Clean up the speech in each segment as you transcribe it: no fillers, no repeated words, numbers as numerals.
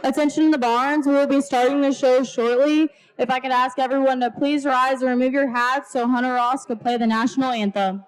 Attention in the barns, we will be starting the show shortly. If I could ask everyone to please rise and remove your hats so Hunter Ross could play the national anthem.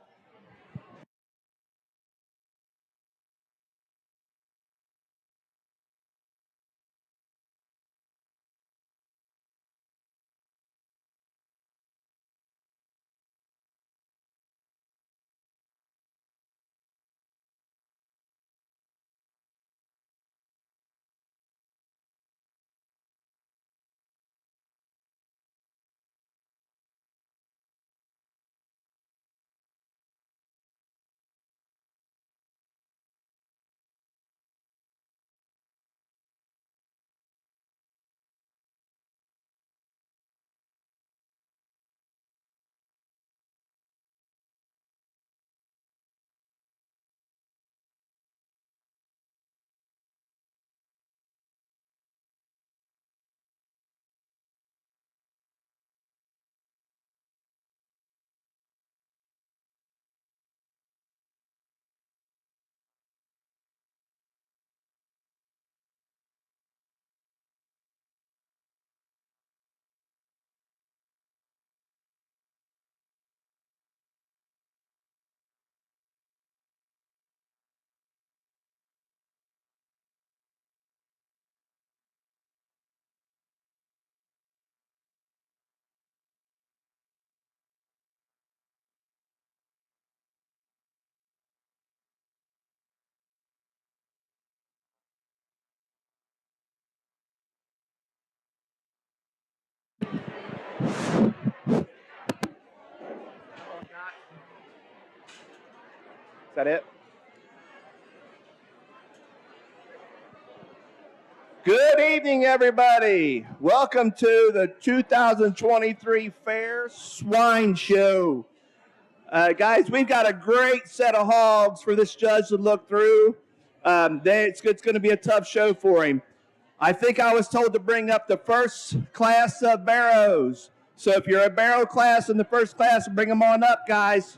Is that it? Good evening, everybody. Welcome to the 2023 Fair Swine Show. Guys, we've got a great set of hogs for this judge to look through. It's going to be a tough show for him. I think I was told to bring up the first class of Barrows. So if you're a Barrow class in the first class, bring them on up, guys.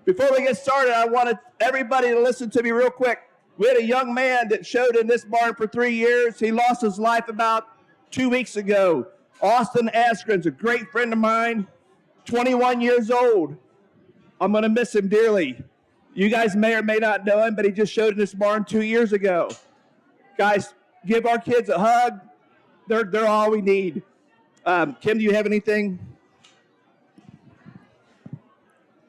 Before we get started, I wanted everybody to listen to me real quick. We had a young man that showed in this barn for 3 years. He lost his life about 2 weeks ago. Austin Askren's a great friend of mine, 21 years old. I'm going to miss him dearly. You guys may or may not know him, but he just showed in this barn 2 years ago. Guys, give our kids a hug. They're all we need. Kim, do you have anything?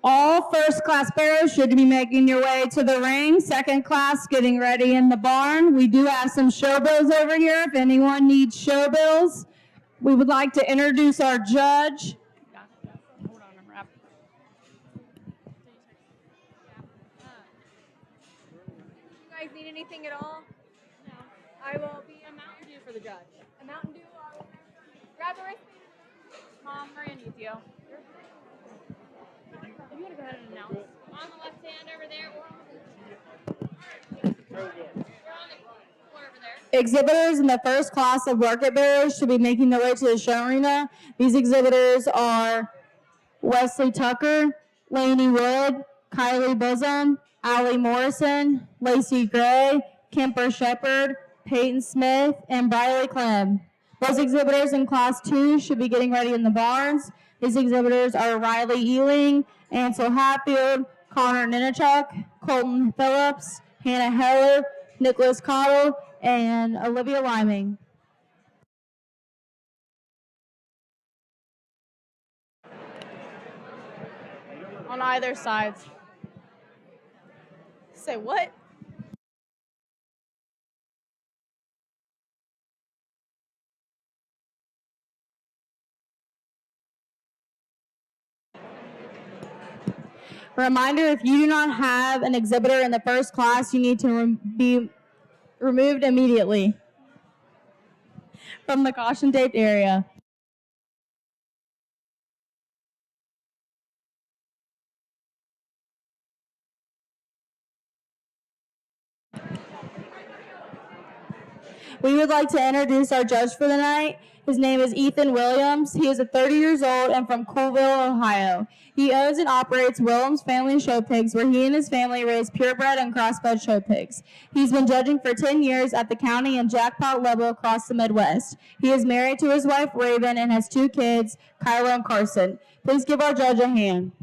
All first class Barrows should be making your way to the ring. Second class getting ready in the barn. We do have some show bills over here if anyone needs show bills. We would like to introduce our judge. Hold on, I'm wrapping. You guys need anything at all? No. I will be a Mountain Dew for the judge. A Mountain Dew. Grab the wristband. Mom, Maria needs you. You want to go ahead and announce? On the left hand over there. We're on the floor over there. Exhibitors in the first class of market Barrows should be making their way to the show arena. These exhibitors are Wesley Tucker, Lainey Wood, Kylie Bosom, Allie Morrison, Lacey Gray, Kemper Shepard, Peyton Smith, and Briley Clem. Those exhibitors in Class 2 should be getting ready in the barns. These exhibitors are Riley Ealing, Ansel Hatfield, Connor Ninachuk, Colton Phillips, Hannah Heller, Nicholas Cottle, and Olivia Liming. On either side. Say what? Reminder, if you do not have an exhibitor in the first class, you need to be removed immediately from the caution taped area. We would like to introduce our judge for the night. His name is Ethan Williams. He is 30 years old and from Colville, Ohio. He owns and operates Williams Family Show Pigs, where he and his family raise purebred and crossbred show pigs. He's been judging for 10 years at the county and jackpot level across the Midwest. He is married to his wife, Raven, and has 2 kids, Kyla and Carson. Please give our judge a hand.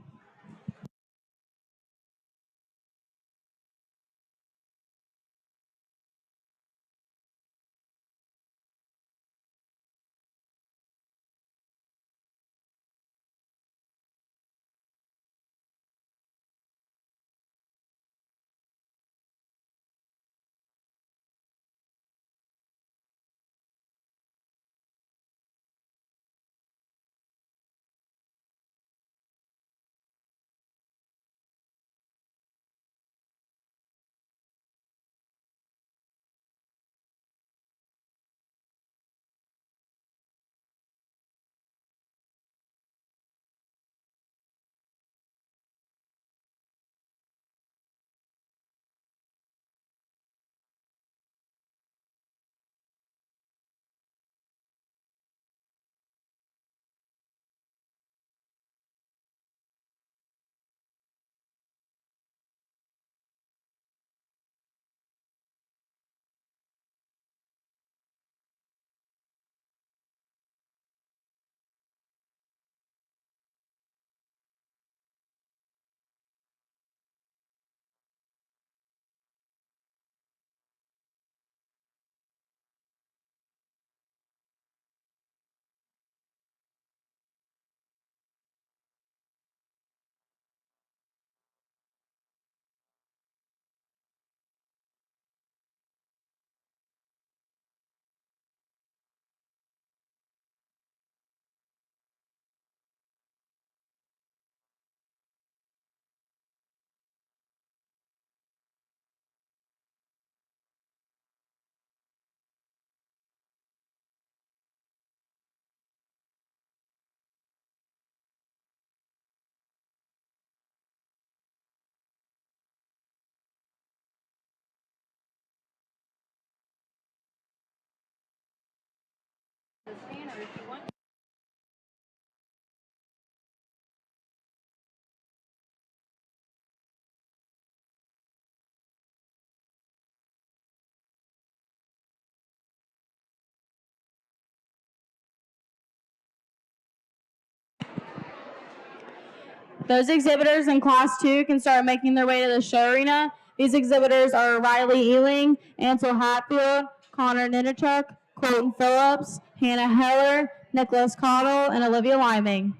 Those exhibitors in Class 2 can start making their way to the show arena. These exhibitors are Riley Ealing, Ansel Hatfield, Connor Ninachuk, Colton Phillips, Hannah Heller, Nicholas Cottle, and Olivia Liming.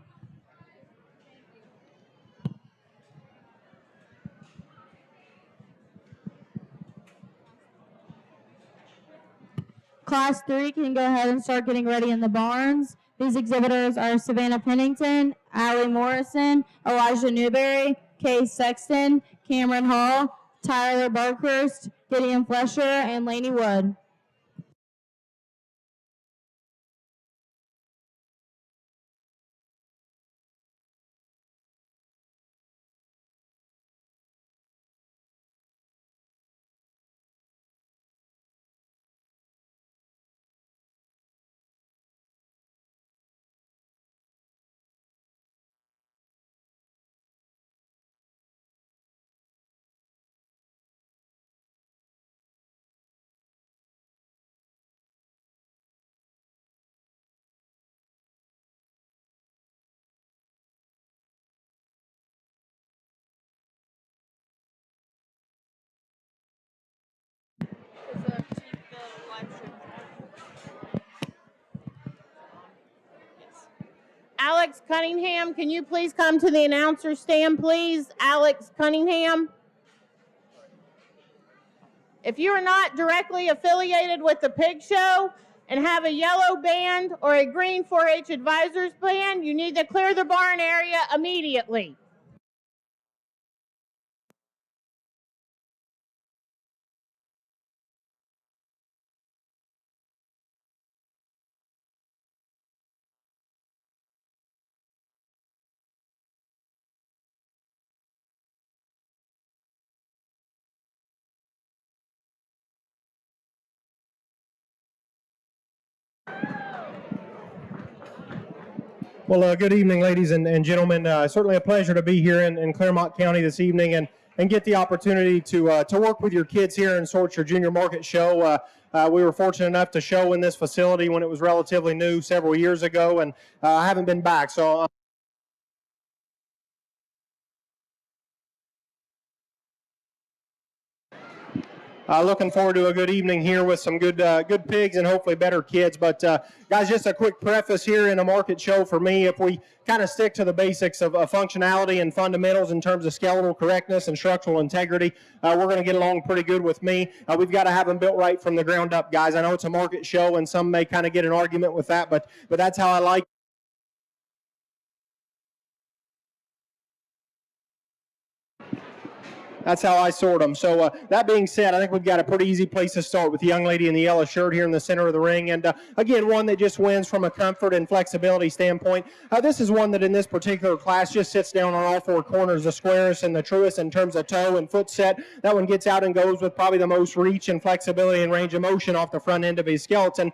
Class 3 can go ahead and start getting ready in the barns. These exhibitors are Savannah Pennington, Allie Morrison, Elijah Newberry, Kay Sexton, Cameron Hall, Tyler Barkhurst, Gideon Flesher, and Laney Wood. Alex Cunningham, can you please come to the announcer stand, please? Alex Cunningham. If you are not directly affiliated with the pig show and have a yellow band or a green 4-H advisors band, you need to clear the barn area immediately. Well, good evening, ladies and gentlemen. Certainly a pleasure to be here in Clermont County this evening and get the opportunity to work with your kids here in Sorts Your Junior Market Show. We were fortunate enough to show in this facility when it was relatively new several years ago, and I haven't been back. So looking forward to a good evening here with some good pigs and hopefully better kids. But guys, just a quick preface here in a market show for me. If we kind of stick to the basics of functionality and fundamentals in terms of skeletal correctness and structural integrity, we're going to get along pretty good with me. We've got to have them built right from the ground up, guys. I know it's a market show and some may kind of get an argument with that, but that's how I like. That's how I sort them. So that being said, I think we've got a pretty easy place to start with the young lady in the yellow shirt here in the center of the ring. And again, one that just wins from a comfort and flexibility standpoint. This is one that in this particular class just sits down on all four corners, the squarest and the truest in terms of toe and foot set. That one gets out and goes with probably the most reach and flexibility and range of motion off the front end of his skeleton.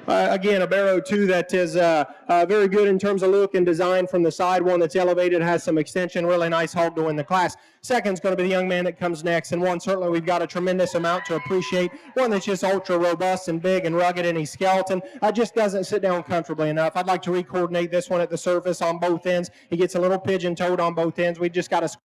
Again, a Barrow 2 that is very good in terms of look and design from the side. One that's elevated, has some extension, really nice hog to win the class. Second's going to be the young man that comes next, and one certainly we've got a tremendous amount to appreciate. One that's just ultra robust and big and rugged in his skeleton. Just doesn't sit down comfortably enough. I'd like to re-coordinate this one at the surface on both ends. He gets a little pigeon-toed on both ends. We just got to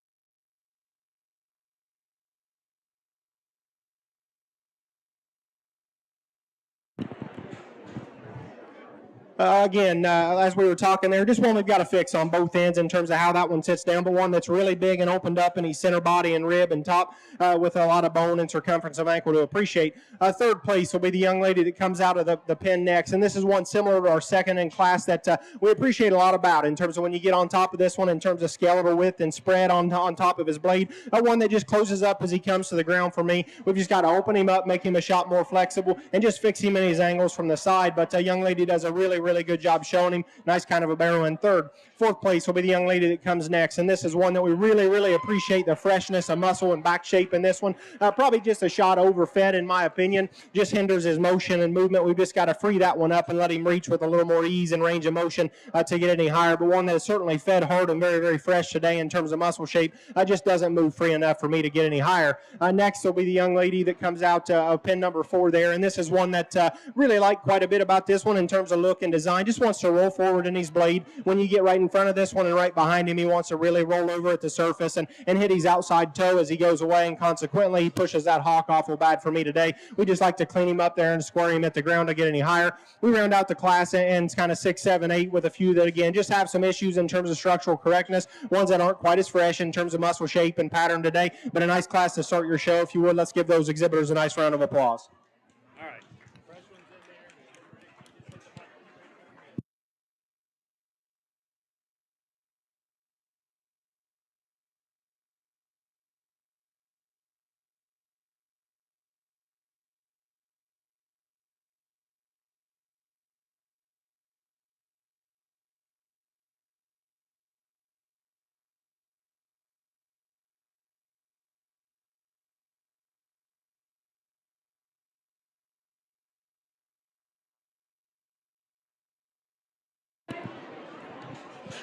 again, as we were talking there, just one we've got to fix on both ends in terms of how that one sits down, but one that's really big and opened up in his center body and rib and top with a lot of bone and circumference of ankle to appreciate. Third place will be the young lady that comes out of the pen next, and this is one similar to our second in class that we appreciate a lot about in terms of when you get on top of this one in terms of skeletal width and spread on top of his blade. One that just closes up as he comes to the ground for me. We've just got to open him up, make him a shot more flexible, and just fix him in his angles from the side, but a young lady does a really good job showing him. Nice kind of a Barrow in third. Fourth place will be the young lady that comes next, and this is one that we really appreciate the freshness of muscle and back shape in this one. Probably just a shot overfed in my opinion. Just hinders his motion and movement. We've just got to free that one up and let him reach with a little more ease and range of motion to get any higher, but one that is certainly fed hard and very fresh today in terms of muscle shape. Just doesn't move free enough for me to get any higher. Next will be the young lady that comes out of pin number 4 there, and this is one that really like quite a bit about this one in terms of look and design. Just wants to roll forward in his blade. When you get right in front of this one and right behind him, he wants to really roll over at the surface and hit his outside toe as he goes away, and consequently he pushes that hawk awful bad for me today. We just like to clean him up there and square him at the ground to get any higher. We round out the class and kind of 6, 7, 8 with a few that again just have some issues in terms of structural correctness, ones that aren't quite as fresh in terms of muscle shape and pattern today, but a nice class to start your show. If you would, let's give those exhibitors a nice round of applause.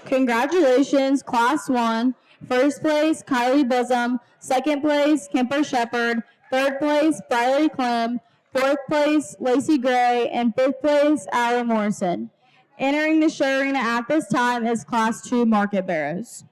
Congratulations, Class 1. First place, Kylie Bosom. Second place, Kemper Shepherd. Third place, Briley Clem. Fourth place, Lacey Gray. And fifth place, Allie Morrison. Entering the show arena at this time is Class 2 Market Barrows.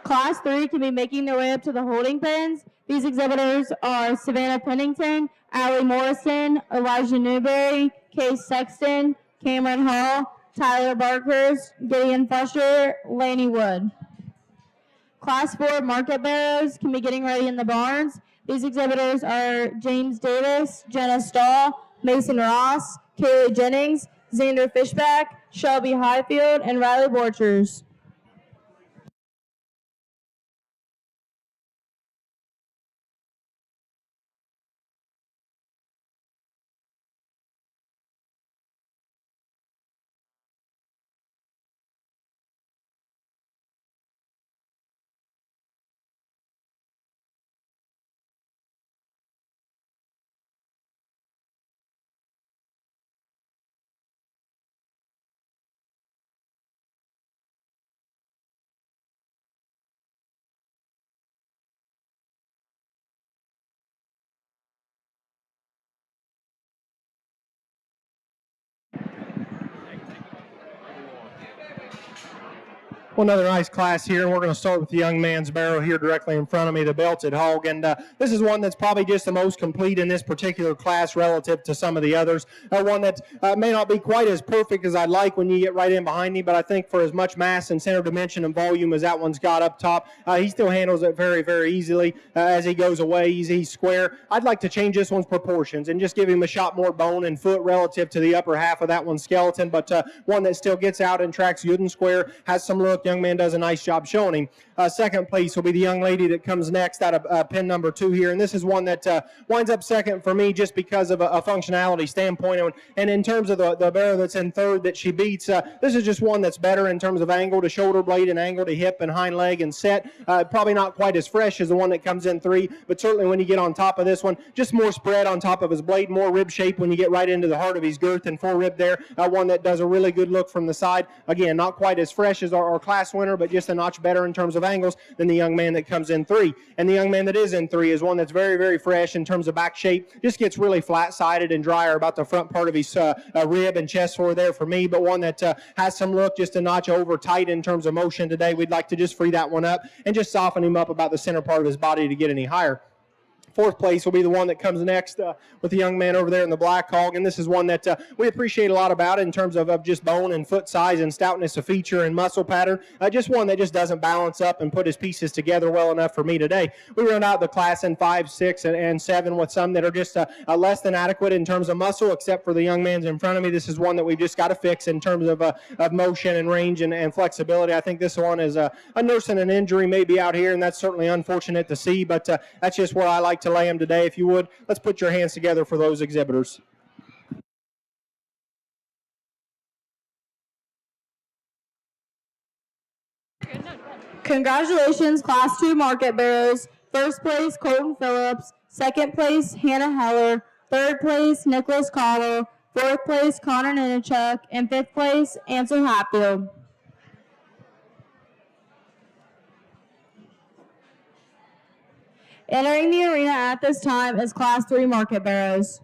Class 3 can be making their way up to the holding pens. These exhibitors are Savannah Pennington, Allie Morrison, Elijah Newberry, Case Sexton, Cameron Hall, Tyler Barkers, Gideon Fusher, Laney Wood. Class 4 market barrows can be getting ready in the barns. These exhibitors are James Davis, Jenna Stahl, Mason Ross, Kaylee Jennings, Xander Fishback, Shelby Highfield, and Riley Borchers. Well, another nice class here, and we're going to start with the young man's barrow here directly in front of me, the belted hog. And this is one that's probably just the most complete in this particular class relative to some of the others. One that may not be quite as perfect as I'd like when you get right in behind me, but I think for as much mass and center dimension and volume as that one's got up top, he still handles it very, very easily as he goes away. He's square. I'd like to change this one's proportions and just give him a shot more bone and foot relative to the upper half of that one's skeleton, but one that still gets out and tracks good and square, has some look. Young man does a nice job showing him. Second place will be the young lady that comes next out of pin number 2 here, and this is one that winds up second for me just because of a functionality standpoint. And in terms of the barrow that's in third that she beats, this is just one that's better in terms of angle to shoulder blade and angle to hip and hind leg and set. Probably not quite as fresh as the one that comes in 3, but certainly when you get on top of this one, just more spread on top of his blade, more rib shape when you get right into the heart of his girth and forerib there. One that does a really good look from the side. Again, not quite as fresh as our class winner, but just a notch better in terms of angles than the young man that comes in 3. And the young man that is in 3 is one that's very, very fresh in terms of back shape. Just gets really flat-sided and drier about the front part of his rib and chest for there for me, but one that has some look just a notch over tight in terms of motion today. We'd like to just free that one up and just soften him up about the center part of his body to get any higher. Fourth place will be the one that comes next with the young man over there in the black hog, and this is one that we appreciate a lot about in terms of just bone and foot size and stoutness of feature and muscle pattern. Just one that just doesn't balance up and put his pieces together well enough for me today. We run out the class in 5, 6, and 7 with some that are just less than adequate in terms of muscle, except for the young man's in front of me. This is one that we've just got to fix in terms of motion and range and flexibility. I think this one is a nursing an injury maybe out here, and that's certainly unfortunate to see, but that's just where I like to lay them today. If you would, let's put your hands together for those exhibitors. Congratulations, Class 2 market barrows. First place, Colton Phillips. Second place, Hannah Heller. Third place, Nicholas Cottle. Fourth place, Connor Ninachuk. And fifth place, Ansel Hatfield. Entering the arena at this time is Class 3 market barrows.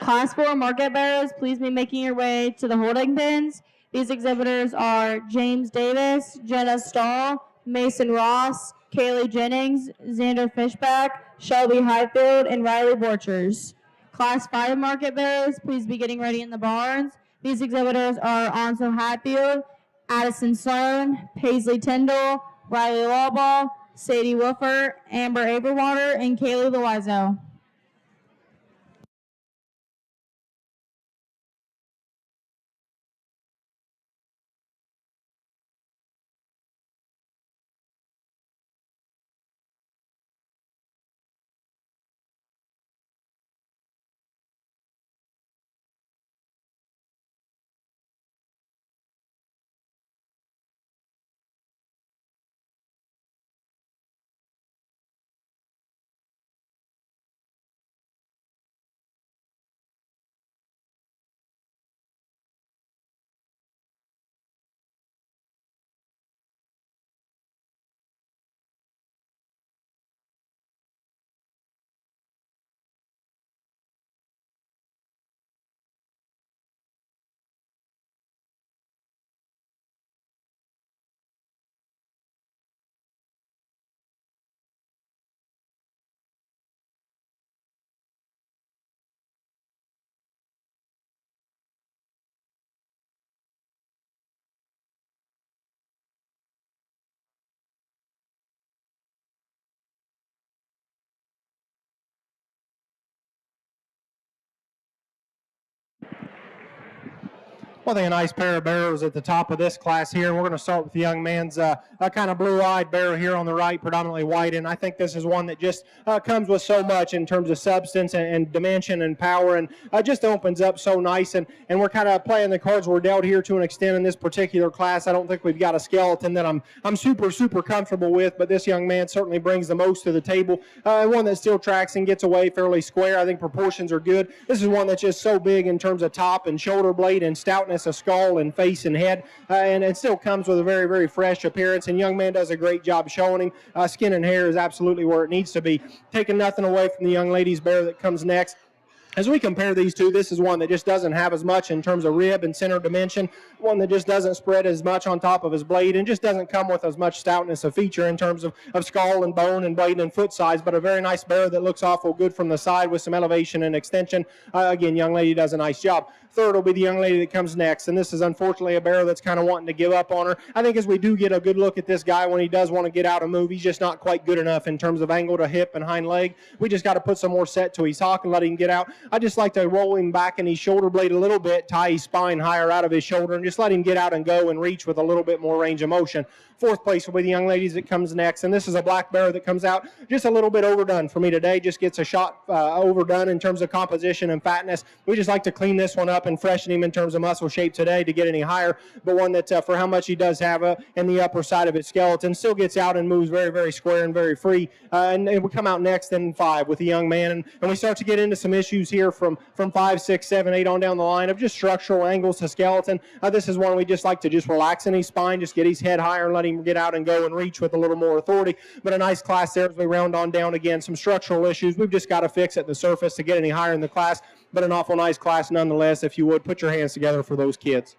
Class 4 market bearers, please be making your way to the holding pens. These exhibitors are James Davis, Jenna Stahl, Mason Ross, Kaylee Jennings, Xander Fishback, Shelby Highfield, and Riley Borchers. Class 5 market bearers, please be getting ready in the barns. These exhibitors are Ansel Hatfield, Addison Sloan, Paisley Tyndall, Riley Lawball, Sadie Woofer, Amber Aberwater, and Kaylee Loizo. Well, I think a nice pair of barrows at the top of this class here. And we're going to start with the young man's kind of blue-eyed barrow here on the right, predominantly white. And I think this is one that just comes with so much in terms of substance and dimension and power, and just opens up so nice. And we're kind of playing the cards we're dealt here to an extent in this particular class. I don't think we've got a skeleton that I'm super comfortable with, but this young man certainly brings the most to the table. One that still tracks and gets away fairly square. I think proportions are good. This is one that's just so big in terms of top and shoulder blade and stoutness of skull and face and head, and it still comes with a very fresh appearance, and young man does a great job showing him. Skin and hair is absolutely where it needs to be. Taking nothing away from the young lady's bear that comes next. As we compare these two, this is one that just doesn't have as much in terms of rib and center dimension, one that just doesn't spread as much on top of his blade, and just doesn't come with as much stoutness of feature in terms of skull and bone and blade and foot size, but a very nice bear that looks awful good from the side with some elevation and extension. Again, young lady does a nice job. Third will be the young lady that comes next, and this is unfortunately a bear that's kind of wanting to give up on her. I think as we do get a good look at this guy when he does want to get out and move, he's just not quite good enough in terms of angle to hip and hind leg. We just got to put some more set to his hock and let him get out. I just like to roll him back in his shoulder blade a little bit, tie his spine higher out of his shoulder, and just let him get out and go and reach with a little bit more range of motion. Fourth place will be the young ladies that comes next, and this is a black bear that comes out just a little bit overdone for me today. Just gets a shot overdone in terms of composition and fatness. We just like to clean this one up and freshen him in terms of muscle shape today to get any higher, but one that for how much he does have in the upper side of his skeleton still gets out and moves very square and very free. And we come out next in 5 with the young man, and we start to get into some issues here from 5, 6, 7, 8 on down the line of just structural angles to skeleton. This is one we just like to just relax in his spine, just get his head higher and let him get out and go and reach with a little more authority. But a nice class there as we round on down again. Some structural issues we've just got to fix at the surface to get any higher in the class, but an awful nice class nonetheless. If you would, put your hands together for those kids.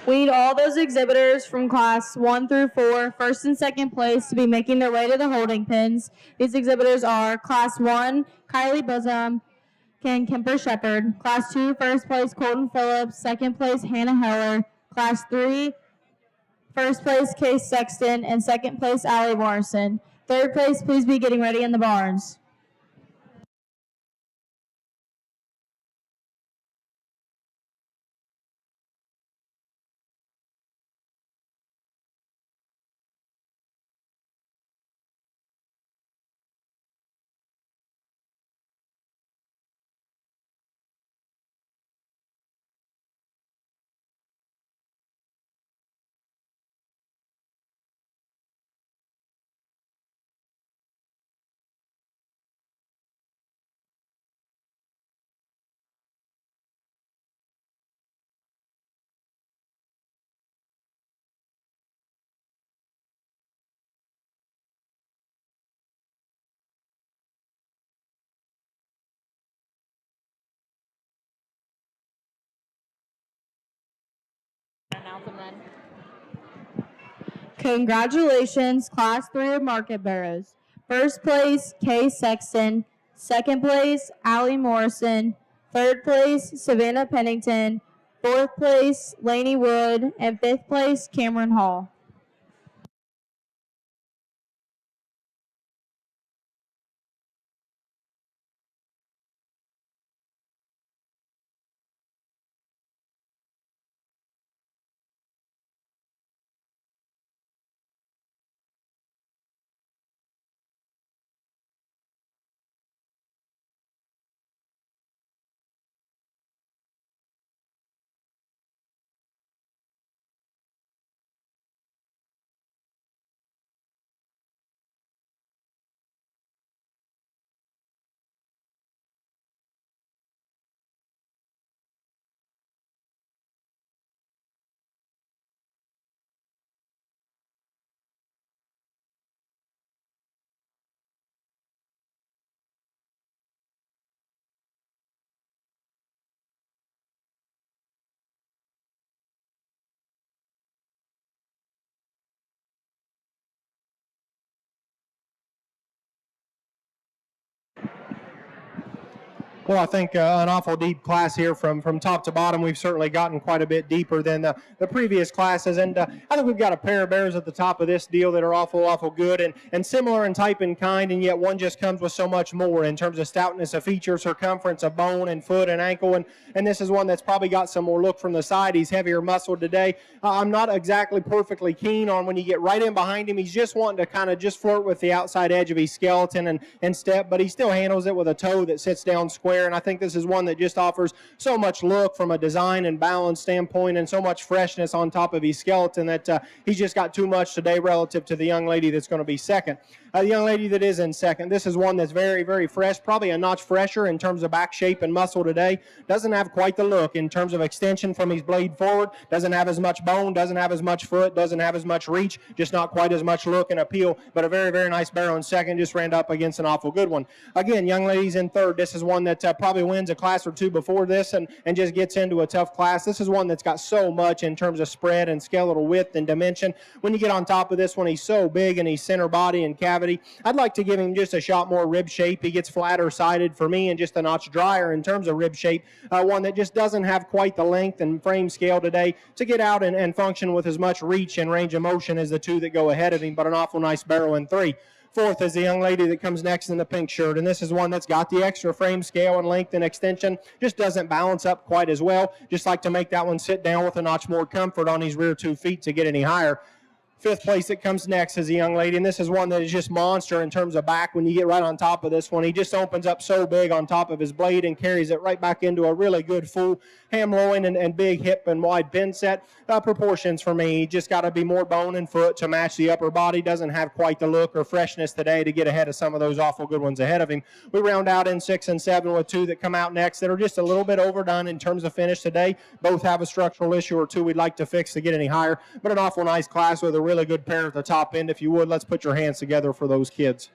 We need all those exhibitors from class 1 through 4, first and second place, to be making their way to the holding pens. These exhibitors are class 1, Kylie Bosom, Ken Kemper Shepherd. Class 2, first place, Colton Phillips. Second place, Hannah Heller. Class 3, first place, Case Sexton. And second place, Allie Morrison. Third place, please be getting ready in the barns. Congratulations, Class 3 of Market Barrows. First place, Kay Sexton. Second place, Allie Morrison. Third place, Savannah Pennington. Fourth place, Lainey Wood. And fifth place, Cameron Hall. Well, I think an awful deep class here from top to bottom. We've certainly gotten quite a bit deeper than the previous classes, and I think we've got a pair of bears at the top of this deal that are awful good and similar in type and kind, and yet one just comes with so much more in terms of stoutness of feature, circumference of bone and foot and ankle, and this is one that's probably got some more look from the side. He's heavier muscled today. I'm not exactly perfectly keen on when you get right in behind him. He's just wanting to kind of just flirt with the outside edge of his skeleton and step, but he still handles it with a toe that sits down square. And I think this is one that just offers so much look from a design and balance standpoint and so much freshness on top of his skeleton that he's just got too much today relative to the young lady that's going to be second. The young lady that is in second, this is one that's very fresh, probably a notch fresher in terms of back shape and muscle today. Doesn't have quite the look in terms of extension from his blade forward, doesn't have as much bone, doesn't have as much foot, doesn't have as much reach, just not quite as much look and appeal, but a very nice barrel in second, just ran up against an awful good one. Again, young ladies in third, this is one that probably wins a class or two before this and just gets into a tough class. This is one that's got so much in terms of spread and skeletal width and dimension. When you get on top of this one, he's so big in his center body and cavity. I'd like to give him just a shot more rib shape. He gets flatter sided for me and just a notch drier in terms of rib shape. One that just doesn't have quite the length and frame scale today to get out and function with as much reach and range of motion as the two that go ahead of him, but an awful nice barrel in three. Fourth is the young lady that comes next in the pink shirt, and this is one that's got the extra frame scale and length and extension, just doesn't balance up quite as well. Just like to make that one sit down with a notch more comfort on his rear 2 feet to get any higher. Fifth place that comes next is a young lady, and this is one that is just monster in terms of back. When you get right on top of this one, he just opens up so big on top of his blade and carries it right back into a really good full ham loin and big hip and wide pin set. Proportions for me, just got to be more bone and foot to match the upper body. Doesn't have quite the look or freshness today to get ahead of some of those awful good ones ahead of him. We round out in 6 and 7 with two that come out next that are just a little bit overdone in terms of finish today. Both have a structural issue or two we'd like to fix to get any higher, but an awful nice class with a really good pair at the top end. If you would, let's put your hands together for those kids.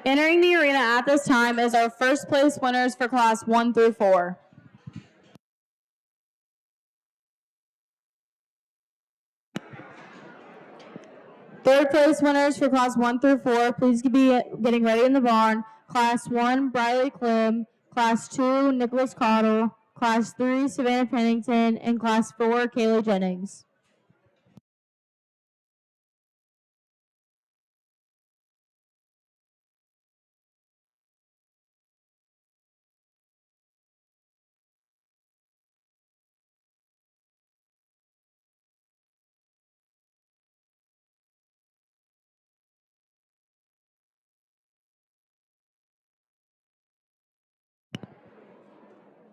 Entering the arena at this time is our first place winners for class 1 through 4. Third place winners for class 1 through 4, please be getting ready in the barn. Class 1, Briley Klim. Class 2, Nicholas Cottle. Class 3, Savannah Pennington. And Class 4, Kaylee Jennings.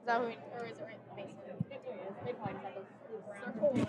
Is that who, or is it right? They probably just have those circle.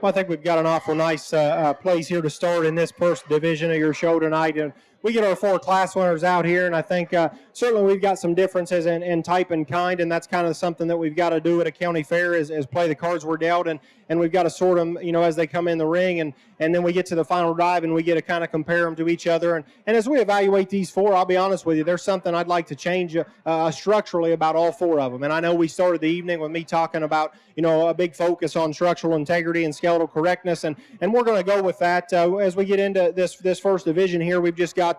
Well, I think we've got an awful nice place here to start in this first division of your show tonight. And we get our 4 class winners out here, and I think certainly we've got some differences in type and kind, and that's kind of something that we've got to do at a county fair is play the cards we're dealt, and we've got to sort them, as they come in the ring, and then we get to the final drive, and we get to kind of compare them to each other. And as we evaluate these 4, I'll be honest with you, there's something I'd like to change structurally about all 4 of them. And I know we started the evening with me talking about, a big focus on structural integrity and skeletal correctness, and we're going to go with that. As we get into this first division here, we've just got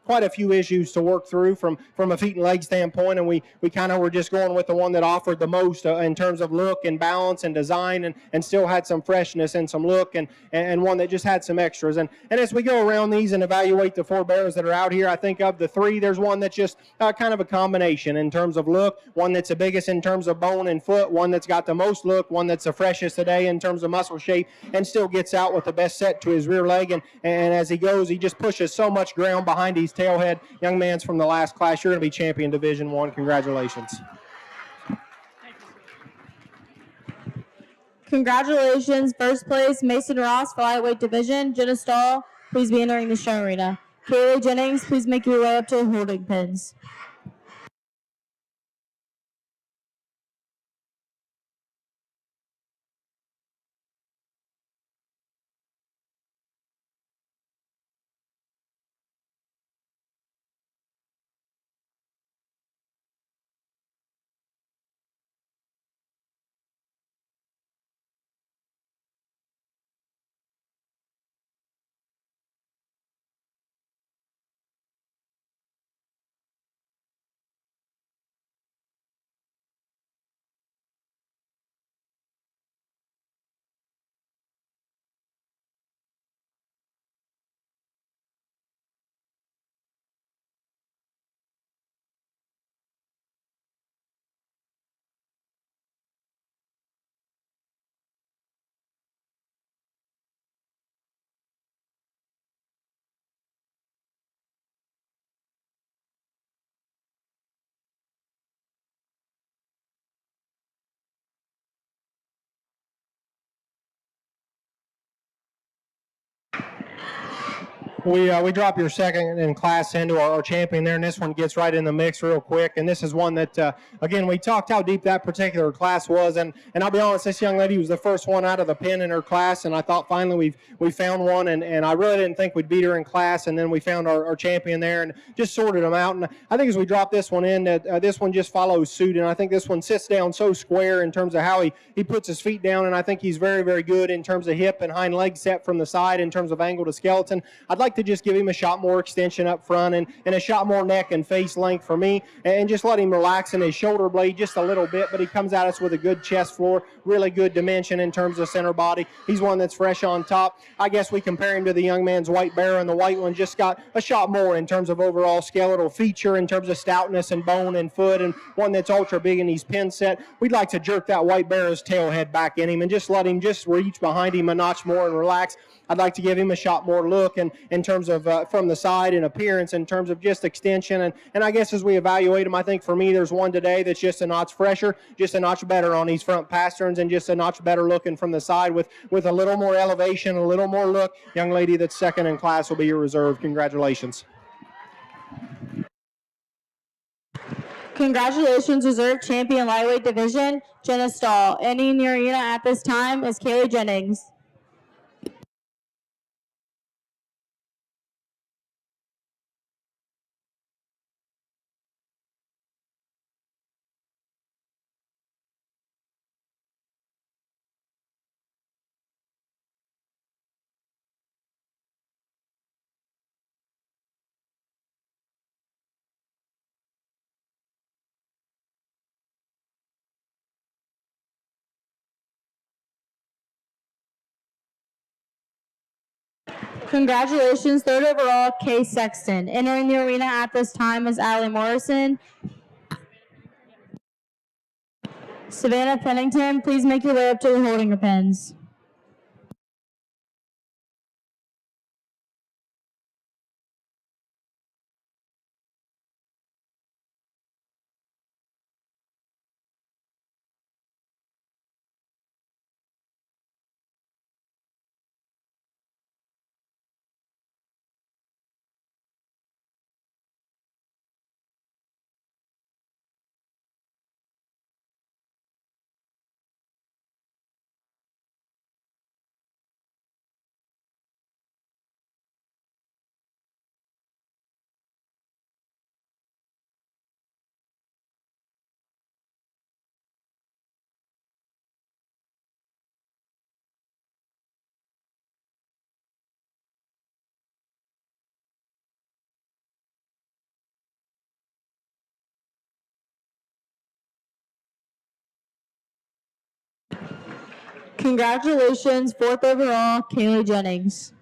quite a few issues to work through from a feet and leg standpoint, and we kind of were just going with the one that offered the most in terms of look and balance and design, and still had some freshness and some look, and one that just had some extras. And as we go around these and evaluate the 4 Barrows that are out here, I think of the 3, there's one that's just kind of a combination in terms of look, one that's the biggest in terms of bone and foot, one that's got the most look, one that's the freshest today in terms of muscle shape, and still gets out with the best set to his rear leg. And as he goes, he just pushes so much ground behind his tailhead. Young man's from the last class. You're going to be champion Division 1. Congratulations. Congratulations, first place, Mason Ross for lightweight division. Jenna Stahl, please be entering the show arena. Kaylee Jennings, please make your way up to the holding pins. We drop your second in class into our champion there, and this one gets right in the mix real quick. And this is one that, again, we talked how deep that particular class was, and I'll be honest, this young lady was the first one out of the pen in her class, and I thought finally we found one, and I really didn't think we'd beat her in class, and then we found our champion there and just sorted them out. And I think as we drop this one in, this one just follows suit, and I think this one sits down so square in terms of how he puts his feet down, and I think he's very, very good in terms of hip and hind leg set from the side in terms of angle to skeleton. I'd like to just give him a shot more extension up front and a shot more neck and face length for me, and just let him relax in his shoulder blade just a little bit, but he comes at us with a good chest floor, really good dimension in terms of center body. He's one that's fresh on top. I guess we compare him to the young man's white Barrow, and the white one just got a shot more in terms of overall skeletal feature, in terms of stoutness and bone and foot, and one that's ultra big in his pin set. We'd like to jerk that white Barrow's tail head back in him and just let him just reach behind him a notch more and relax. I'd like to give him a shot more look, and in terms of from the side and appearance, in terms of just extension. And I guess as we evaluate him, I think for me there's one today that's just a notch fresher, just a notch better on these front pasterns, and just a notch better looking from the side with a little more elevation, a little more look. Young lady that's second in class will be your reserve. Congratulations. Congratulations, reserve champion lightweight division, Jenna Stahl. Ending the arena at this time is Kaylee Jennings. Congratulations, third overall, Kay Sexton. Entering the arena at this time is Allie Morrison. Savannah Pennington, please make your way up to the holding pens. Congratulations, fourth overall, Kaylee Jennings.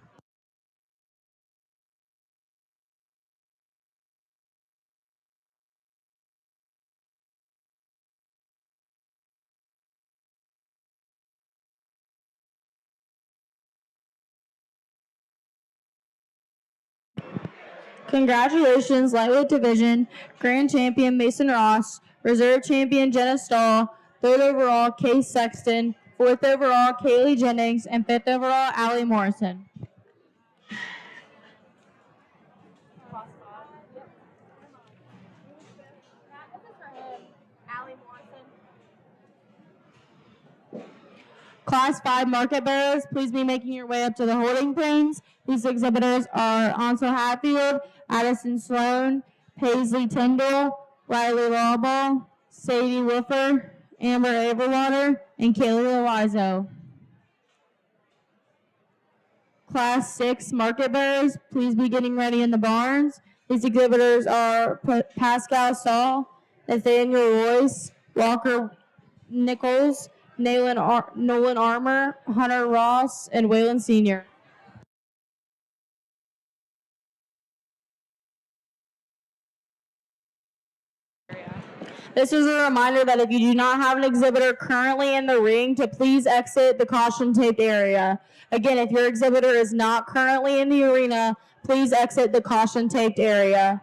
Congratulations, lightweight division, grand champion Mason Ross, reserve champion Jenna Stahl, third overall Kay Sexton, fourth overall Kaylee Jennings, and fifth overall Allie Morrison. Class 5 market bearers, please be making your way up to the holding planes. These exhibitors are Ansel Hatfield, Addison Sloan, Paisley Tyndall, Riley Lawball, Sadie Woofer, Amber Averwater, and Kaylee Loizo. Class 6 market bearers, please be getting ready in the barns. These exhibitors are Pascal Saul, Nathaniel Royce, Walker Nichols, Nolan Armour, Hunter Ross, and Waylon Sr. This is a reminder that if you do not have an exhibitor currently in the ring, to please exit the caution taped area. Again, if your exhibitor is not currently in the arena, please exit the caution taped area.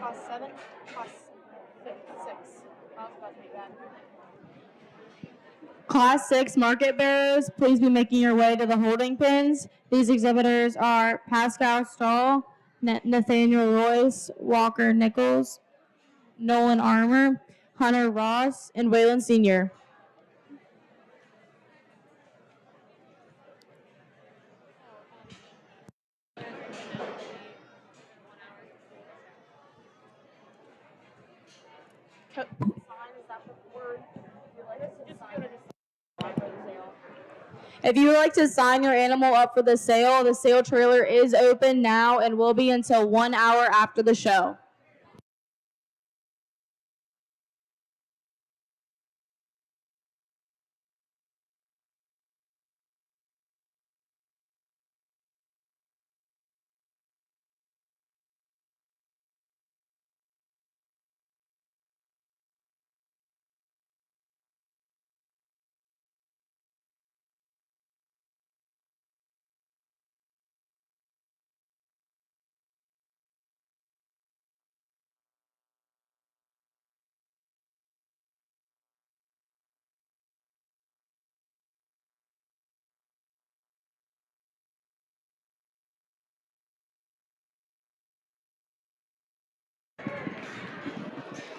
Class 7? Class 6. I was about to make that. Class 6 market barrows, please be making your way to the holding pens. These exhibitors are Pascal Stahl, Nathaniel Royce, Walker Nichols, Nolan Armour, Hunter Ross, and Waylon Sr. If you would like to sign your animal up for the sale trailer is open now and will be until 1 hour after the show.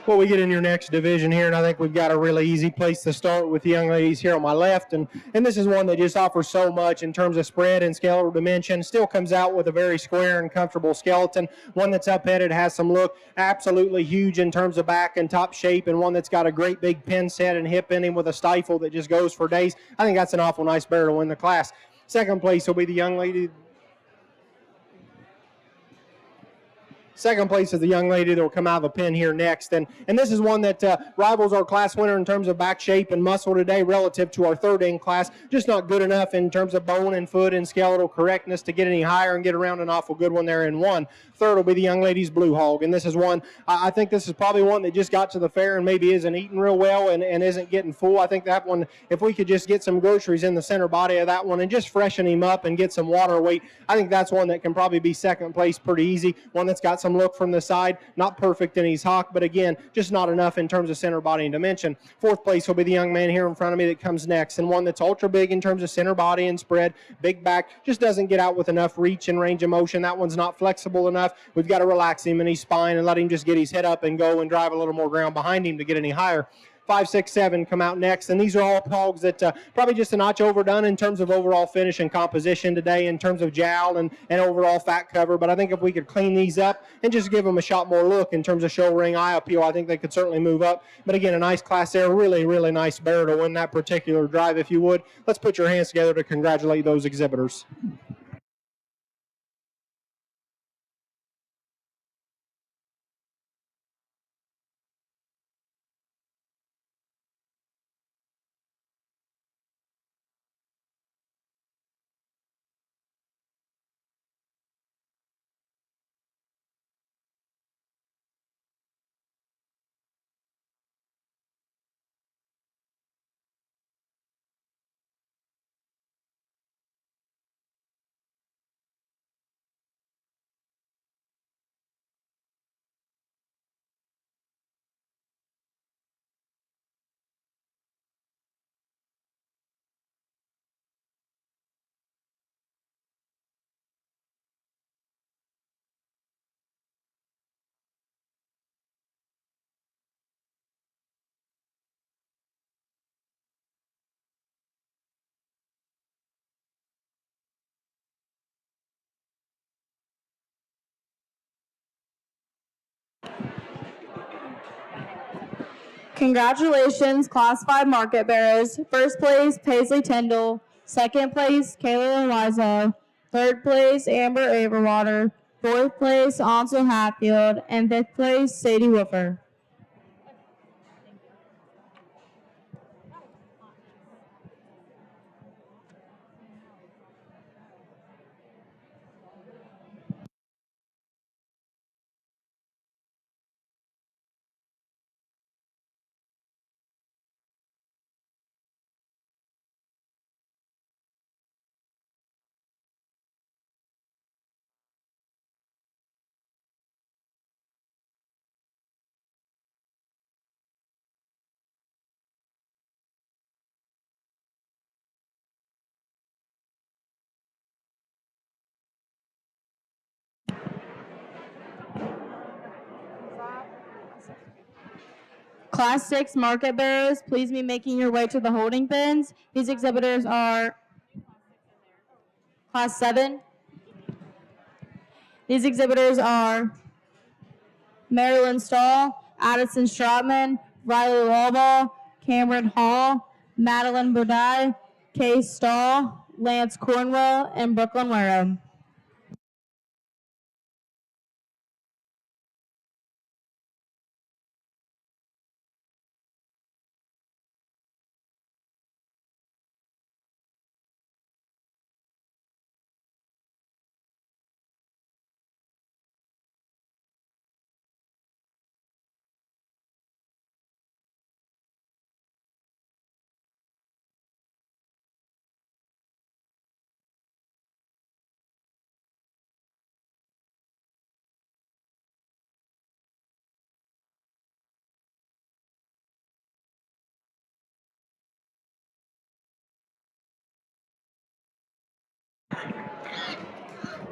Well, we get in your next division here, and I think we've got a really easy place to start with the young ladies here on my left. And this is one that just offers so much in terms of spread and skeletal dimension. Still comes out with a very square and comfortable skeleton. One that's up-headed, has some look, absolutely huge in terms of back and top shape, and one that's got a great big pin set and hip in him with a stifle that just goes for days. I think that's an awful nice bear to win the class. Second place will be the young lady. Second place is the young lady that will come out of the pen here next. And this is one that rivals our class winner in terms of back shape and muscle today relative to our third in class. Just not good enough in terms of bone and foot and skeletal correctness to get any higher and get around an awful good one there in one. Third will be the young lady's Blue Hog. And this is one, I think this is probably one that just got to the fair and maybe isn't eating real well and isn't getting full. I think that one, if we could just get some groceries in the center body of that one and just freshen him up and get some water weight, I think that's one that can probably be second place pretty easy. One that's got some look from the side, not perfect in his hock, but again, just not enough in terms of center body and dimension. Fourth place will be the young man here in front of me that comes next, and one that's ultra big in terms of center body and spread, big back, just doesn't get out with enough reach and range of motion. That one's not flexible enough. We've got to relax him in his spine and let him just get his head up and go and drive a little more ground behind him to get any higher. 5, 6, 7 come out next, and these are all hogs that probably just a notch overdone in terms of overall finish and composition today, in terms of jowl and overall fat cover. But I think if we could clean these up and just give them a shot more look in terms of show ring eye appeal, I think they could certainly move up. But again, a nice class there, really, really nice bear to win that particular drive. If you would, let's put your hands together to congratulate those exhibitors. Congratulations, Class 5 market bearers. First place, Paisley Tyndall. Second place, Kayla Wiseau. Third place, Amber Averwater. Fourth place, Ansel Hatfield. And fifth place, Sadie Woofer. Class 6 market barrows, please be making your way to the holding pens. These exhibitors are Class 7. These exhibitors are Marilyn Stahl, Addison Stratman, Riley Lawball, Cameron Hall, Madeline Bodai, Kay Stahl, Lance Cornwell, and Brooklyn Wareham.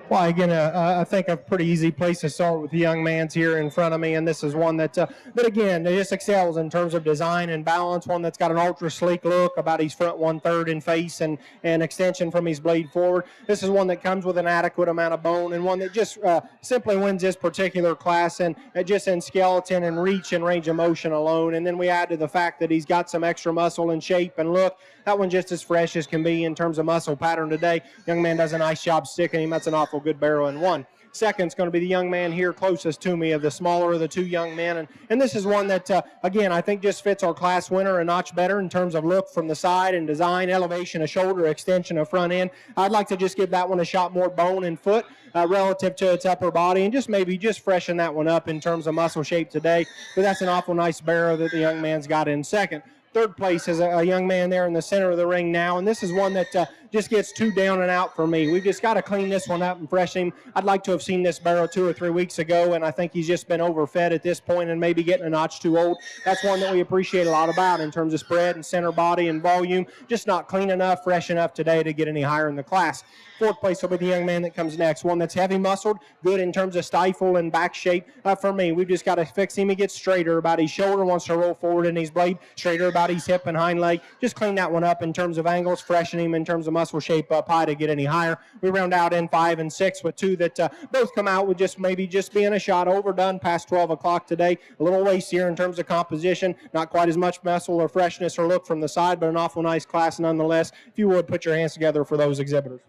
Well, again, I think a pretty easy place to start with the young man's here in front of me, and this is one that again, it just excels in terms of design and balance. One that's got an ultra sleek look about his front 1/3 in face and extension from his blade forward. This is one that comes with an adequate amount of bone, and one that just simply wins this particular class, and just in skeleton and reach and range of motion alone. And then we add to the fact that he's got some extra muscle and shape and look. That one just as fresh as can be in terms of muscle pattern today. Young man does a nice job sticking him. That's an awful good barrow in one. Second's going to be the young man here closest to me of the smaller of the two young men. And this is one that, again, I think just fits our class winner a notch better in terms of look from the side and design, elevation of shoulder, extension of front end. I'd like to just give that one a shot more bone and foot relative to its upper body, and just maybe just freshen that one up in terms of muscle shape today. But that's an awful nice barrow that the young man's got in second. Third place is a young man there in the center of the ring now, and this is one that just gets too down and out for me. We've just got to clean this one up and freshen him. I'd like to have seen this barrow 2 or 3 weeks ago, and I think he's just been overfed at this point and maybe getting a notch too old. That's one that we appreciate a lot about in terms of spread and center body and volume. Just not clean enough, fresh enough today to get any higher in the class. Fourth place will be the young man that comes next, one that's heavy muscled, good in terms of stifle and back shape. For me, we've just got to fix him. He gets straighter about his shoulder, wants to roll forward in his blade, straighter about his hip and hind leg. Just clean that one up in terms of angles, freshen him in terms of muscle shape up high to get any higher. We round out in 5 and 6 with two that both come out with just maybe just being a shot overdone past 12 o'clock today. A little waste here in terms of composition, not quite as much muscle or freshness or look from the side, but an awful nice class nonetheless. If you would, put your hands together for those exhibitors.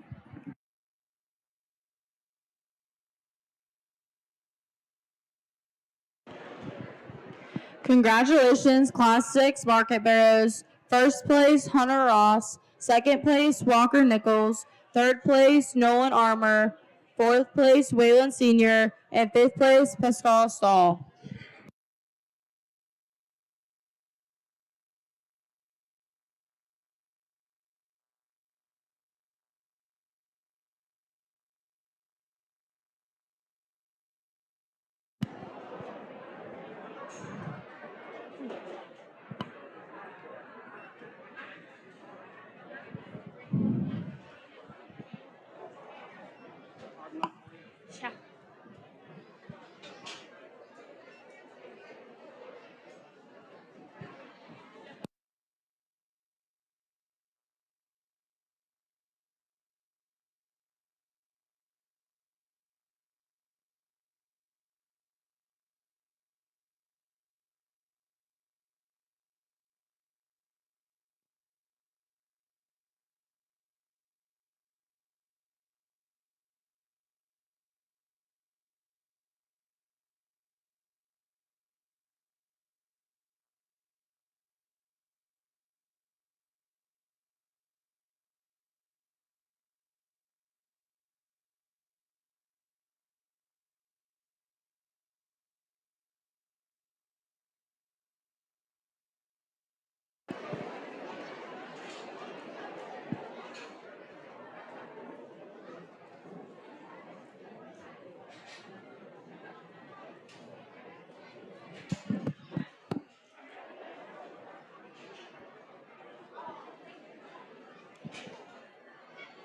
Congratulations, Class 6 market barrows. First place, Hunter Ross. Second place, Walker Nichols. Third place, Nolan Armour. Fourth place, Waylon Sr. And fifth place, Pascal Stahl.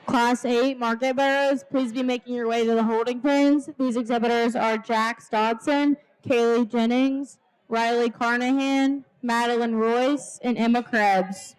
Class 8 market barrows, please be making your way to the holding pens. These exhibitors are Jax Dodson, Kaylee Jennings, Riley Carnahan, Madeline Royce, and Emma Krebs.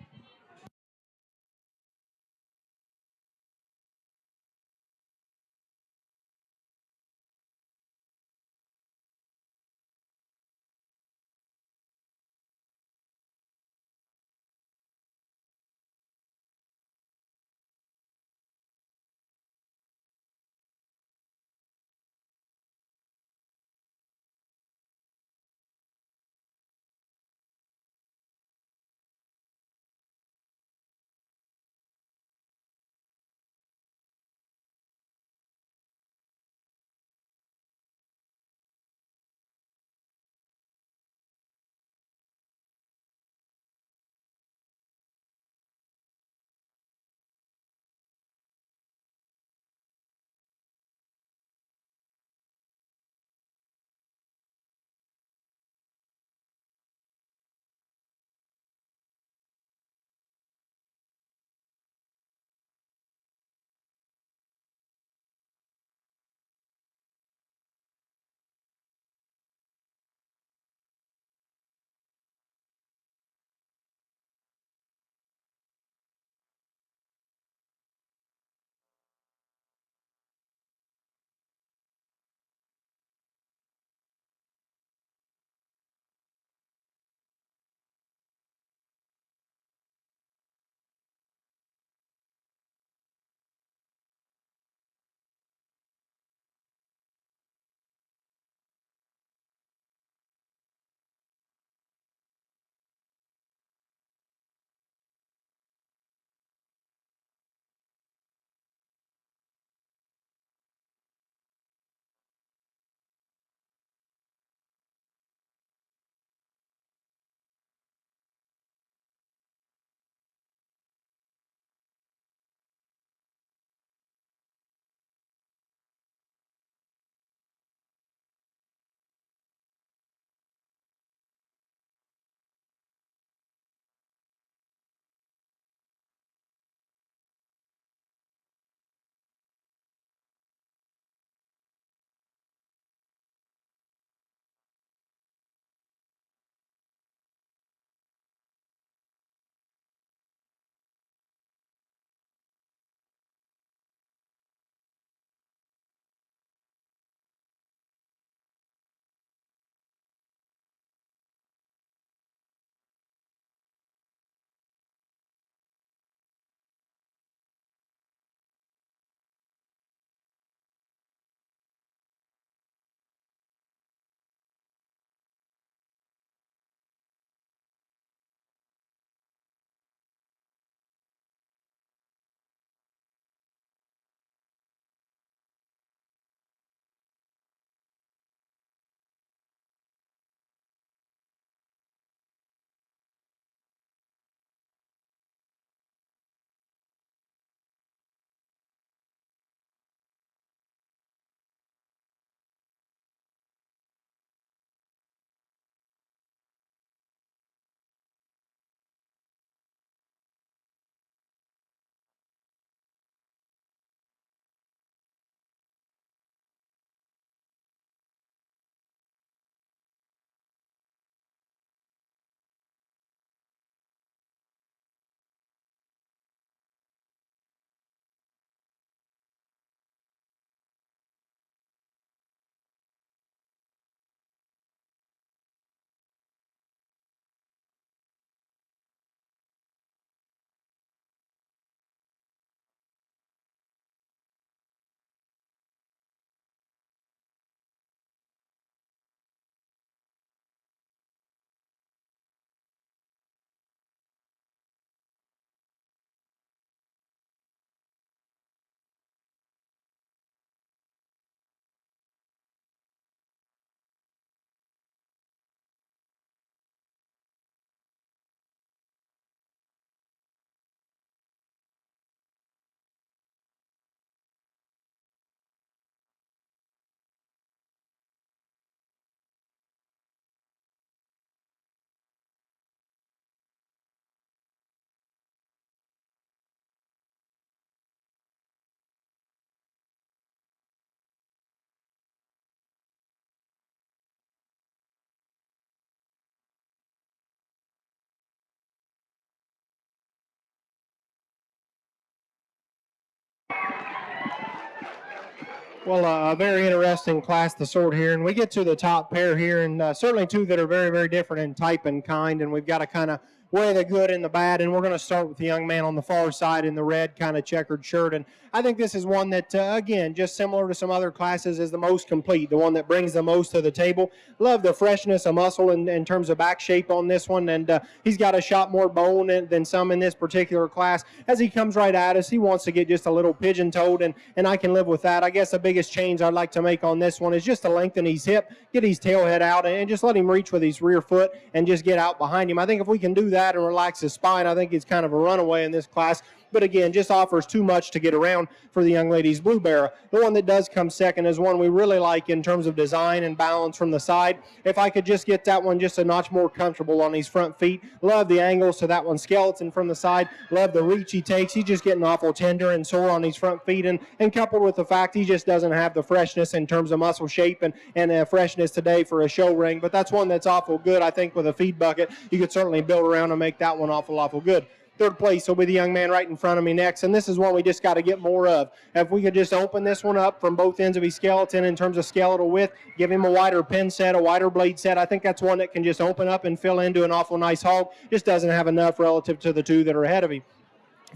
Well, a very interesting class to sort here, and we get to the top pair here, and certainly two that are very, very different in type and kind, and we've got to kind of weigh the good and the bad, and we're going to start with the young man on the far side in the red kind of checkered shirt, and I think this is one that, again, just similar to some other classes, is the most complete, the one that brings the most to the table. Love the freshness of muscle in terms of back shape on this one, and he's got a shot more bone than some in this particular class. As he comes right at us, he wants to get just a little pigeon-toed, and I can live with that. I guess the biggest change I'd like to make on this one is just to lengthen his hip, get his tail head out, and just let him reach with his rear foot and just get out behind him. I think if we can do that and relax his spine, I think he's kind of a runaway in this class. But again, just offers too much to get around for the young lady's Blue Barrow. The one that does come second is one we really like in terms of design and balance from the side. If I could just get that one just a notch more comfortable on his front feet. Love the angles to that one skeleton from the side. Love the reach he takes. He's just getting awful tender and sore on his front feet. And coupled with the fact he just doesn't have the freshness in terms of muscle shape and freshness today for a show ring. But that's one that's awful good. I think with a feed bucket, you could certainly build around and make that one awful good. Third place will be the young man right in front of me next, and this is one we just got to get more of. If we could just open this one up from both ends of his skeleton in terms of skeletal width, give him a wider pin set, a wider blade set, I think that's one that can just open up and fill into an awful nice hog. Just doesn't have enough relative to the two that are ahead of him.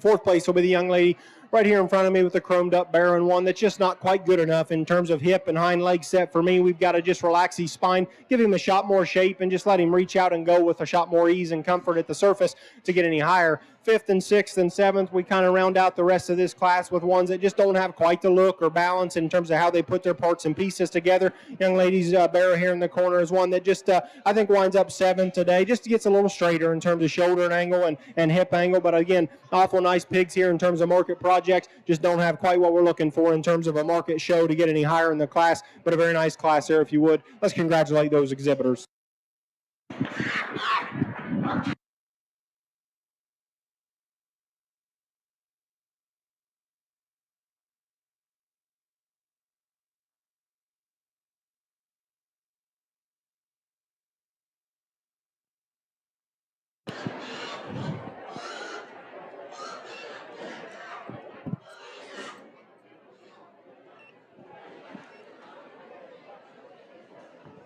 Fourth place will be the young lady right here in front of me with the chromed up Barrow, and one that's just not quite good enough in terms of hip and hind leg set for me. We've got to just relax his spine, give him a shot more shape, and just let him reach out and go with a shot more ease and comfort at the surface to get any higher. Fifth and sixth and seventh, we kind of round out the rest of this class with ones that just don't have quite the look or balance in terms of how they put their parts and pieces together. Young lady's Barrow here in the corner is one that just, I think, winds up seventh today. Just gets a little straighter in terms of shoulder angle and hip angle. But again, awful nice pigs here in terms of market projects. Just don't have quite what we're looking for in terms of a market show to get any higher in the class. But a very nice class there, if you would. Let's congratulate those exhibitors.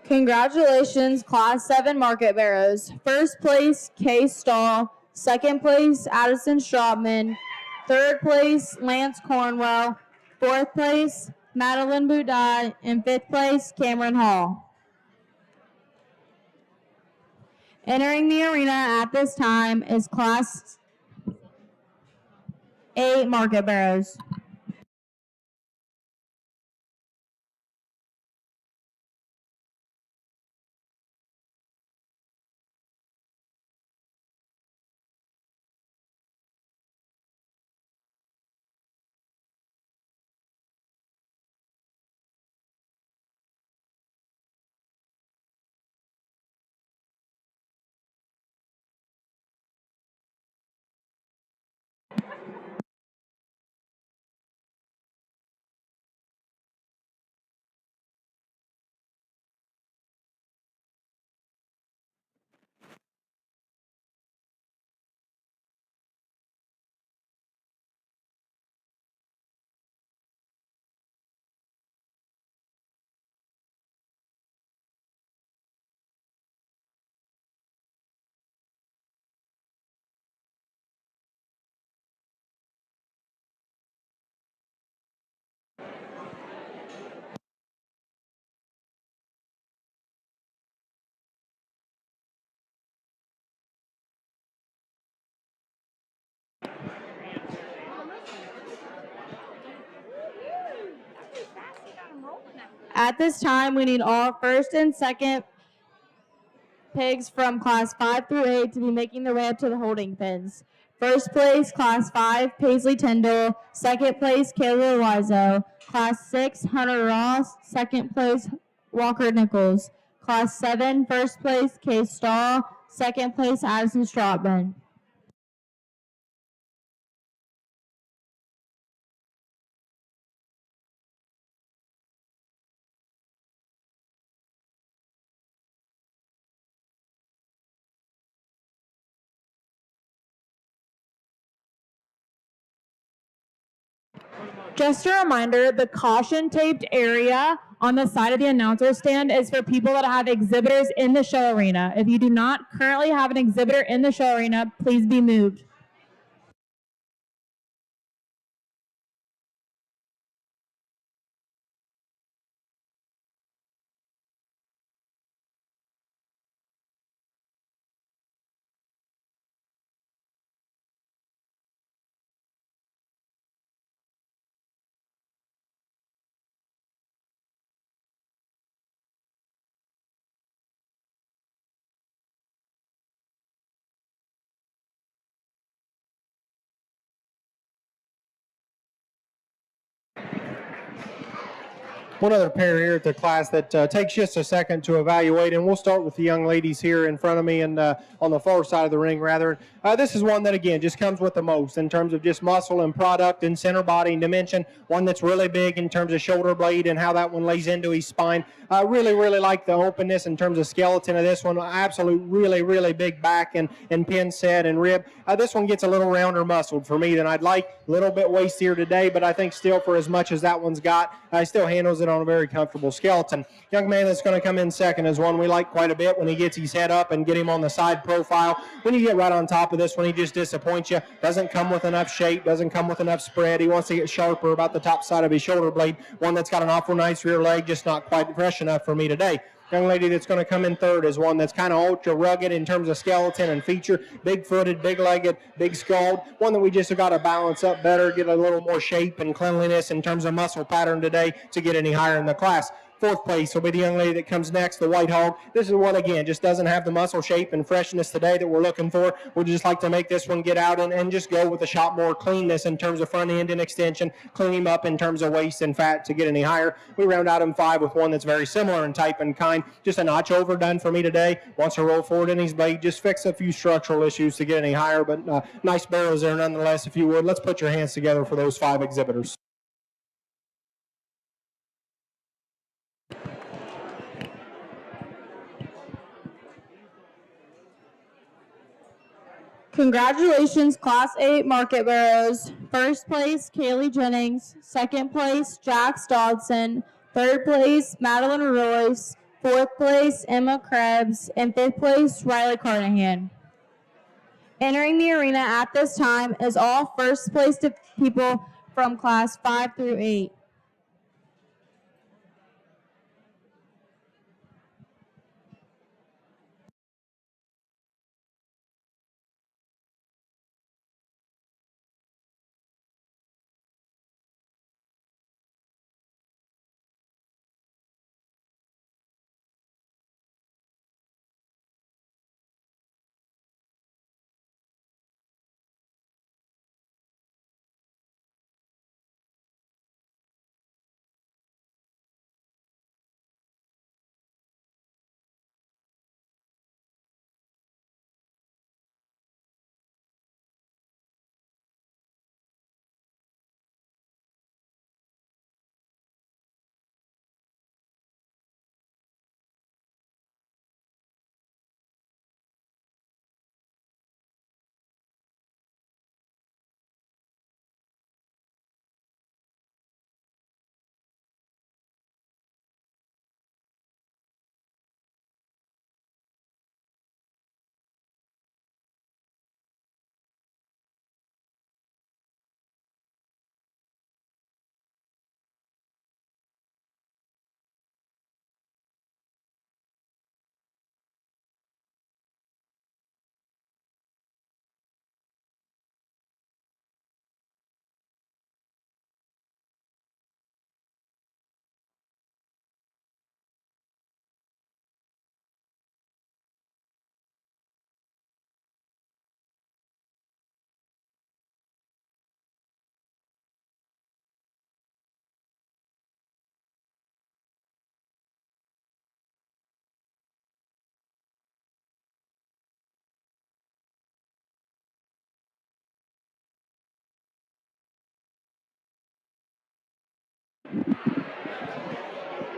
Congratulations, Class 7 Market Barrows. First place, Kay Stahl. Second place, Addison Straubman. Third place, Lance Cornwell. Fourth place, Madeline Boudai. And fifth place, Cameron Hall. Entering the arena at this time is Class 8 Market Barrows. At this time, we need all first and second pigs from Class 5 through 8 to be making their way up to the holding pens. First place, Class 5, Paisley Tyndall. Second place, Kayla Wiseau. Class 6, Hunter Ross. Second place, Walker Nichols. Class 7, first place, Kay Stahl. Second place, Addison Straubman. Just a reminder, the caution taped area on the side of the announcer stand is for people that have exhibitors in the show arena. If you do not currently have an exhibitor in the show arena, please be moved. One other pair here at the class that takes just a second to evaluate, and we'll start with the young ladies here in front of me and on the far side of the ring, rather. This is one that, again, just comes with the most in terms of just muscle and product and center body and dimension. One that's really big in terms of shoulder blade and how that one lays into his spine. Really, really like the openness in terms of skeleton of this one. Absolute, really, really big back and pin set and rib. This one gets a little rounder muscled for me than I'd like. A little bit wastier today, but I think still for as much as that one's got, still handles it on a very comfortable skeleton. Young man that's going to come in second is one we like quite a bit when he gets his head up and get him on the side profile. When you get right on top of this one, he just disappoints you. Doesn't come with enough shape, doesn't come with enough spread. He wants to get sharper about the top side of his shoulder blade. One that's got an awful nice rear leg, just not quite fresh enough for me today. Young lady that's going to come in third is one that's kind of ultra rugged in terms of skeleton and feature. Big-footed, big-legged, big-skulled. One that we just have got to balance up better, get a little more shape and cleanliness in terms of muscle pattern today to get any higher in the class. Fourth place will be the young lady that comes next, the White Hog. This is one, again, just doesn't have the muscle shape and freshness today that we're looking for. We'd just like to make this one get out and just go with a shot more cleanness in terms of front end and extension, clean him up in terms of waist and fat to get any higher. We round out him 5 with one that's very similar in type and kind, just a notch overdone for me today. Wants to roll forward in his blade, just fix a few structural issues to get any higher, but nice barrows there nonetheless, if you would. Let's put your hands together for those 5 exhibitors. Congratulations, Class 8 Market Barrows. First place, Kaylee Jennings. Second place, Jax Dodson. Third place, Madeline Royce. Fourth place, Emma Krebs. And fifth place, Riley Carnahan. Entering the arena at this time is all first place people from Class 5 through 8.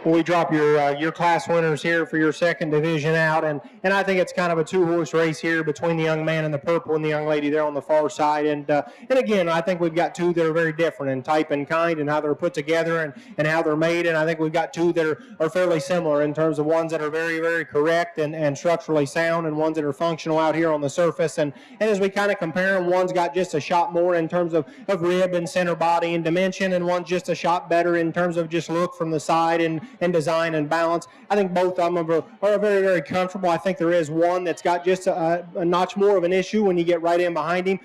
we drop your class winners here for your second division out, and I think it's kind of a two-horse race here between the young man in the purple and the young lady there on the far side. And again, I think we've got two that are very different in type and kind and how they're put together and how they're made. And I think we've got two that are fairly similar in terms of ones that are very, very correct and structurally sound, and ones that are functional out here on the surface. And as we kind of compare them, one's got just a shot more in terms of rib and center body and dimension, and one's just a shot better in terms of just look from the side and design and balance. I think both of them are very, very comfortable. I think there is one that's got just a notch more of an issue when you get right in behind him.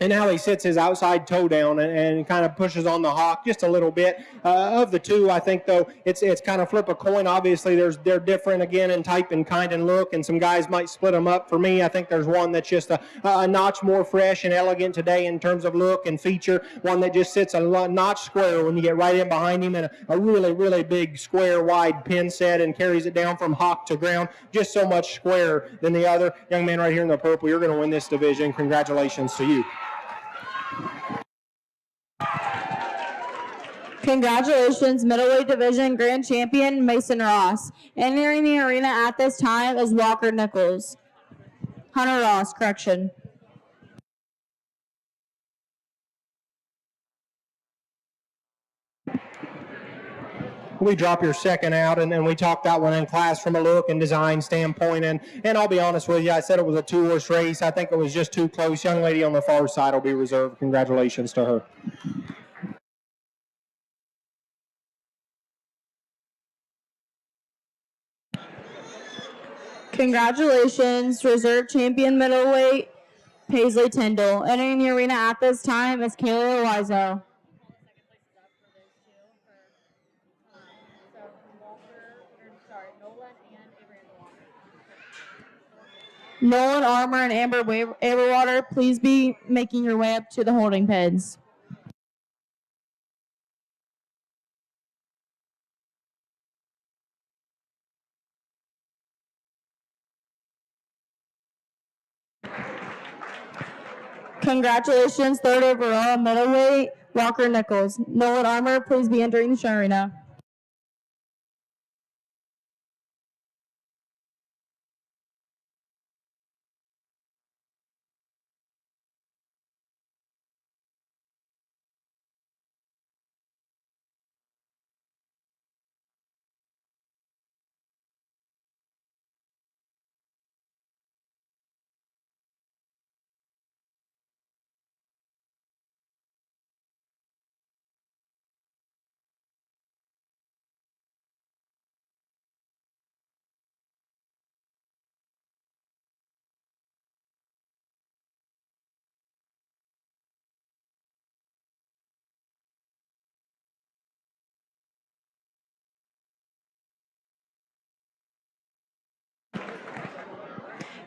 And how he sits his outside toe down and kind of pushes on the hock just a little bit. Of the two, I think, though, it's kind of flip a coin. Obviously, they're different, again, in type and kind and look, and some guys might split them up. For me, I think there's one that's just a notch more fresh and elegant today in terms of look and feature, one that just sits a notch square when you get right in behind him, and a really, really big square wide pin set and carries it down from hock to ground, just so much squarer than the other. Young man right here in the purple, you're going to win this division. Congratulations to you. Congratulations, middleweight division grand champion Mason Ross. Entering the arena at this time is Walker Nichols. Hunter Ross, correction. We drop your second out, and we talked that one in class from a look and design standpoint. And I'll be honest with you, I said it was a two-horse race. I think it was just too close. Young lady on the far side will be reserved. Congratulations to her. Congratulations, reserve champion middleweight Paisley Tyndall. Entering the arena at this time is Kayla Wiseau. Nolan Armour and Amber Aberwater, please be making your way up to the holding pens. Congratulations, third overall middleweight Walker Nichols. Nolan Armour, please be entering the show arena.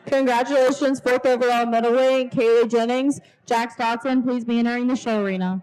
Congratulations, fourth overall middleweight Kaylee Jennings. Jack Stotson, please be entering the show arena.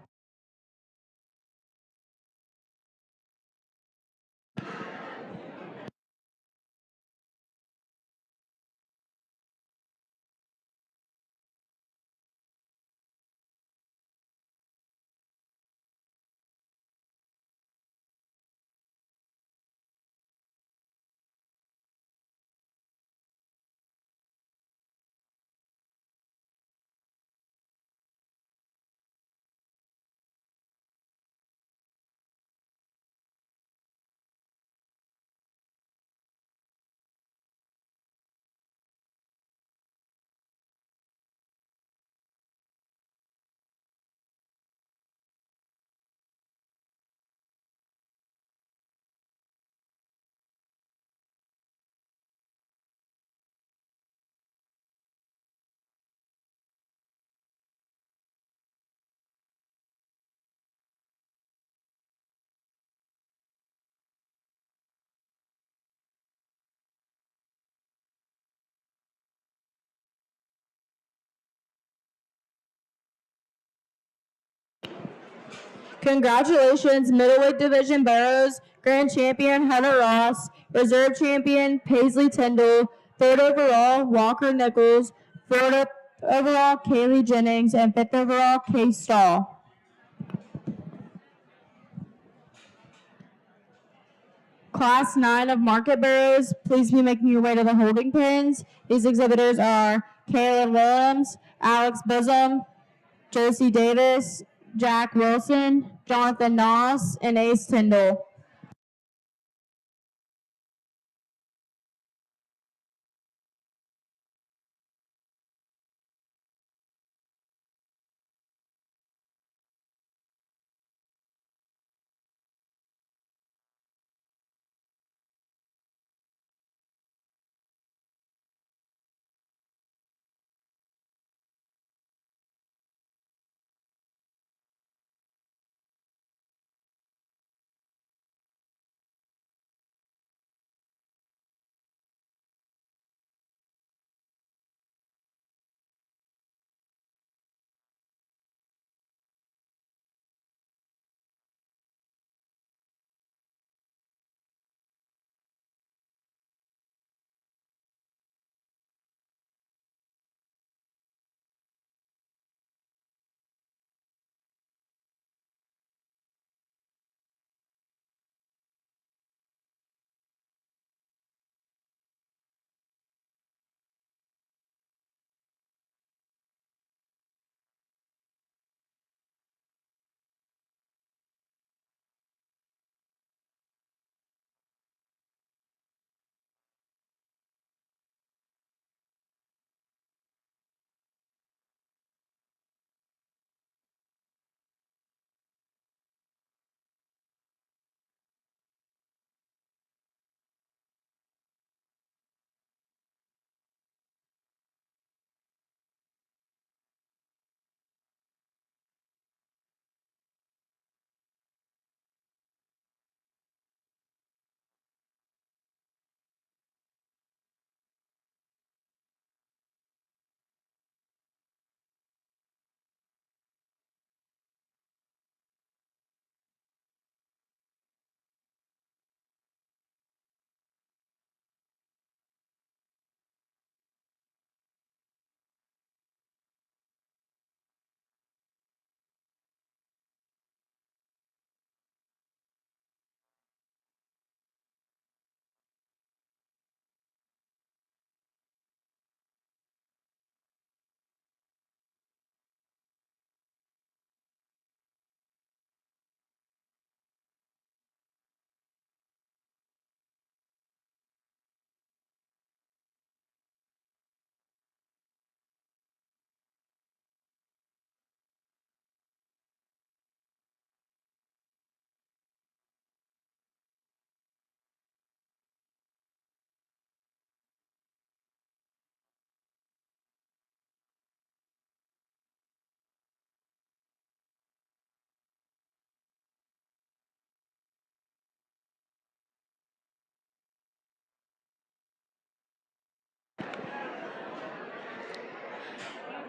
Congratulations, middleweight division Barrows, grand champion Hunter Ross, reserve champion Paisley Tyndall, third overall Walker Nichols, fourth overall Kaylee Jennings, and fifth overall Kay Stahl. Class 9 of Market Barrows, please be making your way to the holding pens. These exhibitors are Caleb Williams, Alex Bosom, Josie Davis, Jack Wilson, Jonathan Noss, and Ace Tyndall.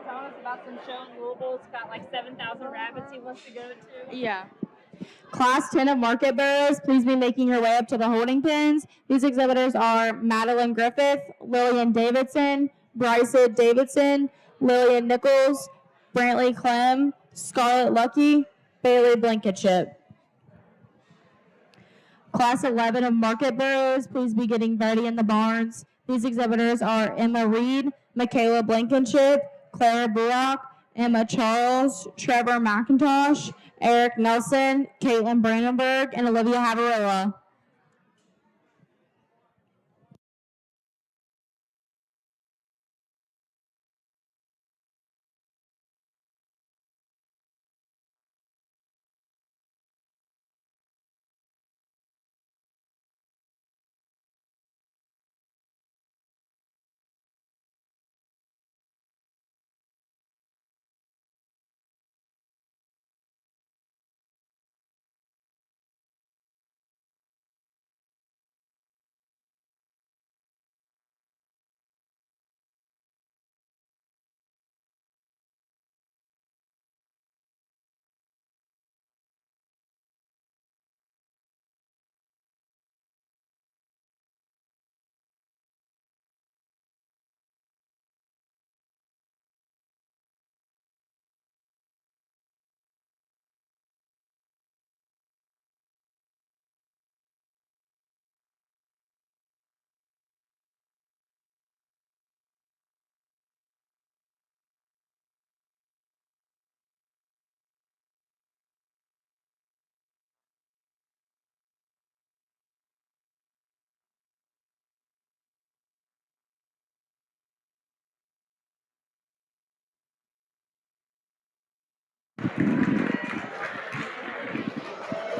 Telling us about some show in Louisville. It's got like 7,000 rabbits he wants to go to. Yeah. Class 10 of Market Barrows, please be making your way up to the holding pens. These exhibitors are Madeline Griffith, Lillian Davidson, Bryson Davidson, Lillian Nichols, Brantley Clem, Scarlett Lucky, Bailey Blankenship. Class 11 of Market Barrows, please be getting ready in the barns. These exhibitors are Emma Reed, Michaela Blankenship, Clara Bullock, Emma Charles, Trevor McIntosh, Eric Nelson, Caitlin Brandenburg, and Olivia Havarilla.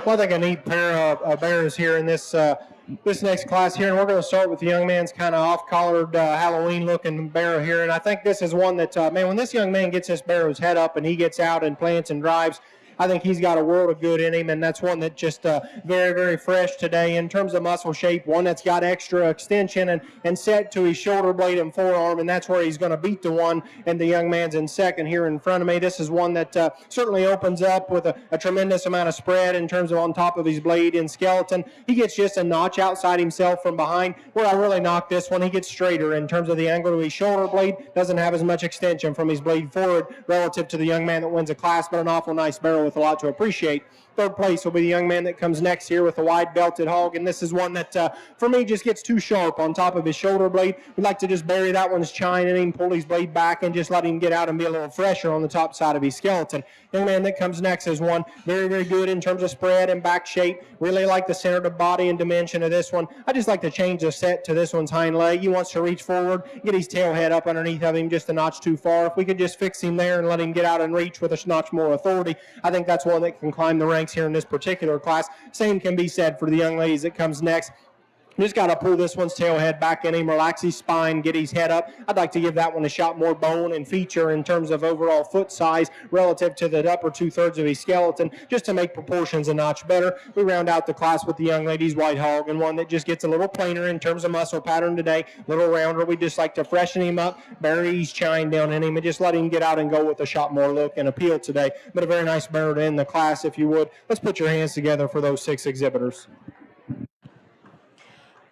Well, I think a neat pair of Barrows here in this this next class here, and we're going to start with the young man's kind of off-collared Halloween-looking Barrow here, and I think this is one that, man, when this young man gets this Barrow's head up and he gets out and plants and drives, I think he's got a world of good in him, and that's one that just very, very fresh today in terms of muscle shape, one that's got extra extension and set to his shoulder blade and forearm, and that's where he's going to beat the one, and the young man's in second here in front of me. This is one that certainly opens up with a tremendous amount of spread in terms of on top of his blade and skeleton. He gets just a notch outside himself from behind. Where I really knocked this one, he gets straighter in terms of the angle to his shoulder blade, doesn't have as much extension from his blade forward relative to the young man that wins a class, but an awful nice barrel with a lot to appreciate. Third place will be the young man that comes next here with a wide belted hog, and this is one that for me just gets too sharp on top of his shoulder blade. We'd like to just bury that one's chine in him, pull his blade back, and just let him get out and be a little fresher on the top side of his skeleton. Young man that comes next is one very, very good in terms of spread and back shape. Really like the center of the body and dimension of this one. I just like to change the set to this one's hind leg. He wants to reach forward, get his tail head up underneath of him just a notch too far. If we could just fix him there and let him get out and reach with a notch more authority, I think that's one that can climb the ranks here in this particular class. Same can be said for the young ladies that comes next. Just got to pull this one's tail head back in him, relax his spine, get his head up. I'd like to give that one a shot more bone and feature in terms of overall foot size relative to the upper two-thirds of his skeleton, just to make proportions a notch better. We round out the class with the young lady's white hog, and one that just gets a little plainer in terms of muscle pattern today, a little rounder. We just like to freshen him up, bury his chine down in him, and just let him get out and go with a shot more look and appeal today. But a very nice barrel to end the class, if you would. Let's put your hands together for those 6 exhibitors.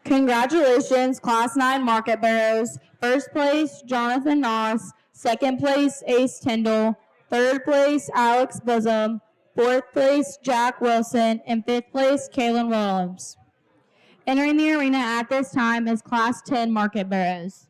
Congratulations, Class 9 Market Barrows. First place, Jonathan Noss. Second place, Ace Tyndall. Third place, Alex Bosom. Fourth place, Jack Wilson. And fifth place, Kaylin Williams. Entering the arena at this time is Class 10 Market Barrows.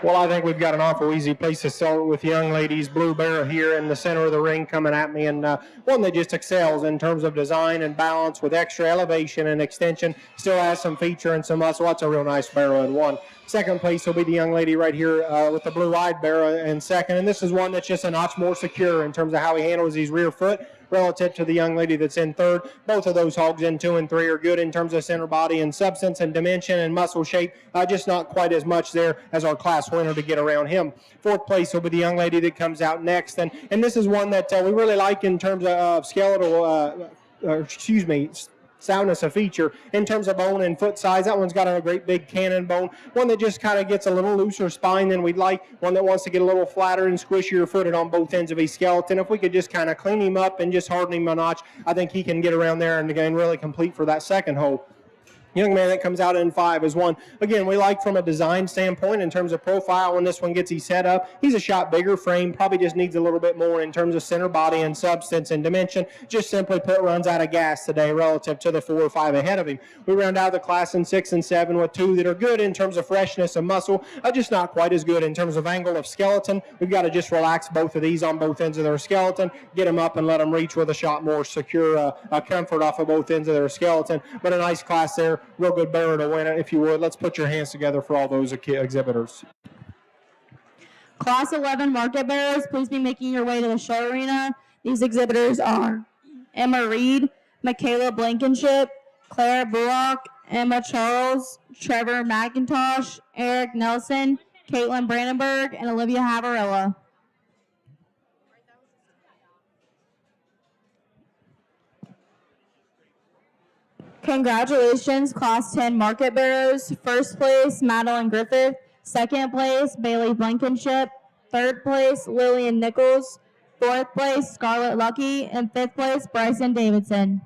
Well, I think we've got an awful easy place to start with young ladies. Blue Barrow here in the center of the ring coming at me, and one that just excels in terms of design and balance with extra elevation and extension. Still has some feature and some muscle. That's a real nice barrow in one. Second place will be the young lady right here with the blue-eyed barrow in second, and this is one that's just a notch more secure in terms of how he handles his rear foot relative to the young lady that's in third. Both of those hogs in 2 and 3 are good in terms of center body and substance and dimension and muscle shape, just not quite as much there as our class winner to get around him. Fourth place will be the young lady that comes out next, and this is one that we really like in terms of skeletal, soundness of feature in terms of bone and foot size. That one's got a great big cannon bone, one that just kind of gets a little looser spine than we'd like, one that wants to get a little flatter and squishier footed on both ends of his skeleton. If we could just kind of clean him up and just harden him a notch, I think he can get around there and again really complete for that second hole. Young man that comes out in 5 is one, again, we like from a design standpoint in terms of profile when this one gets his set up. He's a shot bigger frame, probably just needs a little bit more in terms of center body and substance and dimension. Just simply put, runs out of gas today relative to the 4 or 5 ahead of him. We round out the class in 6 and 7 with 2 that are good in terms of freshness and muscle, just not quite as good in terms of angle of skeleton. We've got to just relax both of these on both ends of their skeleton, get them up and let them reach with a shot more secure comfort off of both ends of their skeleton. But a nice class there. Real good barrow to win it, if you would. Let's put your hands together for all those exhibitors. Class 11 market barrows, please be making your way to the show arena. These exhibitors are Emma Reed, Michaela Blankenship, Claire Bullock, Emma Charles, Trevor McIntosh, Eric Nelson, Caitlin Brandenburg, and Olivia Havarella. Congratulations, Class 10 Market Barrows. First place, Madeline Griffith. Second place, Bailey Blankenship. Third place, Lillian Nichols. Fourth place, Scarlett Lucky. And fifth place, Bryson Davidson.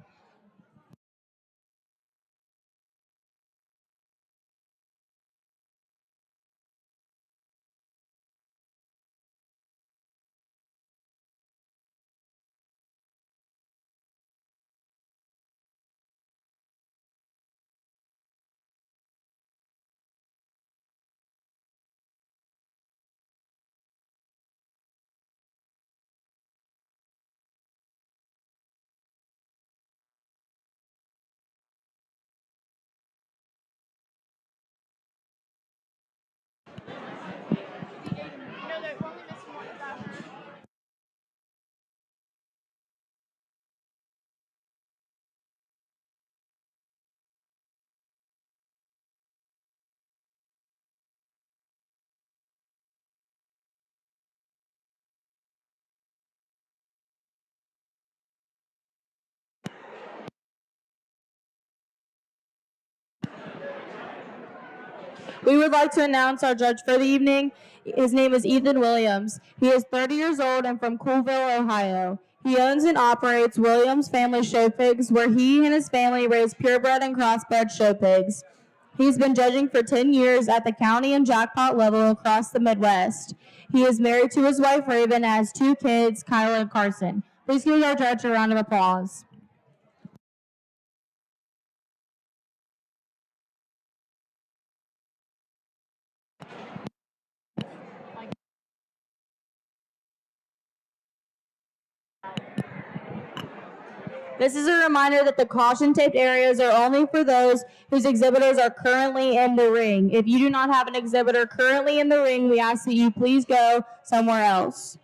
We would like to announce our judge for the evening. His name is Ethan Williams. He is 30 years old and from Coolville, Ohio. He owns and operates Williams Family Show Pigs, where he and his family raise purebred and crossbred show pigs. He's been judging for 10 years at the county and jackpot level across the Midwest. He is married to his wife, Raven, and has 2 kids, Kyla and Carson. Please give our judge a round of applause. This is a reminder that the caution taped areas are only for those whose exhibitors are currently in the ring. If you do not have an exhibitor currently in the ring, we ask that you please go somewhere else.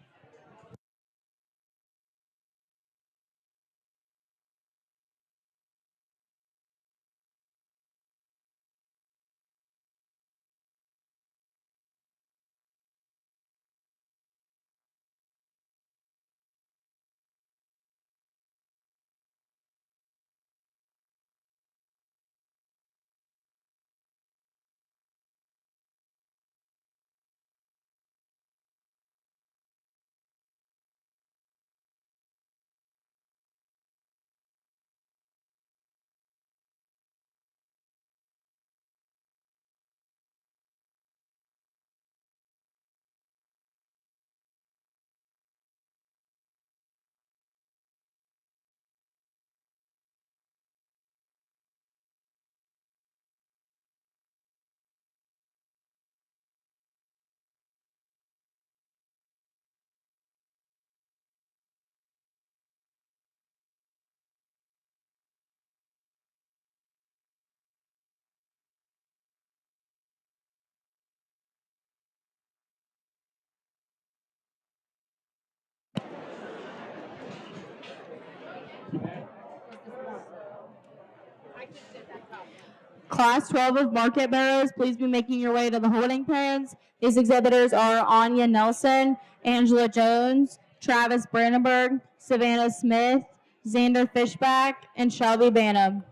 Class 12 of Market Barrows, please be making your way to the holding pens. These exhibitors are Anya Nelson, Angela Jones, Travis Brandenburg, Savannah Smith, Xander Fishback, and Shelby Banham.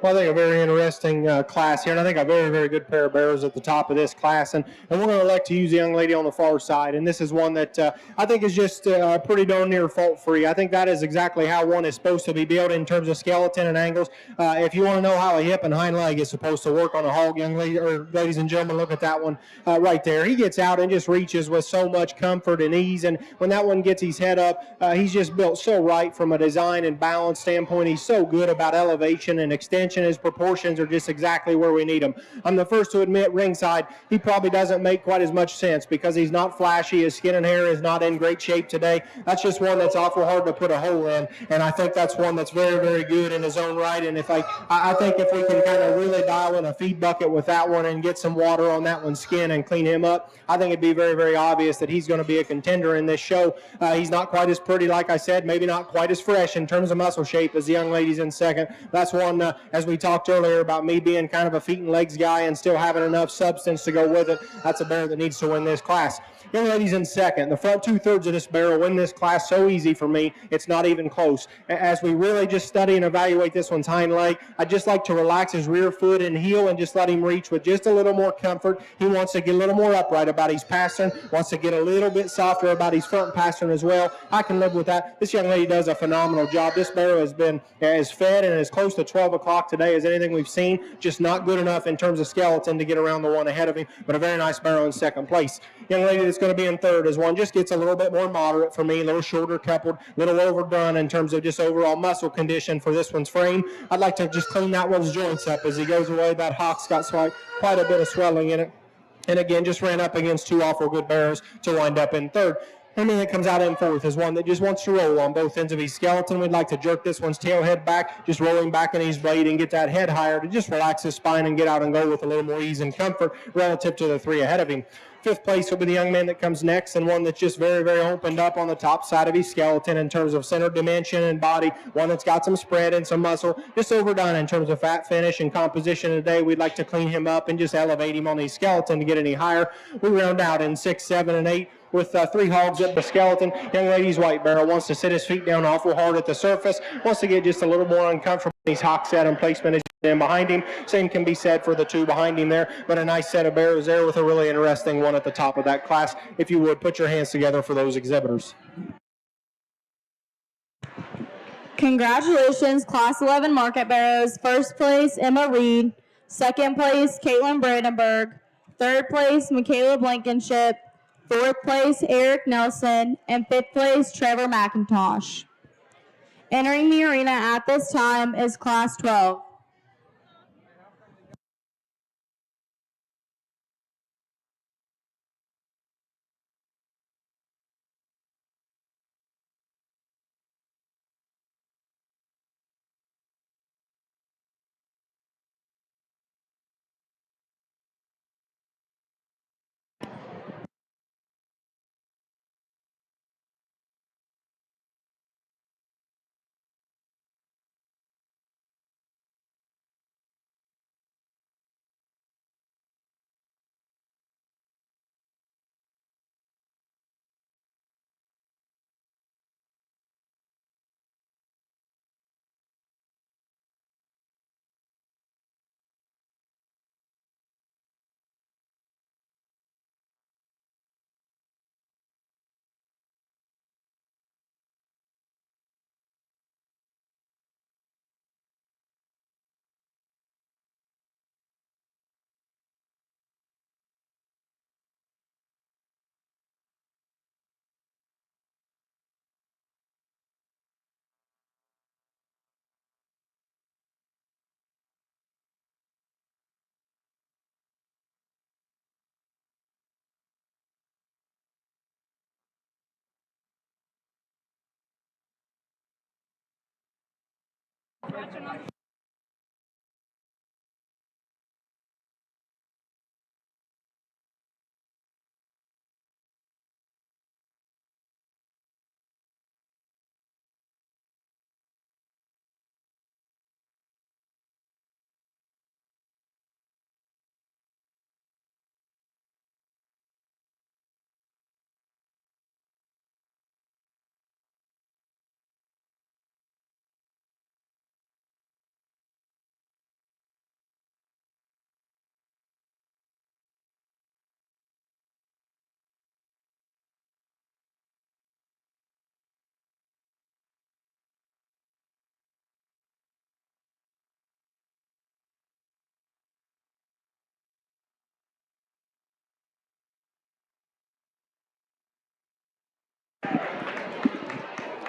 Well, I think a very interesting class here, and I think a very, very good pair of Barrows at the top of this class. And we're going to elect to use the young lady on the far side, and this is one that I think is just pretty darn near fault-free. I think that is exactly how one is supposed to be built in terms of skeleton and angles. If you want to know how a hip and hind leg is supposed to work on a hog, young lady, or ladies and gentlemen, look at that one right there. He gets out and just reaches with so much comfort and ease, and when that one gets his head up, he's just built so right from a design and balance standpoint. He's so good about elevation and extension. dimension, his proportions are just exactly where we need them. I'm the first to admit ringside, he probably doesn't make quite as much sense because he's not flashy. His skin and hair is not in great shape today. That's just one that's awful hard to put a hole in, and I think that's one that's very, very good in his own right. And if I think if we can kind of really dial in a feed bucket with that one and get some water on that one's skin and clean him up, I think it'd be very, very obvious that he's going to be a contender in this show. He's not quite as pretty, like I said, maybe not quite as fresh in terms of muscle shape as the young ladies in second. That's one, as we talked earlier about me being kind of a feet and legs guy and still having enough substance to go with it. That's a bear that needs to win this class. Young ladies in second. The front 2/3 of this bear will win this class so easy for me, it's not even close. As we really just study and evaluate this one's hind leg, I'd just like to relax his rear foot and heel and just let him reach with just a little more comfort. He wants to get a little more upright about his pastern, wants to get a little bit softer about his front pastern as well. I can live with that. This young lady does a phenomenal job. This bear has been as fed and as close to 12 o'clock today as anything we've seen. Just not good enough in terms of skeleton to get around the one ahead of him, but a very nice barrow in second place. Young lady that's going to be in third is one just gets a little bit more moderate for me, a little shorter coupled, a little overdone in terms of just overall muscle condition for this one's frame. I'd like to just clean that one's joints up as he goes away. That hock's got quite a bit of swelling in it. And again, just ran up against two awful good bears to wind up in third. And then that comes out in fourth is one that just wants to roll on both ends of his skeleton. We'd like to jerk this one's tail head back, just rolling back in his blade and get that head higher to just relax his spine and get out and go with a little more ease and comfort relative to the three ahead of him. Fifth place will be the young man that comes next, and one that's just very, very opened up on the top side of his skeleton in terms of center dimension and body, one that's got some spread and some muscle, just overdone in terms of fat finish and composition today. We'd like to clean him up and just elevate him on his skeleton to get any higher. We round out in 6, 7, and 8 with three hogs at the skeleton. Young lady's white barrel wants to sit his feet down awful hard at the surface, wants to get just a little more uncomfortable. His hock set and placement is in behind him. Same can be said for the two behind him there, but a nice set of barrows there with a really interesting one at the top of that class. If you would, put your hands together for those exhibitors. Congratulations, Class 11 Market Barrows. First place, Emma Reed. Second place, Caitlin Brandenburg. Third place, Michaela Blankenship. Fourth place, Eric Nelson. And fifth place, Trevor McIntosh. Entering the arena at this time is Class 12.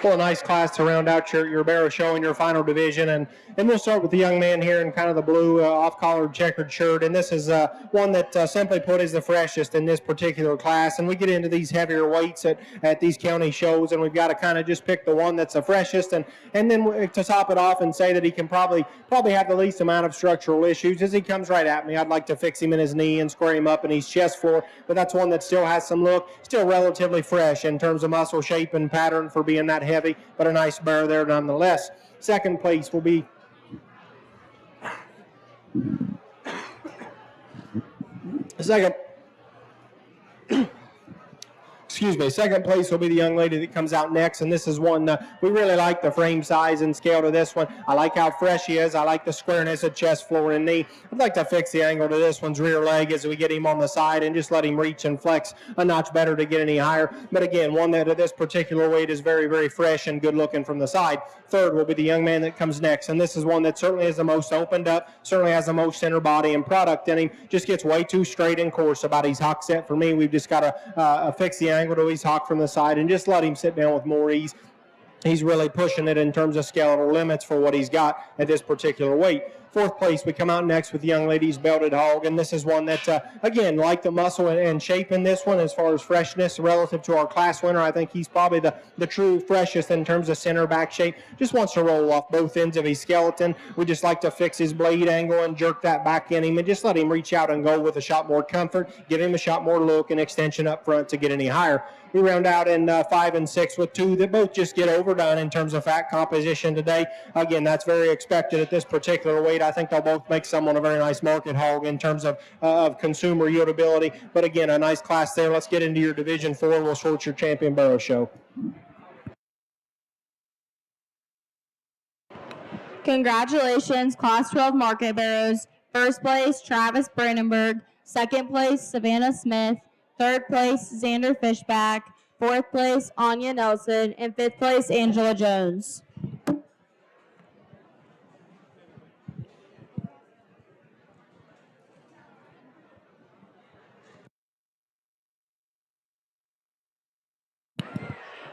Well, a nice class to round out your Barrow show in your final division. And we'll start with the young man here in kind of the blue off-collared checkered shirt. And this is one that simply put is the freshest in this particular class. And we get into these heavier weights at these county shows, and we've got to kind of just pick the one that's the freshest. And then to top it off and say that he can probably have the least amount of structural issues. As he comes right at me, I'd like to fix him in his knee and square him up in his chest floor. But that's one that still has some look, still relatively fresh in terms of muscle shape and pattern for being that heavy, but a nice bear there nonetheless. Second place will be second place will be the young lady that comes out next, and this is one we really like the frame size and scale to this one. I like how fresh he is. I like the squareness of chest, floor, and knee. I'd like to fix the angle to this one's rear leg as we get him on the side and just let him reach and flex a notch better to get any higher. But again, one that at this particular weight is very, very fresh and good looking from the side. Third will be the young man that comes next, and this is one that certainly is the most opened up, certainly has the most center body and product in him. Just gets way too straight and coarse about his hock set for me. We've just got to fix the angle to his hock from the side and just let him sit down with more ease. He's really pushing it in terms of skeletal limits for what he's got at this particular weight. Fourth place, we come out next with the young lady's belted hog, and this is one that, again, like the muscle and shape in this one as far as freshness relative to our class winner. I think he's probably the true freshest in terms of center back shape. Just wants to roll off both ends of his skeleton. We just like to fix his blade angle and jerk that back in him and just let him reach out and go with a shot more comfort, give him a shot more look and extension up front to get any higher. We round out in 5 and 6 with two that both just get overdone in terms of fat composition today. Again, that's very expected at this particular weight. I think they'll both make someone a very nice market hog in terms of consumer yieldability. But again, a nice class there. Let's get into your Division 4. We'll sort your champion Barrow show. Congratulations, Class 12 Market Barrows. First place, Travis Brandenburg. Second place, Savannah Smith. Third place, Xander Fishback. Fourth place, Anya Nelson. And fifth place, Angela Jones.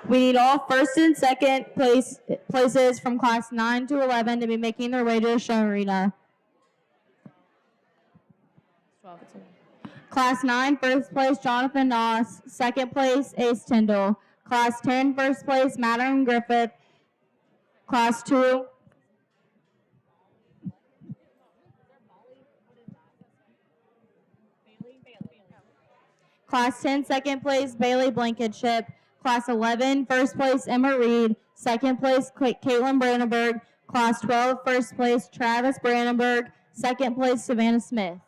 We need all first and second places from class 9 to 11 to be making their way to the show arena. Class 9, first place, Jonathan Noss. Second place, Ace Tyndall. Class 10, first place, Madeline Griffith. Class 2, Class 10, second place, Bailey Blankenship. Class 11, first place, Emma Reed. Second place, Caitlin Brandenburg. Class 12, first place, Travis Brandenburg. Second place, Savannah Smith.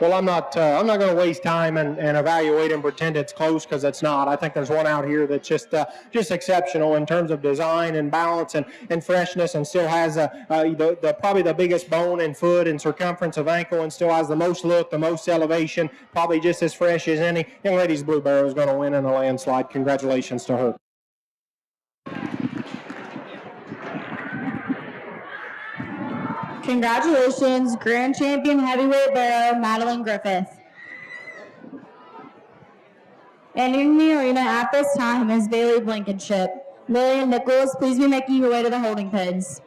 Well, I'm not going to waste time and evaluate and pretend it's close, because it's not. I think there's one out here that's just exceptional in terms of design and balance and freshness, and still has probably the biggest bone and foot and circumference of ankle, and still has the most look, the most elevation, probably just as fresh as any. Young lady's Blue Barrow is going to win in a landslide. Congratulations to her. Congratulations, Grand Champion Heavyweight Barrow, Madeline Griffith. Entering the arena at this time is Bailey Blankenship. Lillian Nichols, please be making your way to the holding pens.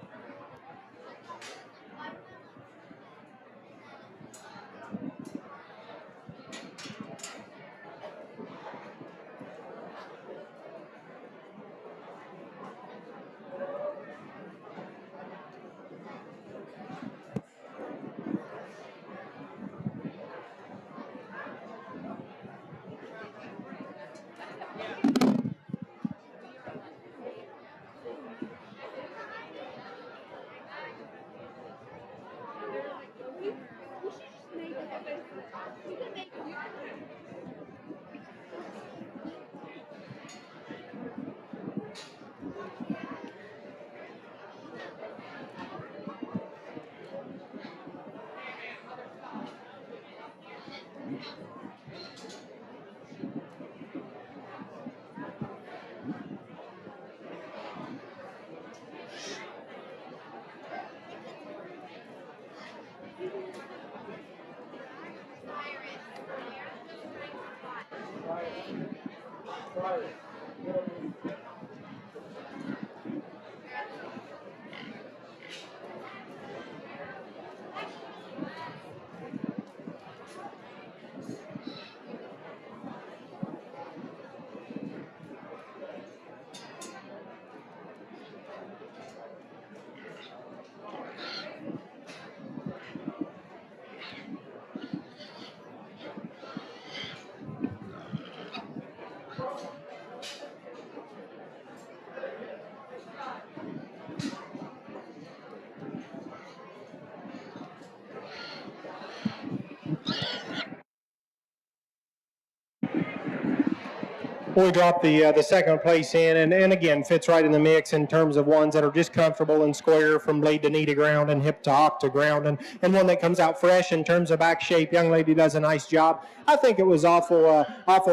We dropped the second place in, and again fits right in the mix in terms of ones that are just comfortable and square from blade to knee to ground and hip to hock to ground, and one that comes out fresh in terms of back shape. Young lady does a nice job. I think it was awful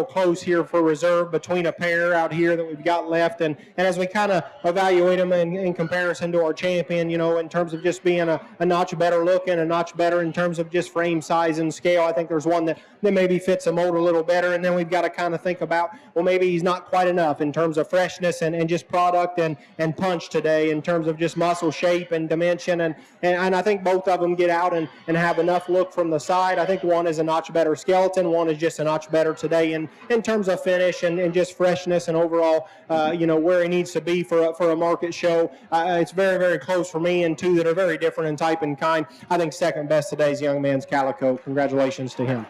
close here for reserve between a pair out here that we've got left, and as we kind of evaluate them in comparison to our champion, in terms of just being a notch better looking, a notch better in terms of just frame size and scale. I think there's one that maybe fits the mold a little better, and then we've got to kind of think about, well, maybe he's not quite enough in terms of freshness and just product and punch today in terms of just muscle shape and dimension, and I think both of them get out and have enough look from the side. I think one is a notch better skeleton, one is just a notch better today in terms of finish and just freshness and overall where he needs to be for a market show. It's very, very close for me, and two that are very different in type and kind. I think second best today is young man's Calico. Congratulations to him.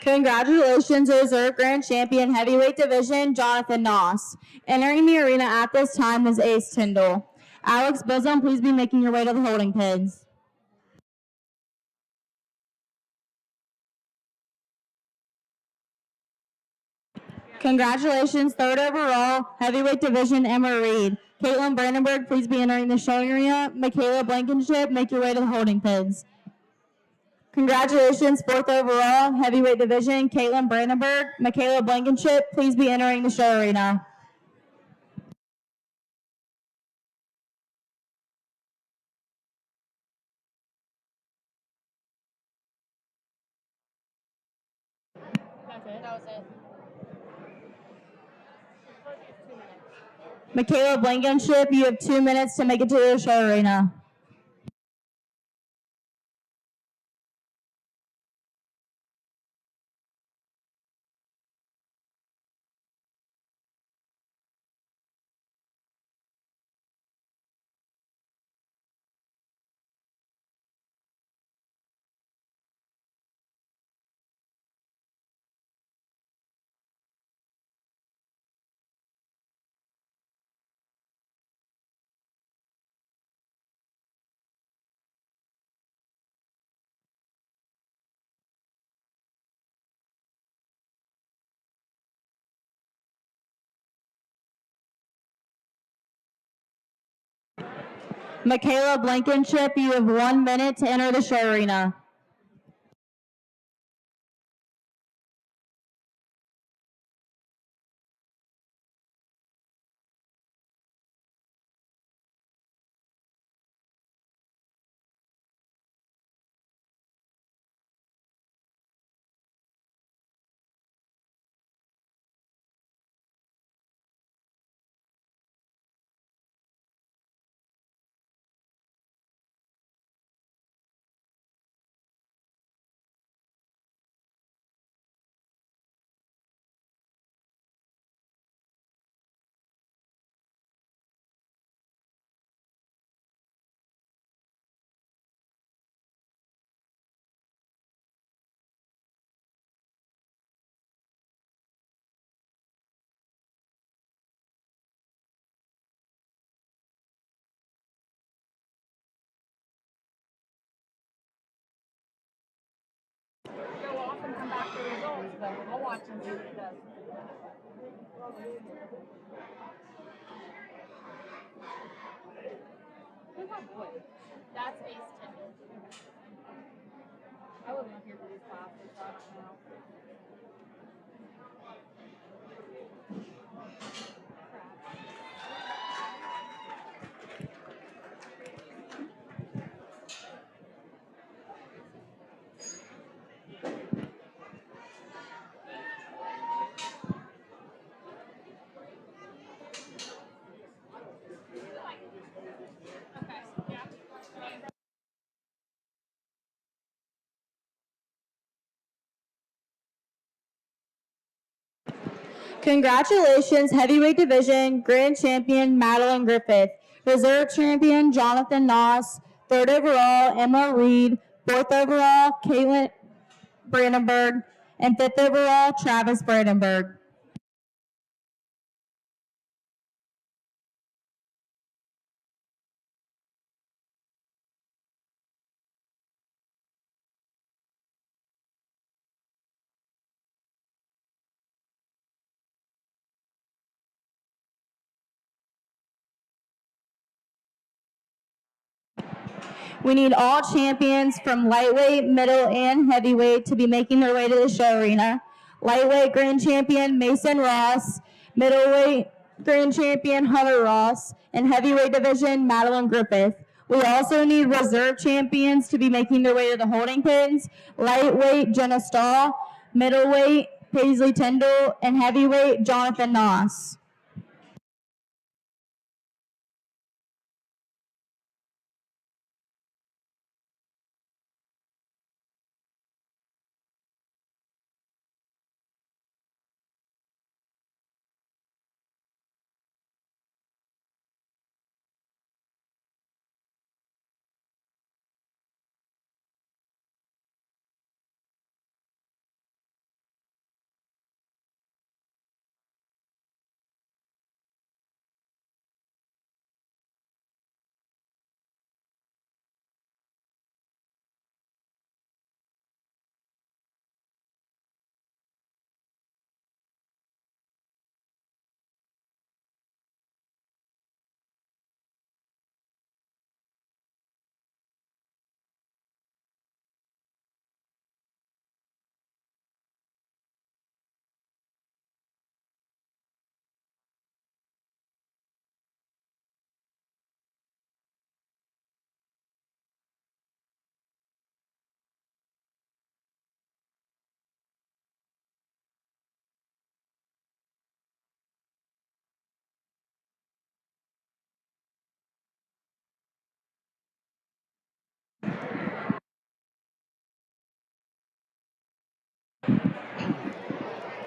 Congratulations, Reserve Grand Champion Heavyweight Division, Jonathan Noss. Entering the arena at this time is Ace Tyndall. Alex Bosom, please be making your way to the holding pens. Congratulations, third overall, Heavyweight Division, Emma Reed. Caitlin Brandenburg, please be entering the showing arena. Michaela Blankenship, make your way to the holding pens. Congratulations, fourth overall, Heavyweight Division, Caitlin Brandenburg. Michaela Blankenship, please be entering the show arena. That was it. Michaela Blankenship, you have 2 minutes to make it to the show arena. Michaela Blankenship, you have 1 minute to enter the show arena. Go off and come back for results, but I'll watch and see what it does. Who's my boy? That's Ace Tinder. I wasn't up here for these classes, so I don't know. Congratulations, heavyweight division grand champion Madeline Griffith, reserve champion Jonathan Noss, third overall Emma Reed, fourth overall Caitlin Brandenburg, and fifth overall Travis Brandenburg. We need all champions from lightweight, middle, and heavyweight to be making their way to the show arena. Lightweight grand champion Mason Ross, middleweight grand champion Hunter Ross, and heavyweight division Madeline Griffith. We also need reserve champions to be making their way to the holding pens. Lightweight Jenna Stahl, middleweight Paisley Tyndall, and heavyweight Jonathan Noss.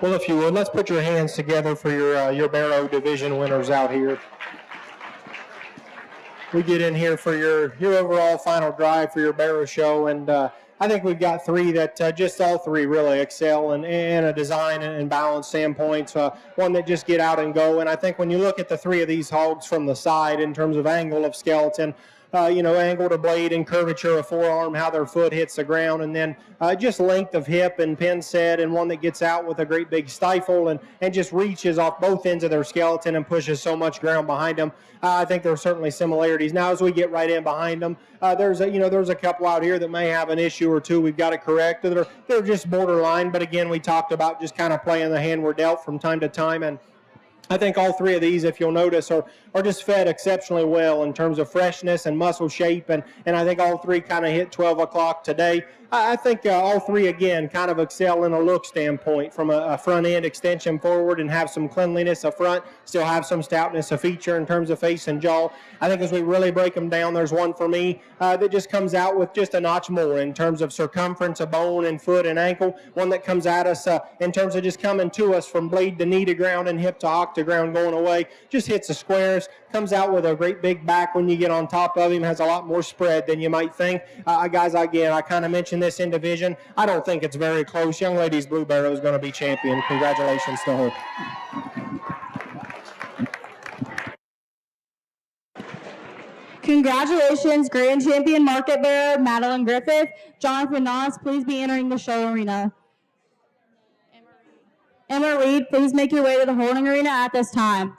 Well, if you would, let's put your hands together for your Barrow division winners out here. We get in here for your overall final drive for your Barrow show, and I think we've got three that just all three really excel in a design and balance standpoint. One that just get out and go, and I think when you look at the three of these hogs from the side in terms of angle of skeleton, angle to blade and curvature of forearm, how their foot hits the ground, and then just length of hip and pin set, and one that gets out with a great big stifle and just reaches off both ends of their skeleton and pushes so much ground behind them. I think there are certainly similarities. Now, as we get right in behind them, there's a couple out here that may have an issue or two we've got to correct. They're just borderline, but again, we talked about just kind of playing the hand we're dealt from time to time, and I think all three of these, if you'll notice, are just fed exceptionally well in terms of freshness and muscle shape, and I think all three kind of hit 12 o'clock today. I think all three, again, kind of excel in a look standpoint from a front end extension forward and have some cleanliness up front, still have some stoutness of feature in terms of face and jaw. I think as we really break them down, there's one for me that just comes out with just a notch more in terms of circumference of bone and foot and ankle, one that comes at us in terms of just coming to us from blade to knee to ground and hip to octaground going away, just hits the squares, comes out with a great big back when you get on top of him, has a lot more spread than you might think. Guys, again, I kind of mentioned this in division. I don't think it's very close. Young lady's Blue Barrow is going to be champion. Congratulations to her. Congratulations, Grand Champion Market Bearer Madeline Griffith. Jonathan Noss, please be entering the show arena. Emma Reed, please make your way to the holding arena at this time.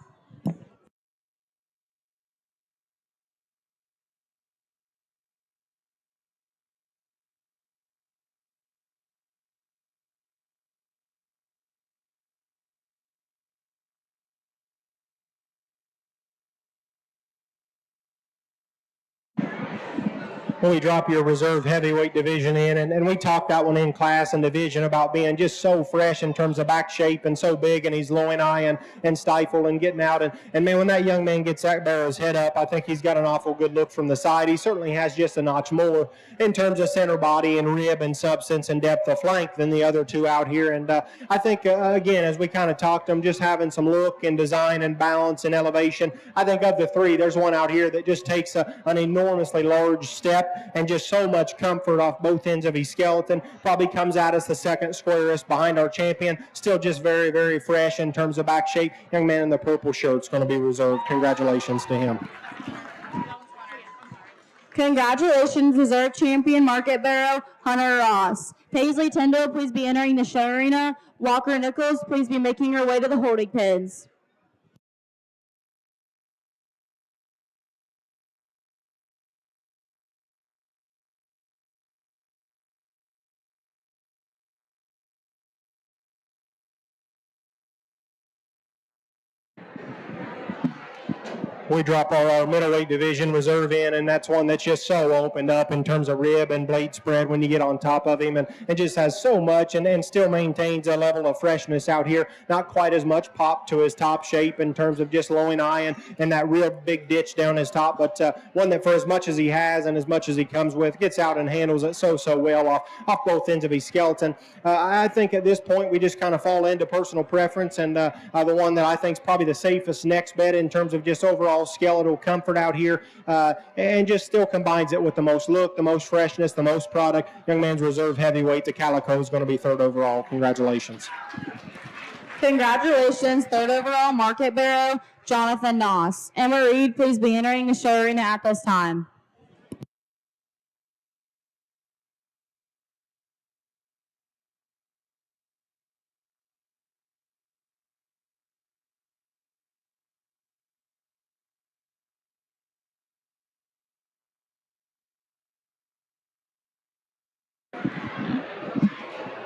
When we drop your reserve heavyweight division in, and we talked that one in class and division about being just so fresh in terms of back shape and so big, and he's loin eye and stifle and getting out. And man, when that young man gets that Barrows head up, I think he's got an awful good look from the side. He certainly has just a notch more in terms of center body and rib and substance and depth of flank than the other two out here. And I think, again, as we kind of talked him, just having some look and design and balance and elevation, I think of the three, there's one out here that just takes an enormously large step and just so much comfort off both ends of his skeleton. Probably comes at us the second squarest behind our champion. Still just very, very fresh in terms of back shape. Young man in the purple shirt's going to be reserved. Congratulations to him. Congratulations, reserve champion Market Barrow Hunter Ross. Paisley Tyndall, please be entering the show arena. Walker Nichols, please be making your way to the holding pins. We drop our middleweight division reserve in, and that's one that's just so opened up in terms of rib and blade spread when you get on top of him, and just has so much and still maintains a level of freshness out here. Not quite as much pop to his top shape in terms of just loin eye and that real big ditch down his top, but one that for as much as he has and as much as he comes with, gets out and handles it so well off both ends of his skeleton. I think at this point we just kind of fall into personal preference, and the one that I think is probably the safest next bet in terms of just overall skeletal comfort out here, and just still combines it with the most look, the most freshness, the most product. Young man's reserve heavyweight, the Calico, is going to be third overall. Congratulations. Congratulations, third overall Market Barrow Jonathan Noss. Emma Reed, please be entering the show arena at this time.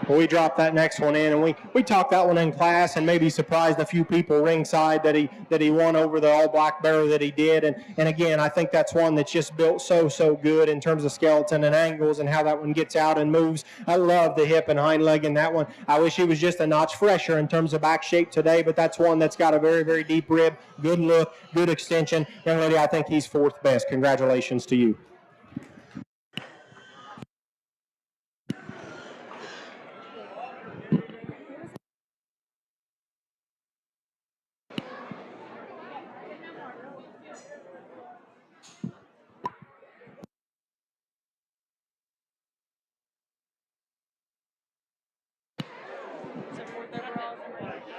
We dropped that next one in, and we talked that one in class and maybe surprised a few people ringside that he won over the all black barrow that he did. And again, I think that's one that's just built so good in terms of skeleton and angles and how that one gets out and moves. I love the hip and hind leg in that one. I wish he was just a notch fresher in terms of back shape today, but that's one that's got a very, very deep rib, good look, good extension. Young lady, I think he's fourth best. Congratulations to you.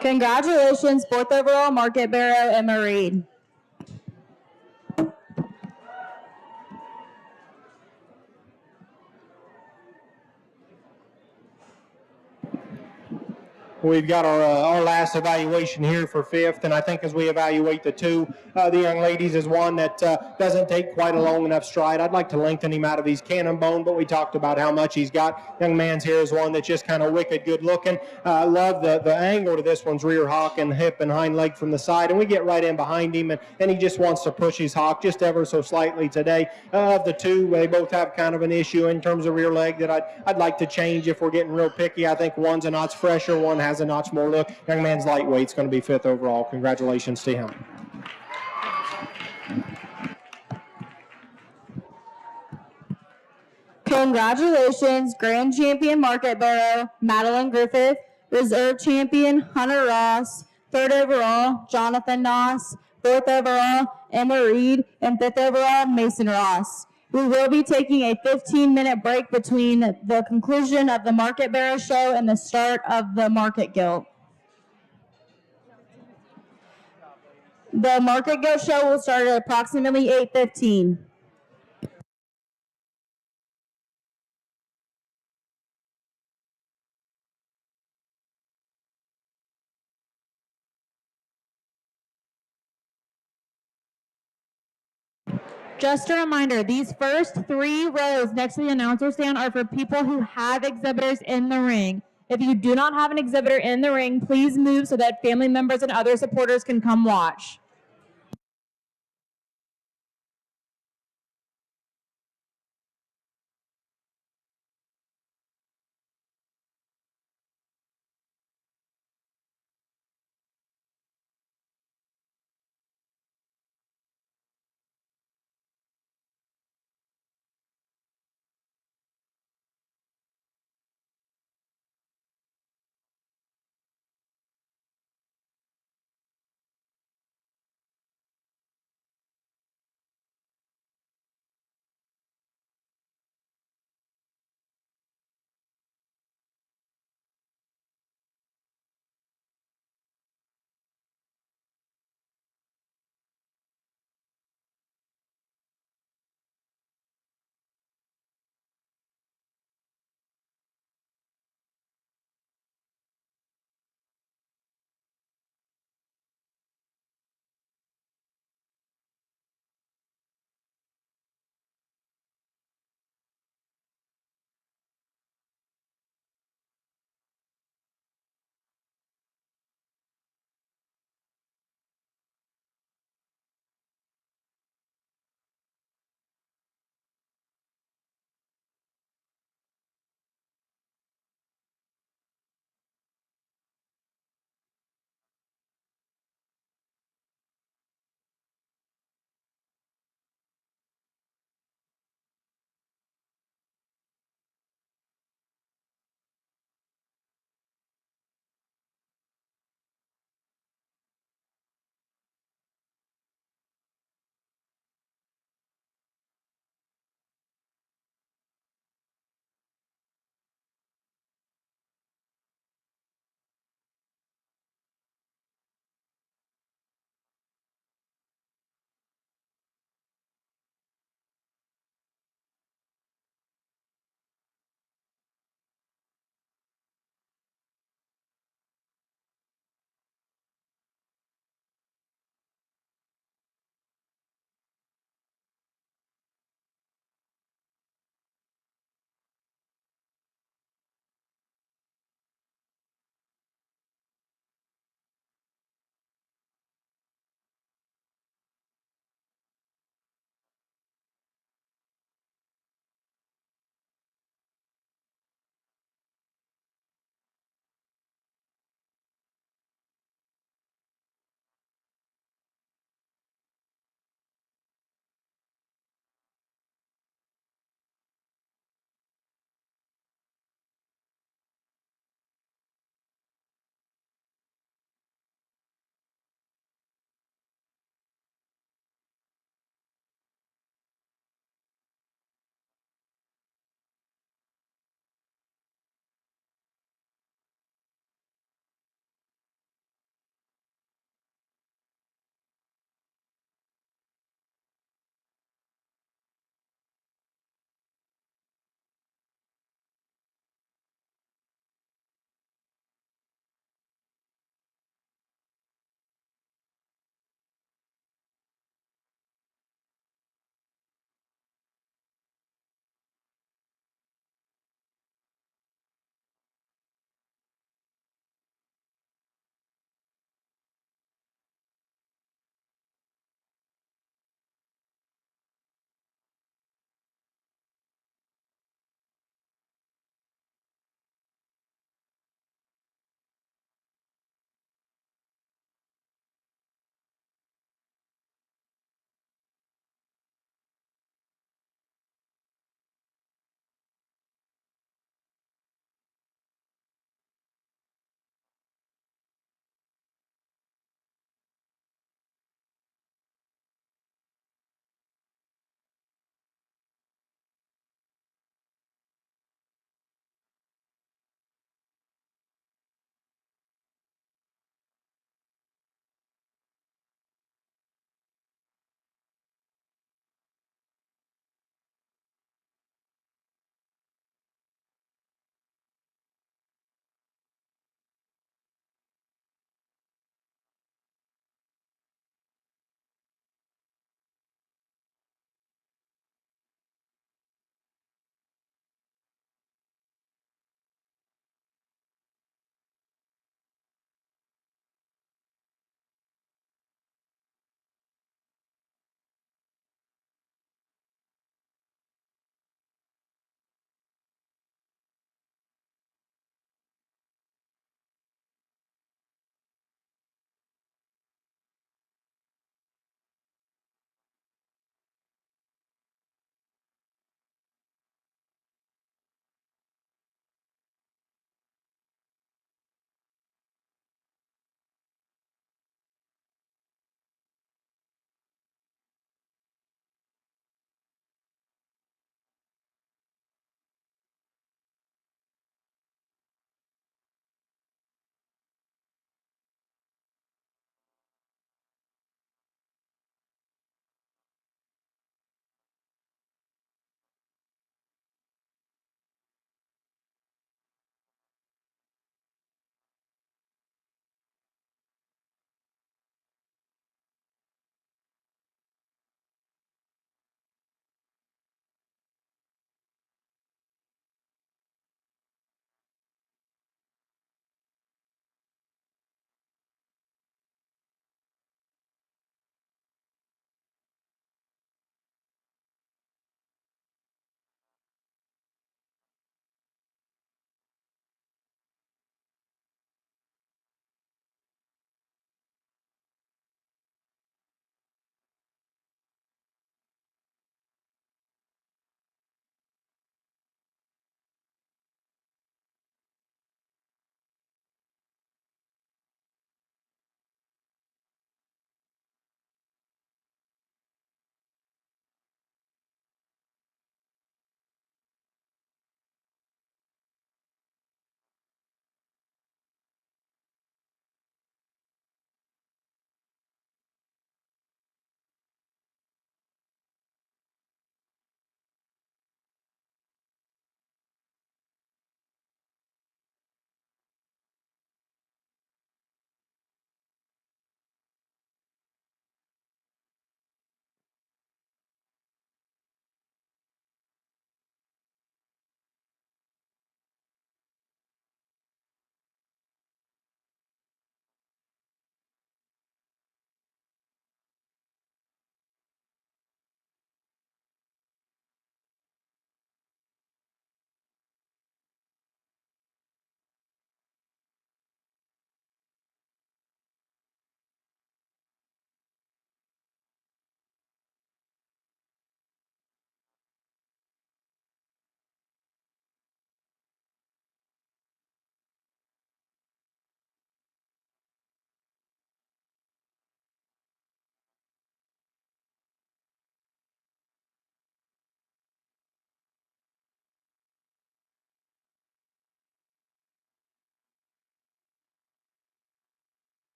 Congratulations, fourth overall Market Barrow Emma Reed. We've got our last evaluation here for fifth, and I think as we evaluate the two, the young ladies is one that doesn't take quite a long enough stride. I'd like to lengthen him out of his cannon bone, but we talked about how much he's got. Young man's here is one that's just kind of wicked good looking. I love the angle to this one's rear hock and hip and hind leg from the side, and we get right in behind him, and he just wants to push his hock just ever so slightly today. Of the two, they both have kind of an issue in terms of rear leg that I'd like to change if we're getting real picky. I think one's a notch fresher, one has a notch more look. Young man's lightweight's going to be fifth overall. Congratulations to him. Congratulations, Grand Champion Market Barrow, Madeline Griffith, Reserve Champion Hunter Ross, third overall Jonathan Noss, fourth overall Emma Reed, and fifth overall Mason Ross. We will be taking a 15-minute break between the conclusion of the Market Barrow show and the start of the Market Gilt. The Market Gilt show will start at approximately 8:15. Just a reminder, these first 3 rows next to the announcer stand are for people who have exhibitors in the ring. If you do not have an exhibitor in the ring, please move so that family members and other supporters can come watch.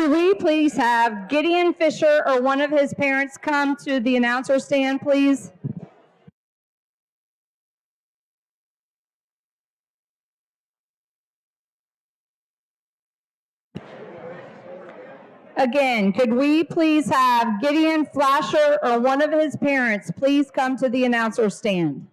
Could we please have Gideon Fisher or one of his parents come to the announcer stand, please? Again, could we please have Gideon Flasher or one of his parents please come to the announcer stand?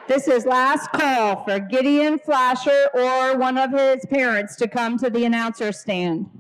This is last call for Gideon Flasher or one of his parents to come to the announcer stand.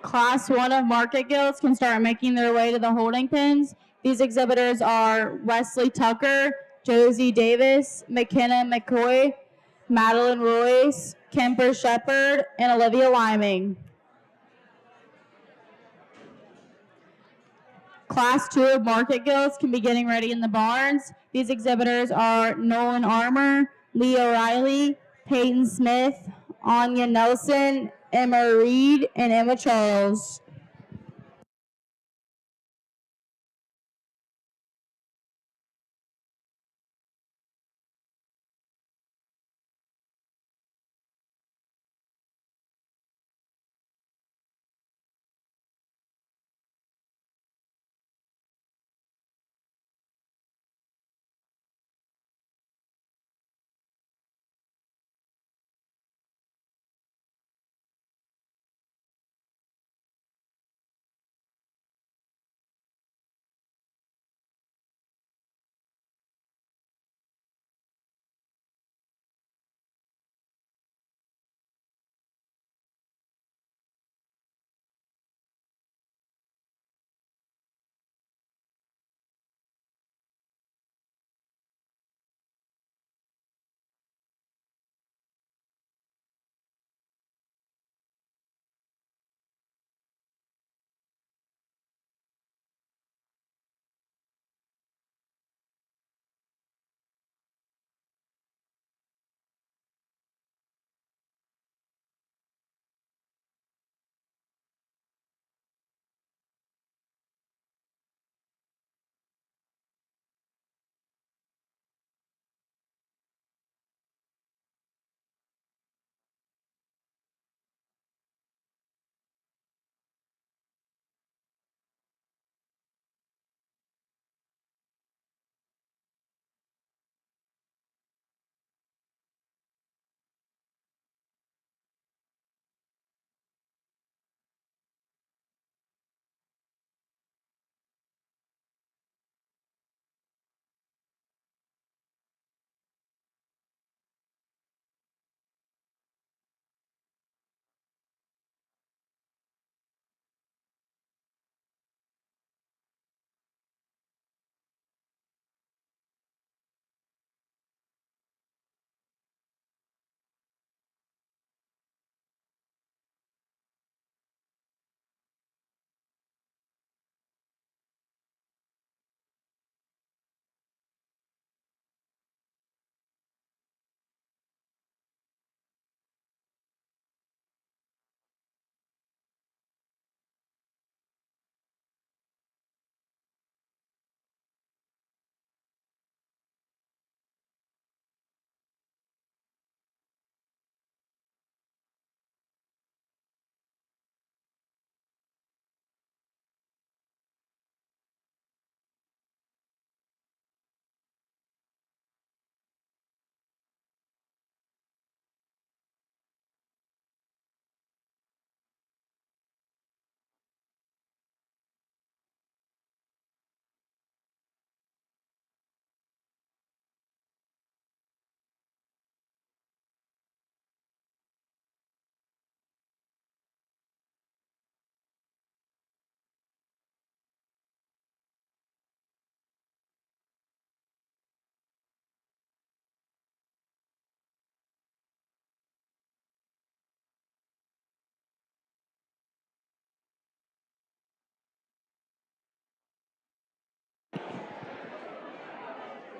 Class 1 of market gilts can start making their way to the holding pens. These exhibitors are Wesley Tucker, Josie Davis, McKenna McCoy, Madeline Royce, Kemper Shepard, and Olivia Liming. Class 2 of market gilts can be getting ready in the barns. These exhibitors are Nolan Armour, Lee O'Reilly, Peyton Smith, Anya Nelson, Emma Reed, and Emma Charles.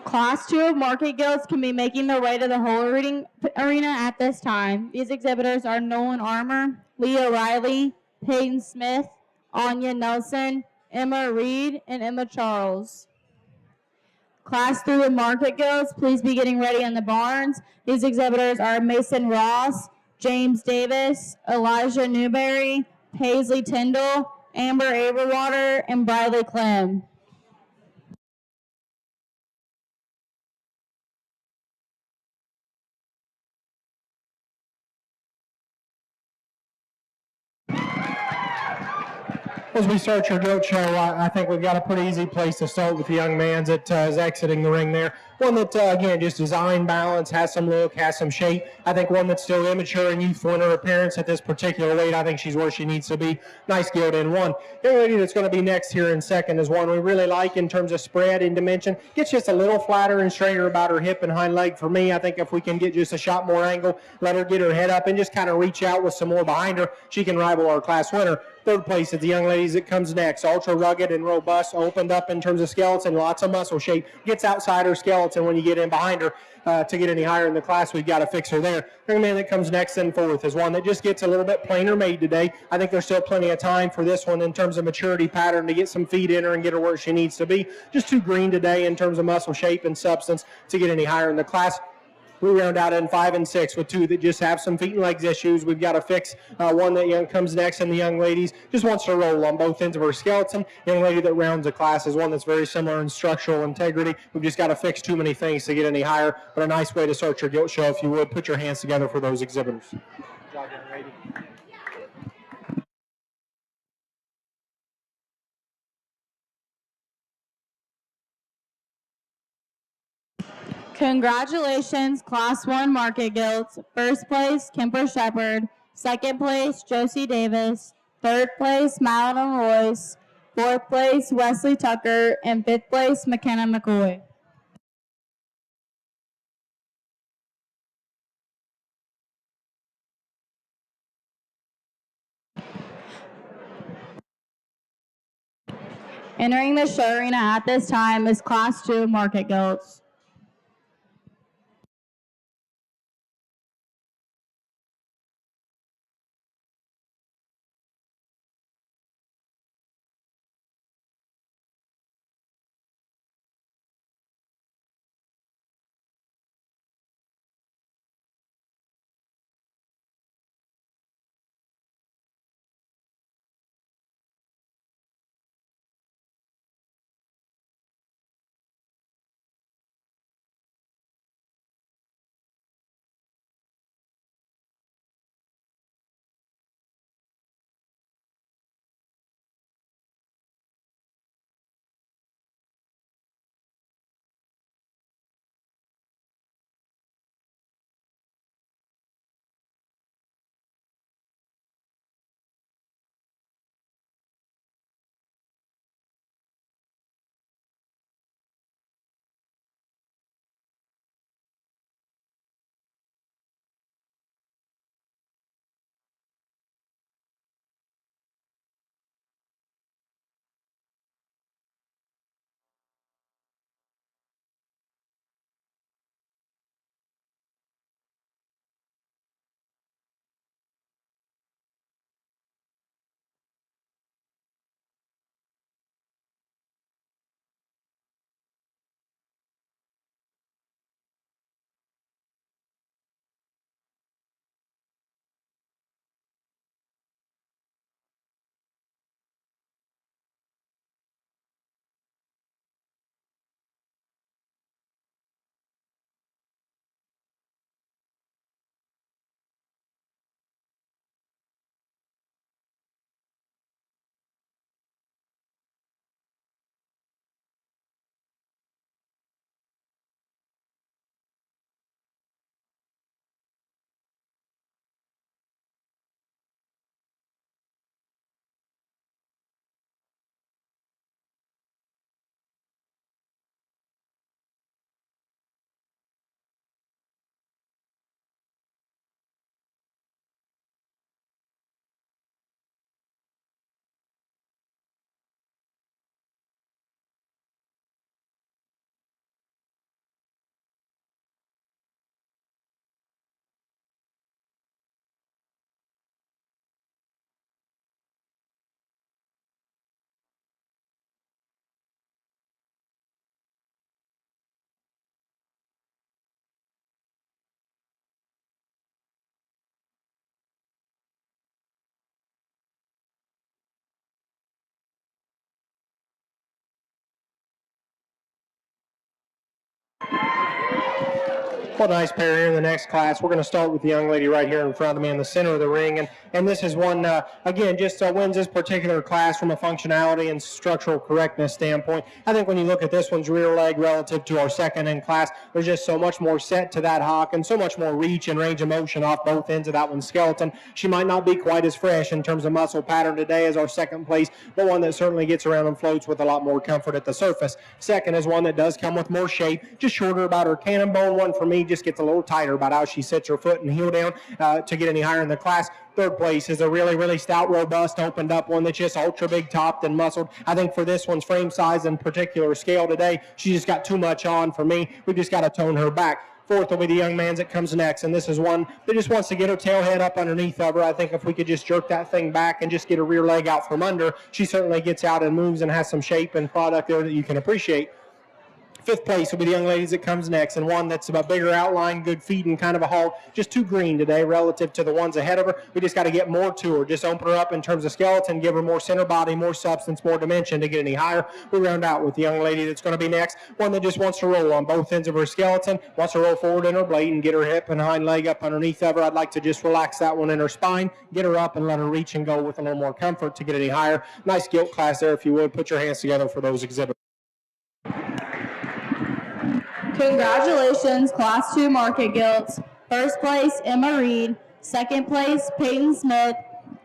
Class 2 of market guilds can be making their way to the whole reading arena at this time. These exhibitors are Nolan Armour, Leah Riley, Peyton Smith, Anya Nelson, Emma Reed, and Emma Charles. Class 3 of market guilds, please be getting ready in the barns. These exhibitors are Mason Ross, James Davis, Elijah Newberry, Paisley Tyndall, Amber Aberwater, and Bradley Clem. As we start your goat show, I think we've got a pretty easy place to start with the young man that is exiting the ring there. One that, again, just design balance, has some look, has some shape. I think one that's still immature and youthful in her appearance at this particular weight. I think she's where she needs to be. Nice gilt in one. The young lady that's going to be next here in second is one we really like in terms of spread and dimension. Gets just a little flatter and straighter about her hip and hind leg for me. I think if we can get just a shot more angle, let her get her head up and just kind of reach out with some more behind her, she can rival our class winner. Third place is the young ladies that comes next. Ultra rugged and robust, opened up in terms of skeleton, lots of muscle shape. Gets outside her skeleton when you get in behind her. To get any higher in the class, we've got to fix her there. The young man that comes next and fourth is one that just gets a little bit plainer made today. I think there's still plenty of time for this one in terms of maturity pattern to get some feet in her and get her where she needs to be. Just too green today in terms of muscle shape and substance to get any higher in the class. We round out in 5 and 6 with two that just have some feet and legs issues. We've got to fix one that comes next, and the young ladies just wants to roll on both ends of her skeleton. Young lady that rounds the class is one that's very similar in structural integrity. We've just got to fix too many things to get any higher, but a nice way to start your gilt show, if you would. Put your hands together for those exhibitors. Good job, young lady. Congratulations, Class 1 Market Guilds. First place, Kemper Shepard. Second place, Josie Davis. Third place, Madeline Royce. Fourth place, Wesley Tucker. And fifth place, McKenna McCoy. Entering the show arena at this time is Class 2 Market Guilds. What a nice pair here in the next class. We're going to start with the young lady right here in front of me in the center of the ring. And this is one, again, just wins this particular class from a functionality and structural correctness standpoint. I think when you look at this one's rear leg relative to our second in class, there's just so much more set to that hock and so much more reach and range of motion off both ends of that one's skeleton. She might not be quite as fresh in terms of muscle pattern today as our second place, but one that certainly gets around and floats with a lot more comfort at the surface. Second is one that does come with more shape, just shorter about her cannon bone. One for me just gets a little tighter about how she sits her foot and heel down to get any higher in the class. Third place is a really, really stout, robust, opened up one that's just ultra big topped and muscled. I think for this one's frame size and particular scale today, she just got too much on for me. We just got to tone her back. Fourth will be the young man's that comes next, and this is one that just wants to get her tail head up underneath of her. I think if we could just jerk that thing back and just get her rear leg out from under, she certainly gets out and moves and has some shape and product there that you can appreciate. Fifth place will be the young ladies that comes next, and one that's a bigger outline, good feet, and kind of a hog. Just too green today relative to the ones ahead of her. We just got to get more to her. Just open her up in terms of skeleton, give her more center body, more substance, more dimension to get any higher. We round out with the young lady that's going to be next, one that just wants to roll on both ends of her skeleton, wants to roll forward in her blade and get her hip and hind leg up underneath of her. I'd like to just relax that one in her spine, get her up and let her reach and go with a little more comfort to get any higher. Nice gilt class there, if you would. Put your hands together for those exhibitors. Congratulations, Class 2 Market Gilts. First place, Emma Reed. Second place, Peyton Smith.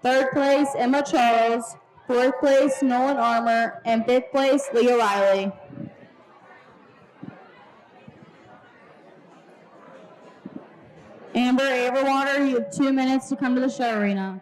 Third place, Emma Charles. Fourth place, Nolan Armour. And fifth place, Leah Riley. Amber Averwater, you have 2 minutes to come to the show arena.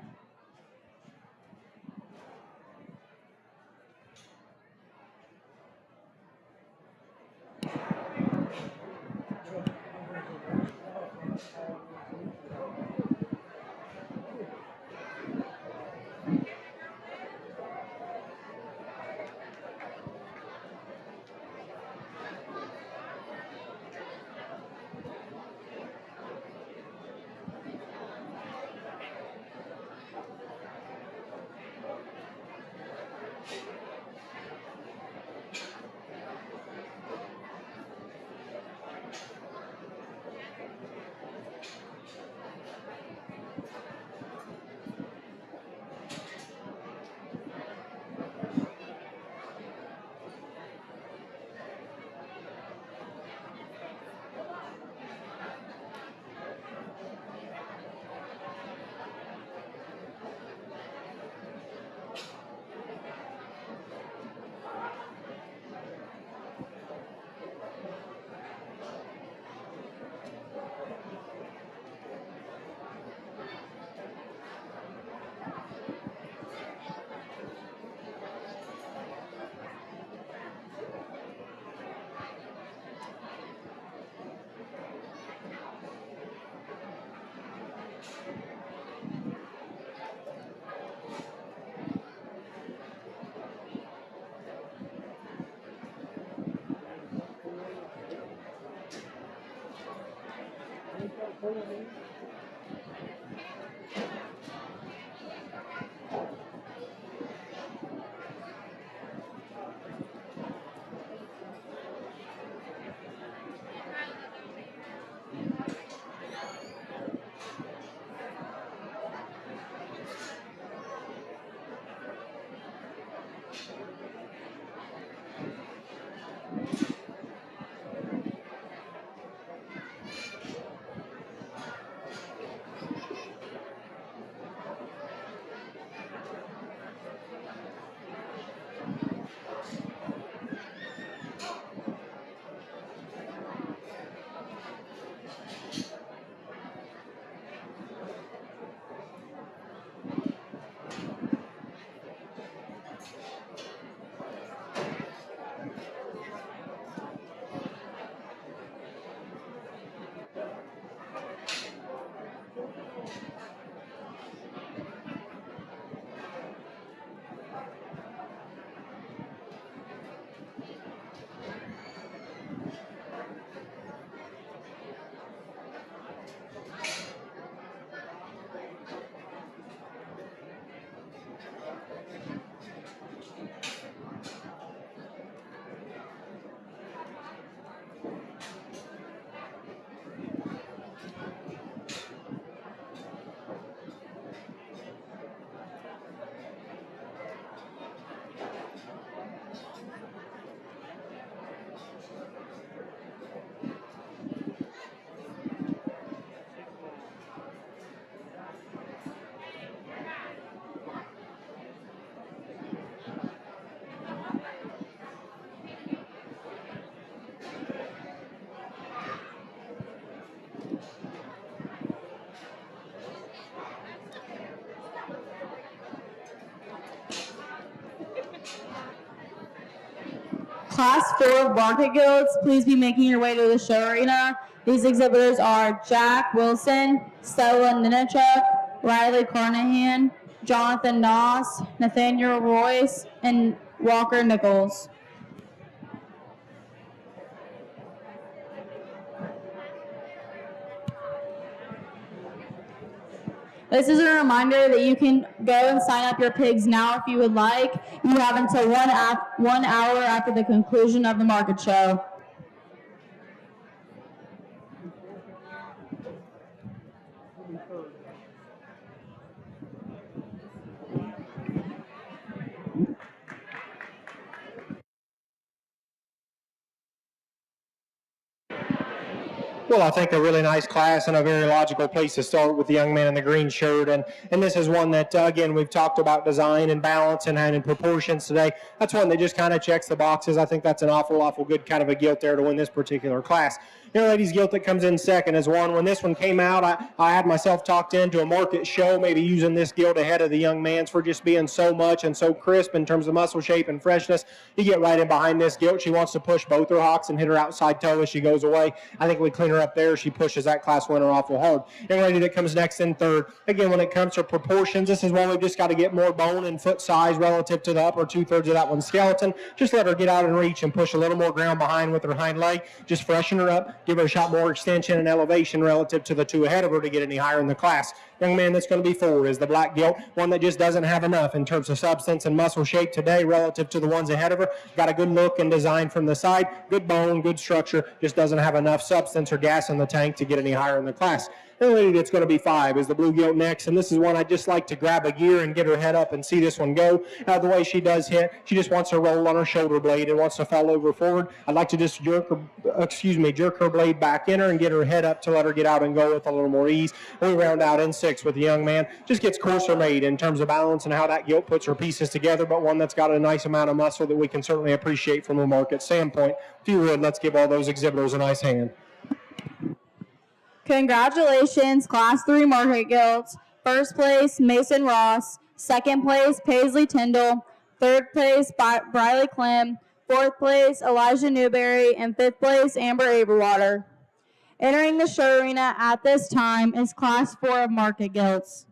Class 4 market gilts, please be making your way to the show arena. These exhibitors are Jack Wilson, Stella Ninachuk, Riley Carnahan, Jonathan Noss, Nathaniel Royce, and Walker Nichols. This is a reminder that you can go and sign up your pigs now if you would like. You have until 1 hour after the conclusion of the market show. Well, I think a really nice class and a very logical place to start with the young man in the green shirt. And this is one that, again, we've talked about design and balance and in proportions today. That's one that just kind of checks the boxes. I think that's an awful good kind of a gilt there to win this particular class. Young lady's gilt that comes in second is one. When this one came out, I had myself talked into a market show, maybe using this gilt ahead of the young man's for just being so much and so crisp in terms of muscle shape and freshness. You get right in behind this gilt. She wants to push both her hocks and hit her outside toe as she goes away. I think we clean her up there. She pushes that class winner awful hard. Young lady that comes next in third. Again, when it comes to proportions, this is one we've just got to get more bone and foot size relative to the upper 2/3 of that one's skeleton. Just let her get out and reach and push a little more ground behind with her hind leg. Just freshen her up. Give her a shot more extension and elevation relative to the two ahead of her to get any higher in the class. Young man that's going to be forward is the black gilt, one that just doesn't have enough in terms of substance and muscle shape today relative to the ones ahead of her. Got a good look and design from the side, good bone, good structure, just doesn't have enough substance or gas in the tank to get any higher in the class. The lady that's going to be 5 is the blue gilt next, and this is one I'd just like to grab a gear and get her head up and see this one go. The way she does hit, she just wants to roll on her shoulder blade and wants to fall over forward. I'd like to just jerk her blade back in her and get her head up to let her get out and go with a little more ease. We round out in 6 with the young man. Just gets coarser made in terms of balance and how that gilt puts her pieces together, but one that's got a nice amount of muscle that we can certainly appreciate from a market standpoint. If you would, let's give all those exhibitors a nice hand. Congratulations, Class 3 market gilts. First place, Mason Ross. Second place, Paisley Tyndall. Third place, Briley Clem. Fourth place, Elijah Newberry. And fifth place, Amber Aberwater. Entering the show arena at this time is Class 4 of market gilts.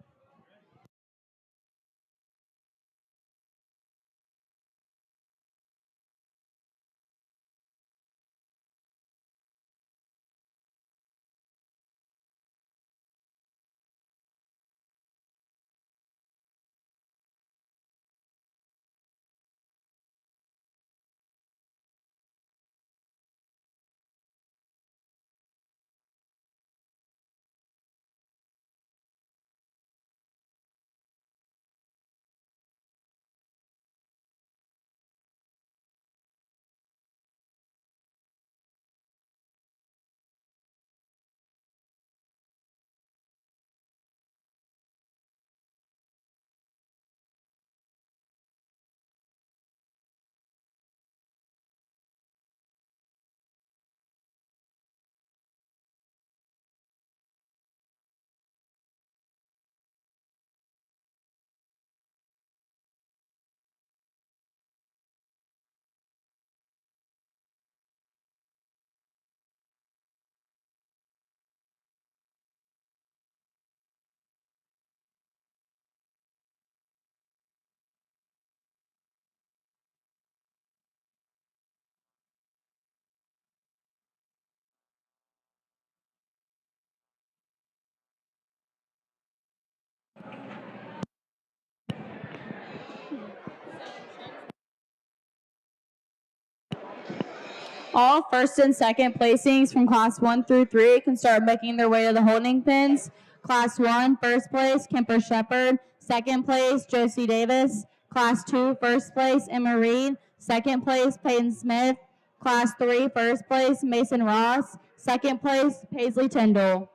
All first and second placings from Class 1 through 3 can start making their way to the holding pins. Class 1, first place, Kemper Shepard. Second place, Josie Davis. Class 2, first place, Emma Reed. Second place, Peyton Smith. Class 3, first place, Mason Ross. Second place, Paisley Tyndall.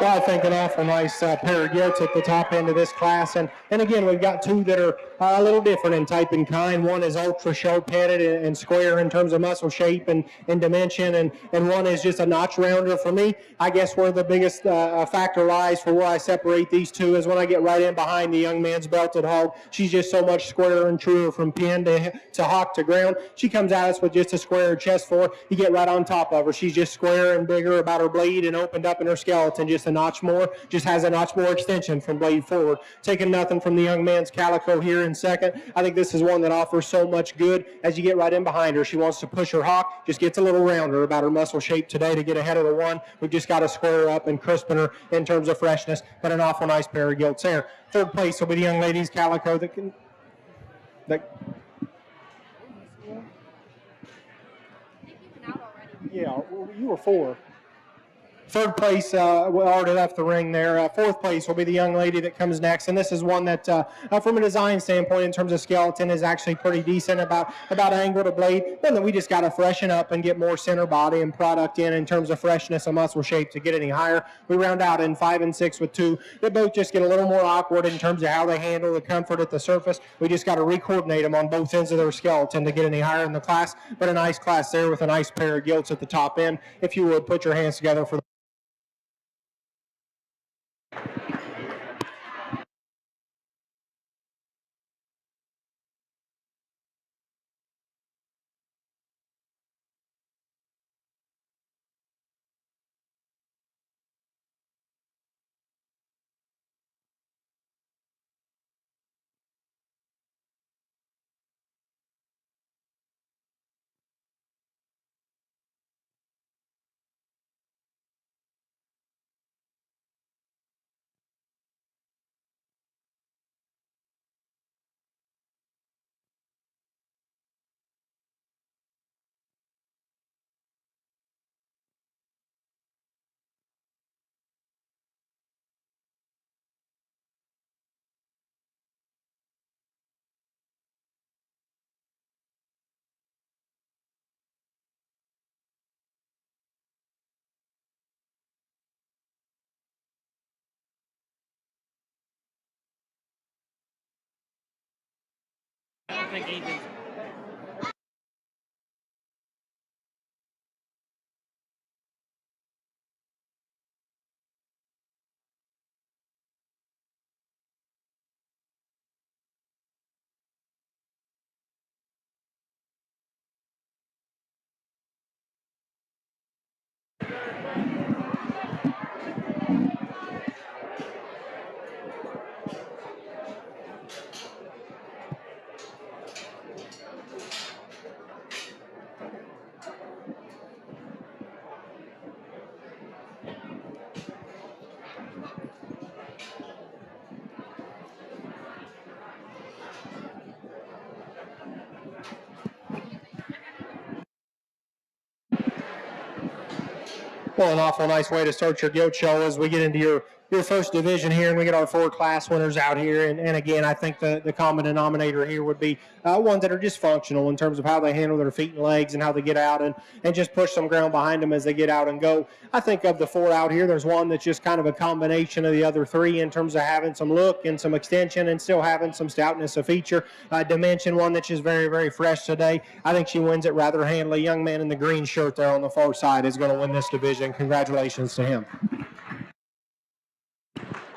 Well, I think an awful nice pair of gilts at the top end of this class. And again, we've got two that are a little different in type and kind. One is ultra sharp headed and square in terms of muscle shape and dimension. And one is just a notch rounder. For me, I guess where the biggest factor lies for where I separate these two is when I get right in behind the young man's belted hog. She's just so much squarer and truer from pin to hock to ground. She comes at us with just a square chest for. You get right on top of her. She's just squarer and bigger about her blade and opened up in her skeleton just a notch more, just has a notch more extension from blade forward. Taking nothing from the young man's calico here in second. I think this is one that offers so much good as you get right in behind her. She wants to push her hock, just gets a little rounder about her muscle shape today to get ahead of the one. We've just got to square her up and crispen her in terms of freshness, but an awful nice pair of gilts there. Third place will be the young lady's calico yeah, well, you were four. Third place, we already left the ring there. Fourth place will be the young lady that comes next, and this is one that, from a design standpoint, in terms of skeleton, is actually pretty decent about angle to blade. One that we just got to freshen up and get more center body and product in terms of freshness and muscle shape to get any higher. We round out in 5 and 6 with two that both just get a little more awkward in terms of how they handle the comfort at the surface. We just got to re-coordinate them on both ends of their skeleton to get any higher in the class, but a nice class there with a nice pair of gilts at the top end. If you would, put your hands together for Well, an awful nice way to start your gilt show as we get into your first division here, and we get our 4 class winners out here. And again, I think the common denominator here would be ones that are just functional in terms of how they handle their feet and legs and how they get out and just push some ground behind them as they get out and go. I think of the 4 out here, there's one that's just kind of a combination of the other 3 in terms of having some look and some extension and still having some stoutness of feature. Dimension, one that's just very, very fresh today. I think she wins it rather handily. Young man in the green shirt there on the far side is going to win this division. Congratulations to him.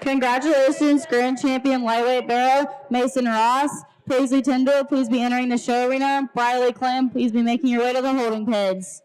Congratulations, Grand Champion Lightweight Barrow, Mason Ross. Paisley Tyndall, please be entering the show arena. Briley Clem, please be making your way to the holding pens.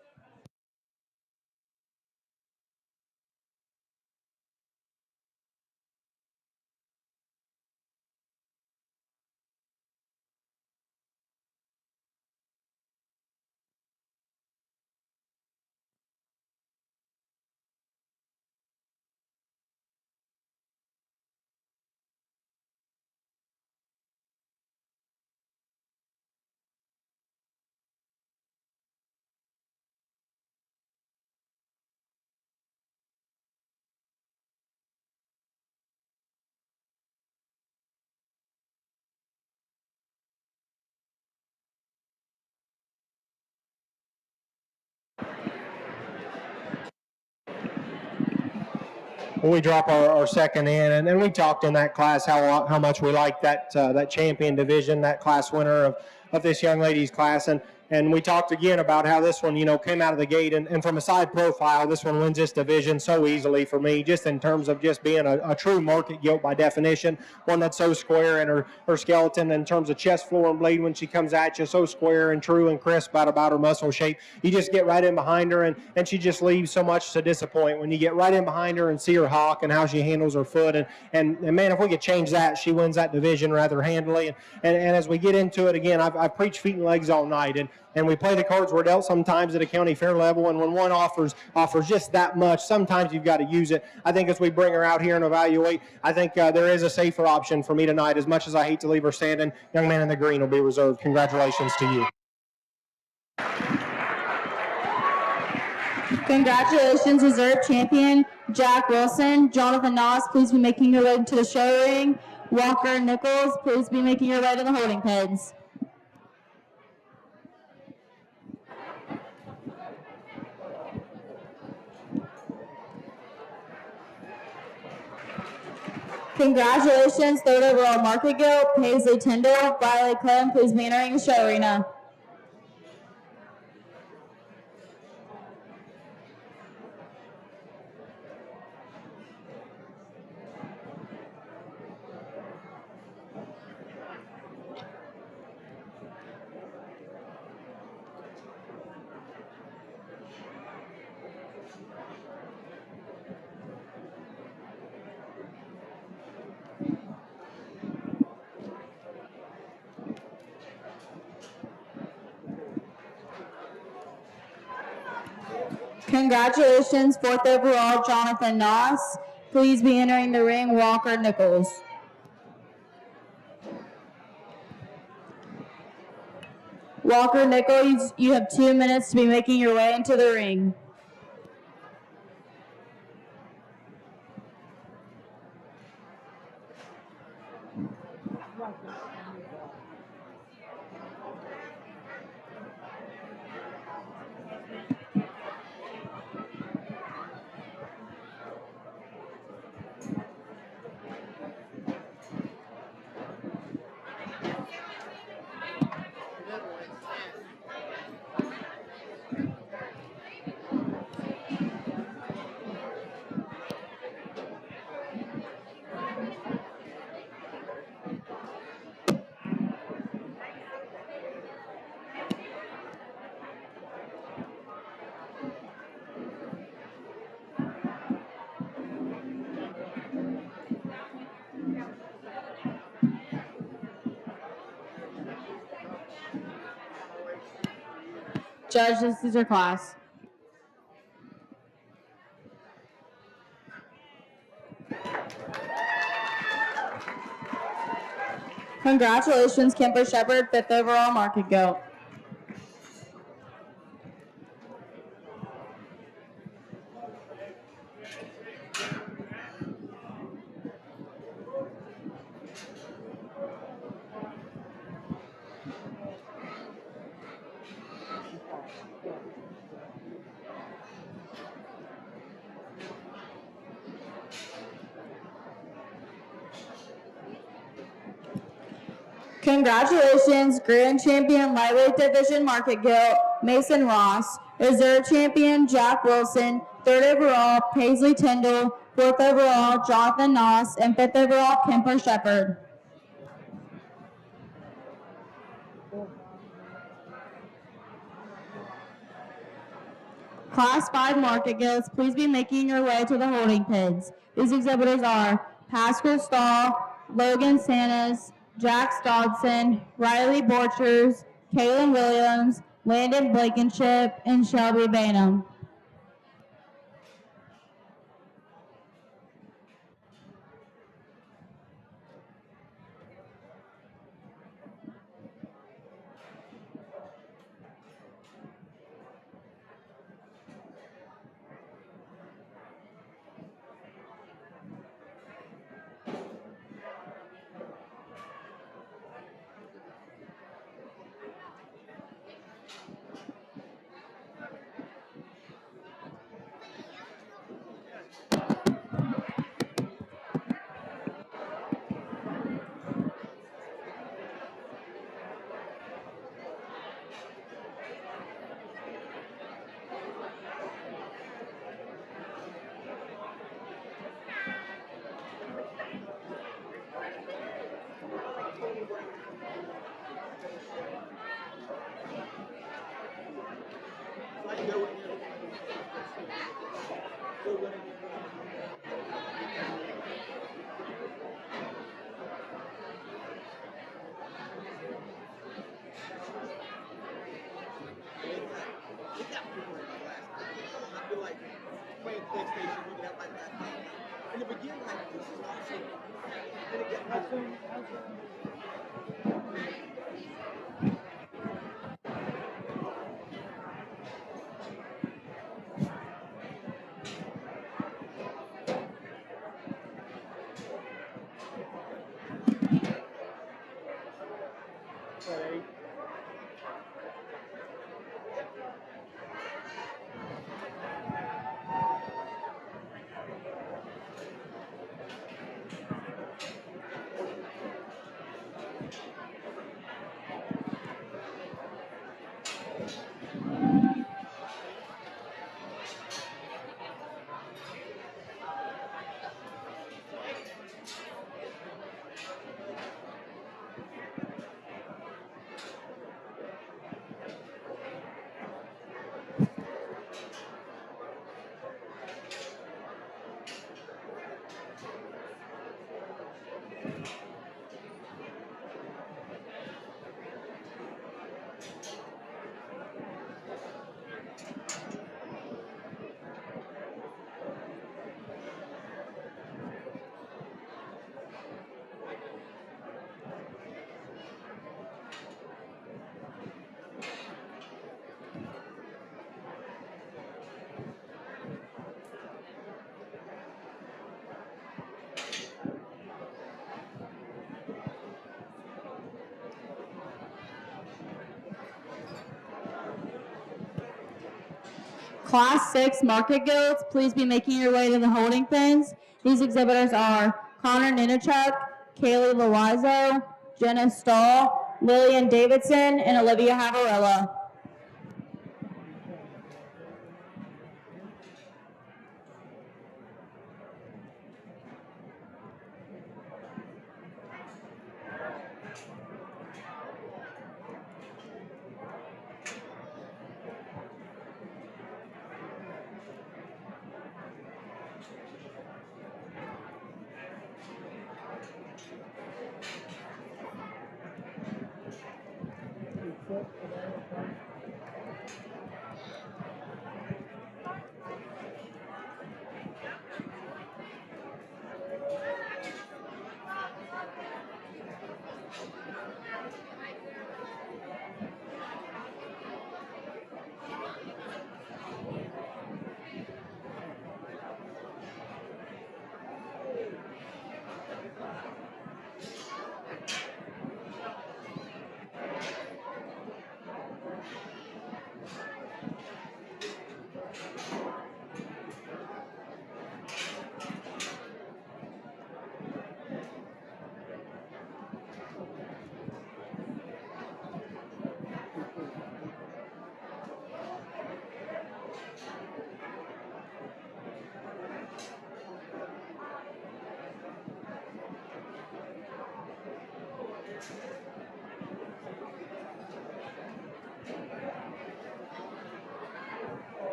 we drop our second in, and we talked in that class how much we like that champion division, that class winner of this young lady's class, and we talked again about how this one, came out of the gate, and from a side profile, this one wins this division so easily for me, just in terms of just being a true market gilt by definition, one that's so square in her skeleton in terms of chest, floor, and blade when she comes at you, so square and true and crisp about her muscle shape. You just get right in behind her, and she just leaves so much to disappoint when you get right in behind her and see her hawk and how she handles her foot, and man, if we could change that, she wins that division rather handily, and as we get into it again, I've preached feet and legs all night, and we play the cards we're dealt sometimes at a county fair level, and when one offers just that much, sometimes you've got to use it. I think as we bring her out here and evaluate, I think there is a safer option for me tonight. As much as I hate to leave her standing, young man in the green will be reserved. Congratulations to you. Congratulations, reserve champion Jack Wilson. Jonathan Noss, please be making your way to the show ring. Walker Nichols, please be making your way to the holding pens. Congratulations, third overall market gilt, Paisley Tyndall. Violet Clem, please be entering the show arena. Congratulations, fourth overall, Jonathan Noss. Please be entering the ring, Walker Nichols. Walker Nichols, you have 2 minutes to be making your way into the ring. Judge, this is your class. Congratulations, Kemper Shepard, fifth overall market gilt. Congratulations, Grand Champion Lightweight Division Market Gilt, Mason Ross. Reserve Champion, Jack Wilson. Third overall, Paisley Tyndall. Fourth overall, Jonathan Noss. And fifth overall, Kemper Shepard. Class 5 market gilts, please be making your way to the holding pens. These exhibitors are Pascal Stahl, Logan Santos, Jax Dodson, Riley Borchers, Kaylin Williams, Landon Blankenship, and Shelby Banham. Class 6 market gilts, please be making your way to the holding pens. These exhibitors are Connor Ninachuk, Kaylee Loizo, Jenna Stahl, Lillian Davidson, and Olivia Havarella.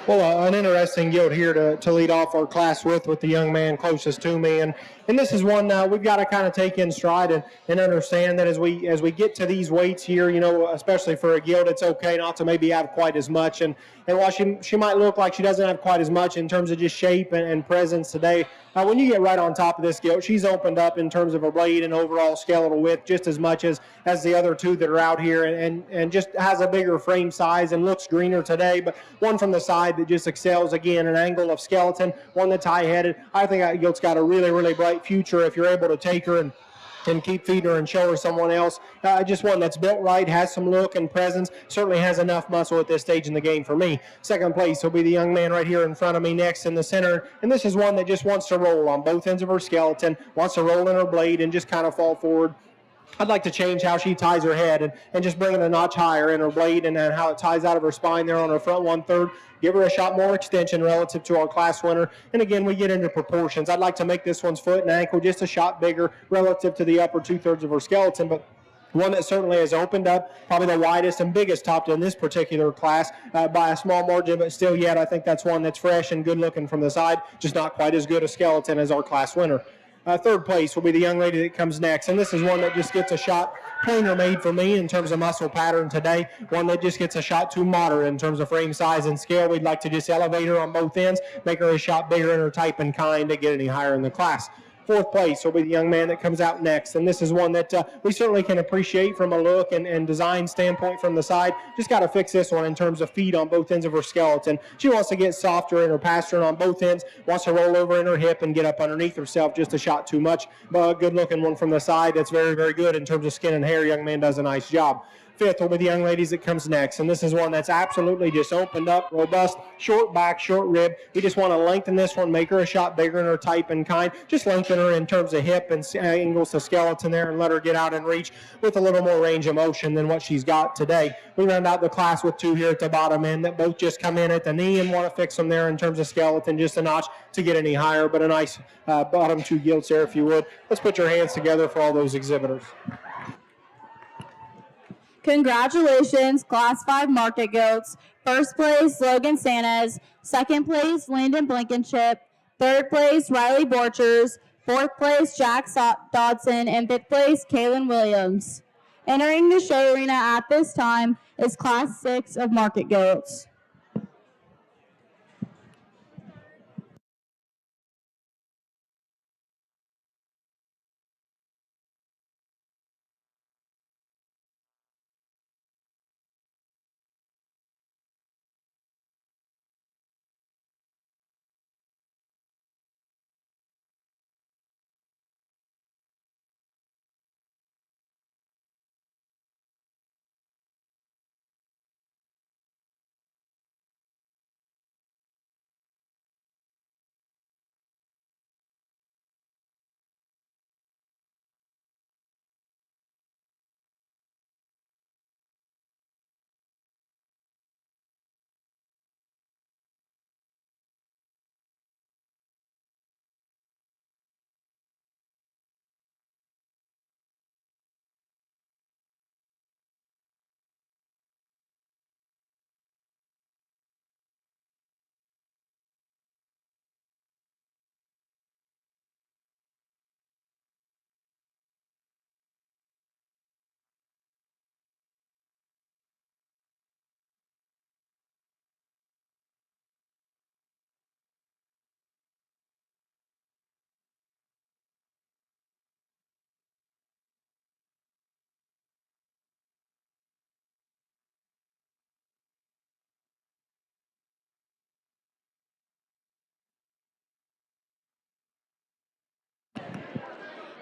Well, an interesting gilt here to lead off our class with the young man closest to me, and this is one we've got to kind of take in stride and understand that as we get to these weights here, you know, especially for a gilt, it's okay not to maybe have quite as much, and while she might look like she doesn't have quite as much in terms of just shape and presence today, when you get right on top of this gilt, she's opened up in terms of a blade and overall skeletal width just as much as the other two that are out here, and just has a bigger frame size and looks greener today, but one from the side that just excels, again, an angle of skeleton, one that's high-headed. I think that gilt's got a really, really bright future if you're able to take her and and keep feeding her and show her someone else. Just one that's built right, has some look and presence, certainly has enough muscle at this stage in the game for me. Second place will be the young man right here in front of me next in the center, and this is one that just wants to roll on both ends of her skeleton, wants to roll in her blade and just kind of fall forward. I'd like to change how she ties her head and just bring it a notch higher in her blade and then how it ties out of her spine there on her front 1/3. Give her a shot more extension relative to our class winner. And again, we get into proportions. I'd like to make this one's foot and ankle just a shot bigger relative to the upper 2/3 of her skeleton, but one that certainly has opened up, probably the widest and biggest topped in this particular class by a small margin, but still yet I think that's one that's fresh and good looking from the side, just not quite as good a skeleton as our class winner. Third place will be the young lady that comes next, and this is one that just gets a shot plainer made for me in terms of muscle pattern today, one that just gets a shot too moderate in terms of frame size and scale. We'd like to just elevate her on both ends, make her a shot bigger in her type and kind to get any higher in the class. Fourth place will be the young man that comes out next, and this is one that we certainly can appreciate from a look and design standpoint from the side. Just got to fix this one in terms of feet on both ends of her skeleton. She wants to get softer in her pastern on both ends, wants to roll over in her hip and get up underneath herself just a shot too much, but a good looking one from the side that's very, very good in terms of skin and hair. Young man does a nice job. Fifth will be the young ladies that comes next, and this is one that's absolutely just opened up, robust, short back, short rib. We just want to lengthen this one, make her a shot bigger in her type and kind, just lengthen her in terms of hip and angles to skeleton there and let her get out and reach with a little more range of motion than what she's got today. We round out the class with two here at the bottom end that both just come in at the knee and want to fix them there in terms of skeleton just a notch to get any higher, but a nice bottom two gilts there if you would. Let's put your hands together for all those exhibitors. Congratulations, Class 5 Market Goats. First place, Logan Sanchez. Second place, Landon Blankenship. Third place, Riley Borchers. Fourth place, Jack Dodson. And fifth place, Kaylin Williams. Entering the show arena at this time is Class 6 of Market Goats.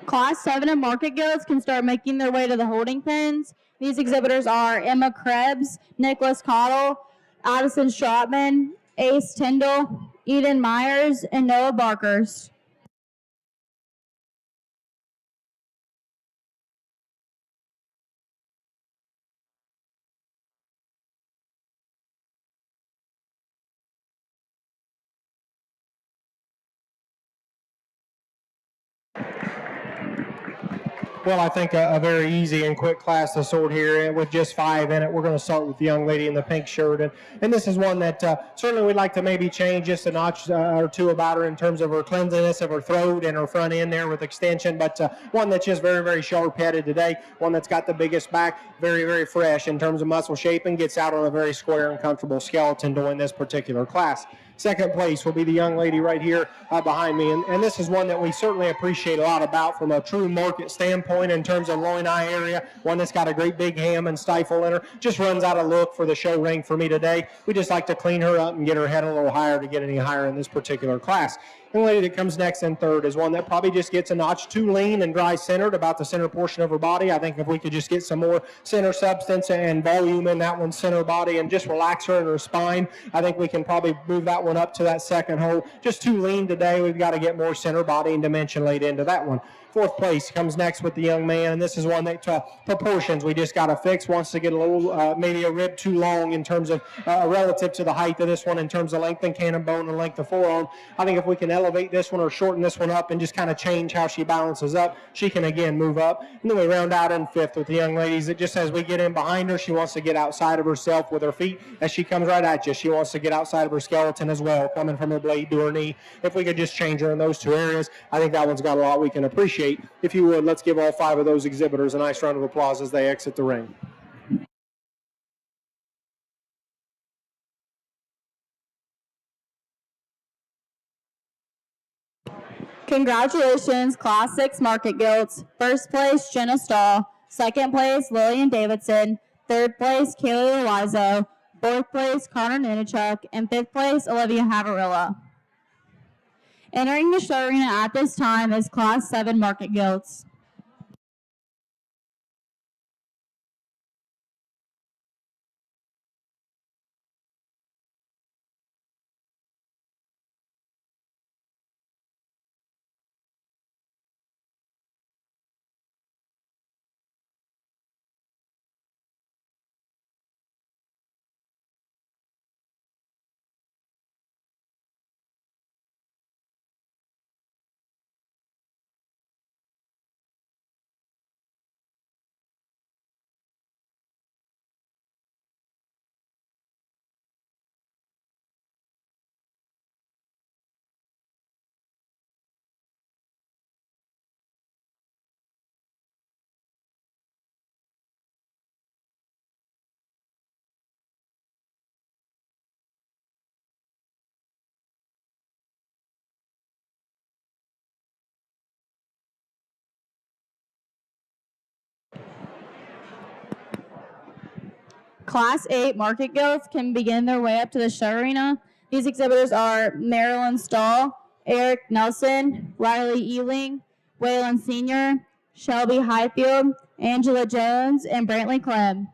Class 7 of Market Goats can start making their way to the holding pens. These exhibitors are Emma Krebs, Nicholas Cottle, Addison Strotman, Ace Tyndall, Eden Myers, and Noah Barkers. Well, I think a very easy and quick class to sort here with just 5 in it. We're going to start with the young lady in the pink shirt. And this is one that certainly we'd like to maybe change just a notch or two about her in terms of her cleanliness of her throat and her front end there with extension. But one that's just very, very sharp-headed today. One that's got the biggest back, very, very fresh in terms of muscle shape and gets out on a very square and comfortable skeleton to win this particular class. Second place will be the young lady right here behind me. And this is one that we certainly appreciate a lot about from a true market standpoint in terms of loin eye area. One that's got a great big ham and stifle in her. Just runs out of look for the show ring for me today. We just like to clean her up and get her head a little higher to get any higher in this particular class. The lady that comes next in third is one that probably just gets a notch too lean and dry centered about the center portion of her body. I think if we could just get some more center substance and volume in that one's center body and just relax her in her spine, I think we can probably move that one up to that second hole. Just too lean today. We've got to get more center body and dimension laid into that one. Fourth place comes next with the young man, and this is one that proportions we just got to fix. Wants to get a little, maybe a rib too long in terms of relative to the height of this one in terms of length and cannon bone and length of forearm. I think if we can elevate this one or shorten this one up and just kind of change how she balances up, she can again move up. And then we round out in fifth with the young ladies. That just as we get in behind her, she wants to get outside of herself with her feet as she comes right at you. She wants to get outside of her skeleton as well, coming from her blade to her knee. If we could just change her in those two areas, I think that one's got a lot we can appreciate. If you would, let's give all 5 of those exhibitors a nice round of applause as they exit the ring. Congratulations, Class 6 Market Gilts. First place, Jenna Stahl. Second place, Lillian Davidson. Third place, Kaylee Loizo. Fourth place, Connor Nunichuk. And fifth place, Olivia Havarilla. Entering the show arena at this time is Class 7 Market Gilts. Class 8 Market Gilts can begin their way up to the show arena. These exhibitors are Marilyn Stahl, Eric Nelson, Riley Ealing, Waylon Sr., Shelby Highfield, Angela Jones, and Brantley Clem.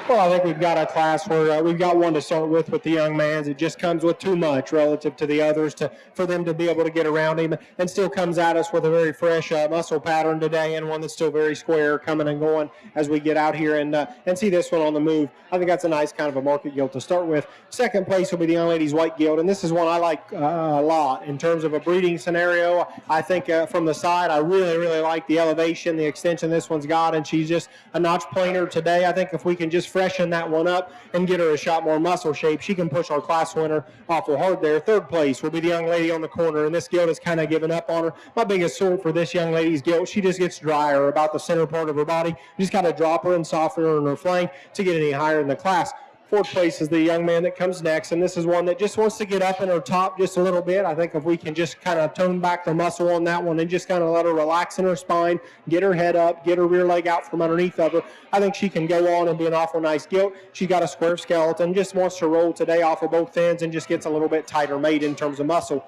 Well, I think we've got a class where we've got one to start with the young man's. It just comes with too much relative to the others for them to be able to get around him, and still comes at us with a very fresh muscle pattern today, and one that's still very square coming and going as we get out here and see this one on the move. I think that's a nice kind of a market gilt to start with. Second place will be the young lady's white gilt, and this is one I like a lot in terms of a breeding scenario. I think from the side, I really, really like the elevation, the extension this one's got, and she's just a notch plainer today. I think if we can just freshen that one up and get her a shot more muscle shape, she can push our class winner awful hard there. Third place will be the young lady on the corner, and this gilt has kind of given up on her. My biggest sore for this young lady's gilt, she just gets drier about the center part of her body. You just got to drop her and soften her in her flank to get any higher in the class. Fourth place is the young man that comes next, and this is one that just wants to get up in her top just a little bit. I think if we can just kind of tone back the muscle on that one and just kind of let her relax in her spine, get her head up, get her rear leg out from underneath of her, I think she can go on and be an awful nice gilt. She's got a square skeleton, just wants to roll today off of both ends and just gets a little bit tighter made in terms of muscle.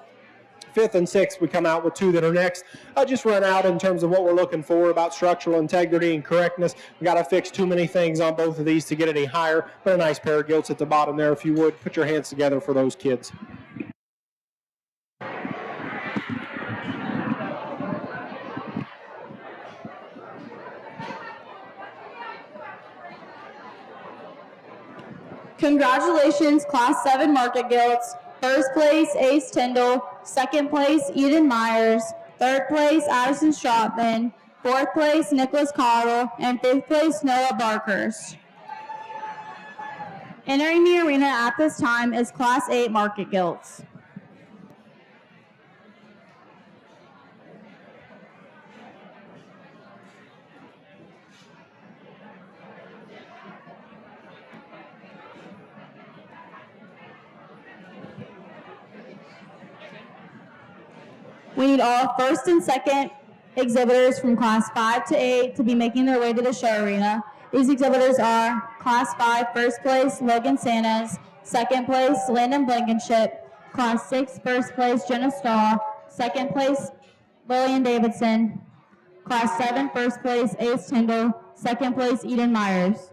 Fifth and sixth, we come out with two that are next. I just run out in terms of what we're looking for about structural integrity and correctness. We got to fix too many things on both of these to get any higher, but a nice pair of gilts at the bottom there. If you would, put your hands together for those kids. Congratulations, Class 7 market gilts. First place, Ace Tyndall. Second place, Eden Myers. Third place, Addison Stratman. Fourth place, Nicholas Cottle. And fifth place, Noah Barkers. Entering the arena at this time is Class 8 market gilts. We need all first and second exhibitors from Class 5 to 8 to be making their way to the show arena. These exhibitors are Class 5 first place, Logan Santos. Second place, Landon Blankenship. Class 6 first place, Jenna Stahl. Second place, Lillian Davidson. Class 7 first place, Ace Tyndall. Second place, Eden Myers.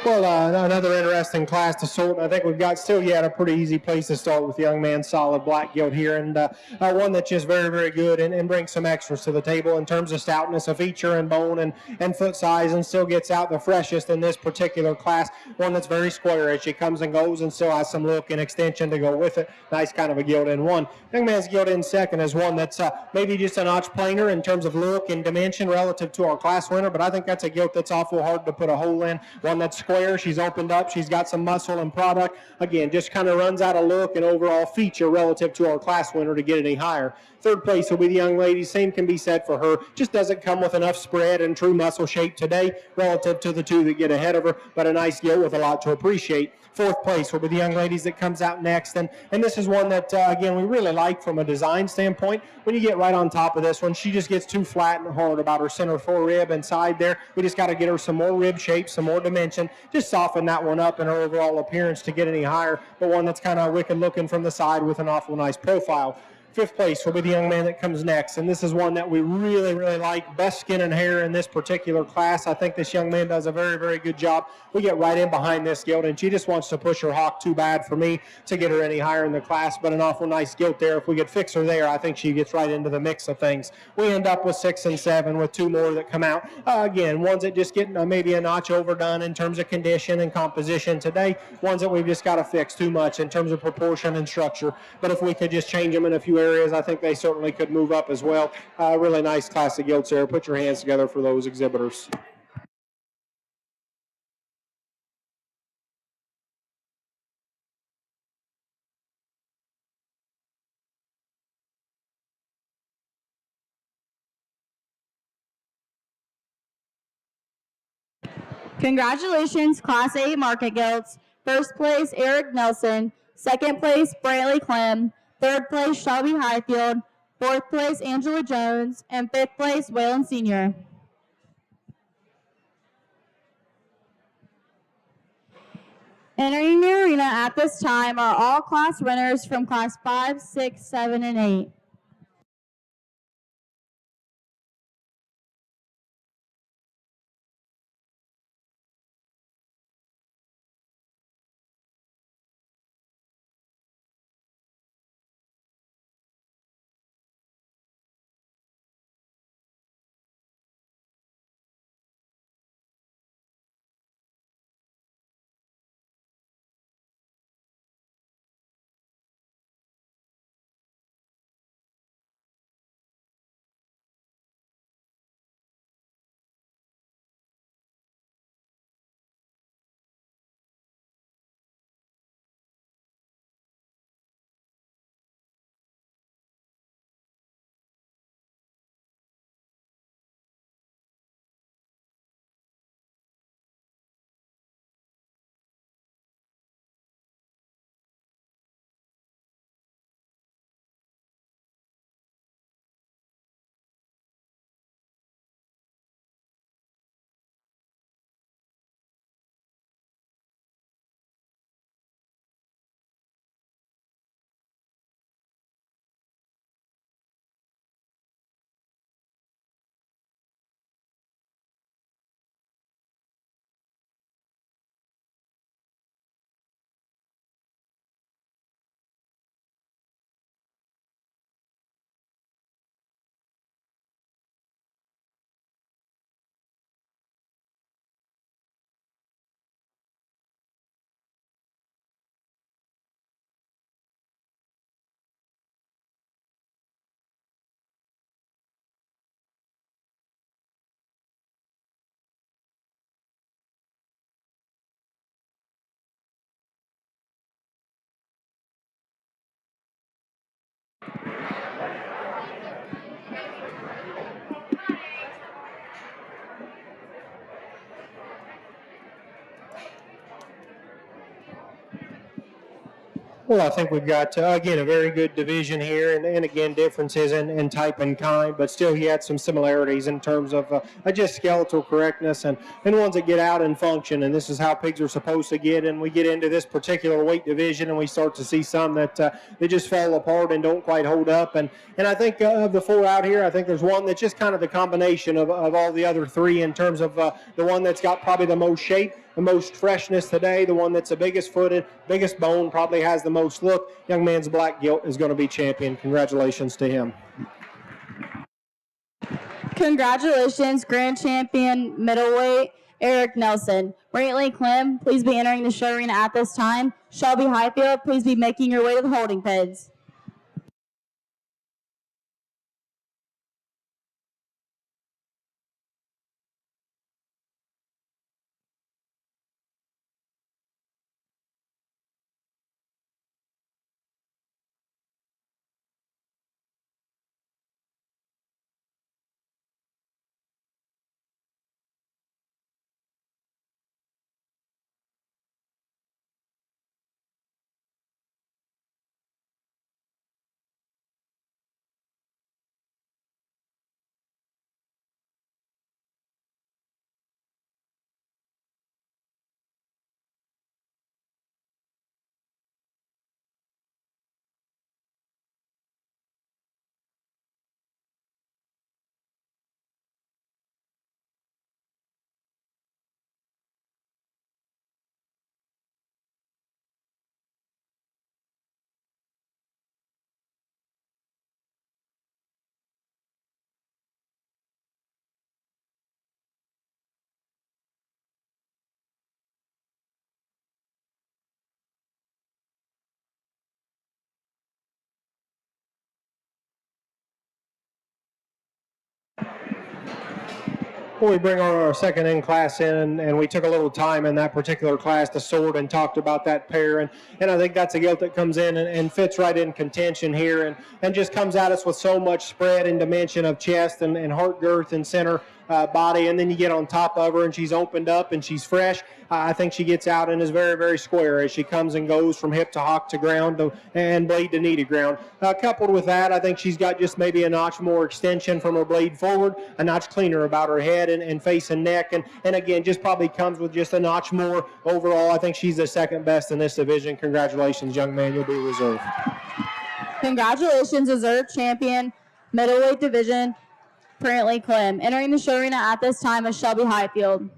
Well, another interesting class to sort. I think we've got still yet a pretty easy place to start with young man solid black gilt here, and one that's just very, very good and brings some extras to the table in terms of stoutness of feature and bone and foot size, and still gets out the freshest in this particular class. One that's very square as she comes and goes and still has some look and extension to go with it. Nice kind of a gilt in one. Young man's gilt in second is one that's maybe just a notch plainer in terms of look and dimension relative to our class winner, but I think that's a gilt that's awful hard to put a hole in. One that's square. She's opened up. She's got some muscle and product. Again, just kind of runs out of look and overall feature relative to our class winner to get any higher. Third place will be the young lady. Same can be said for her. Just doesn't come with enough spread and true muscle shape today relative to the two that get ahead of her, but a nice gilt with a lot to appreciate. Fourth place will be the young ladies that comes out next, and this is one that, again, we really like from a design standpoint. When you get right on top of this one, she just gets too flat and hard about her center forerib and side there. We just got to get her some more rib shape, some more dimension, just soften that one up in her overall appearance to get any higher, but one that's kind of wicked looking from the side with an awful nice profile. Fifth place will be the young man that comes next, and this is one that we really, really like. Best skin and hair in this particular class. I think this young man does a very, very good job. We get right in behind this gilt, and she just wants to push her hawk too bad for me to get her any higher in the class, but an awful nice gilt there. If we could fix her there, I think she gets right into the mix of things. We end up with 6 and 7 with 2 more that come out. Again, ones that just get maybe a notch overdone in terms of condition and composition today. Ones that we've just got to fix too much in terms of proportion and structure. But if we could just change them in a few areas, I think they certainly could move up as well. Really nice class of gilts there. Put your hands together for those exhibitors. Congratulations, Class A market gilts. First place, Eric Nelson. Second place, Brantley Clem. Third place, Shelby Highfield. Fourth place, Angela Jones. And fifth place, Waylon Sr. Entering the arena at this time are all class winners from Class 5, 6, 7, and 8. Well, I think we've got, again, a very good division here, and again, differences in type and kind, but still he had some similarities in terms of just skeletal correctness and ones that get out and function, and this is how pigs are supposed to get, and we get into this particular weight division, and we start to see some that they just fall apart and don't quite hold up, and I think of the four out here, I think there's one that's just kind of the combination of all the other three in terms of the one that's got probably the most shape, the most freshness today, the one that's the biggest footed, biggest bone, probably has the most look. Young man's black gilt is going to be champion. Congratulations to him. Congratulations, grand champion middleweight Eric Nelson. Brantley Clem, please be entering the show arena at this time. Shelby Highfield, please be making your way to the holding pens. Well, we bring our second in class in, and we took a little time in that particular class to sort and talked about that pair, and I think that's a gilt that comes in and fits right in contention here and just comes at us with so much spread and dimension of chest and heart girth and center body, and then you get on top of her and she's opened up and she's fresh. I think she gets out and is very, very square as she comes and goes from hip to hock to ground and blade to knee to ground. Coupled with that, I think she's got just maybe a notch more extension from her blade forward, a notch cleaner about her head and face and neck, and again, just probably comes with just a notch more overall. I think she's the second best in this division. Congratulations, young man. You'll be reserved. Congratulations, reserve champion, middleweight division, Brantley Clem. Entering the show arena at this time is Shelby Highfield.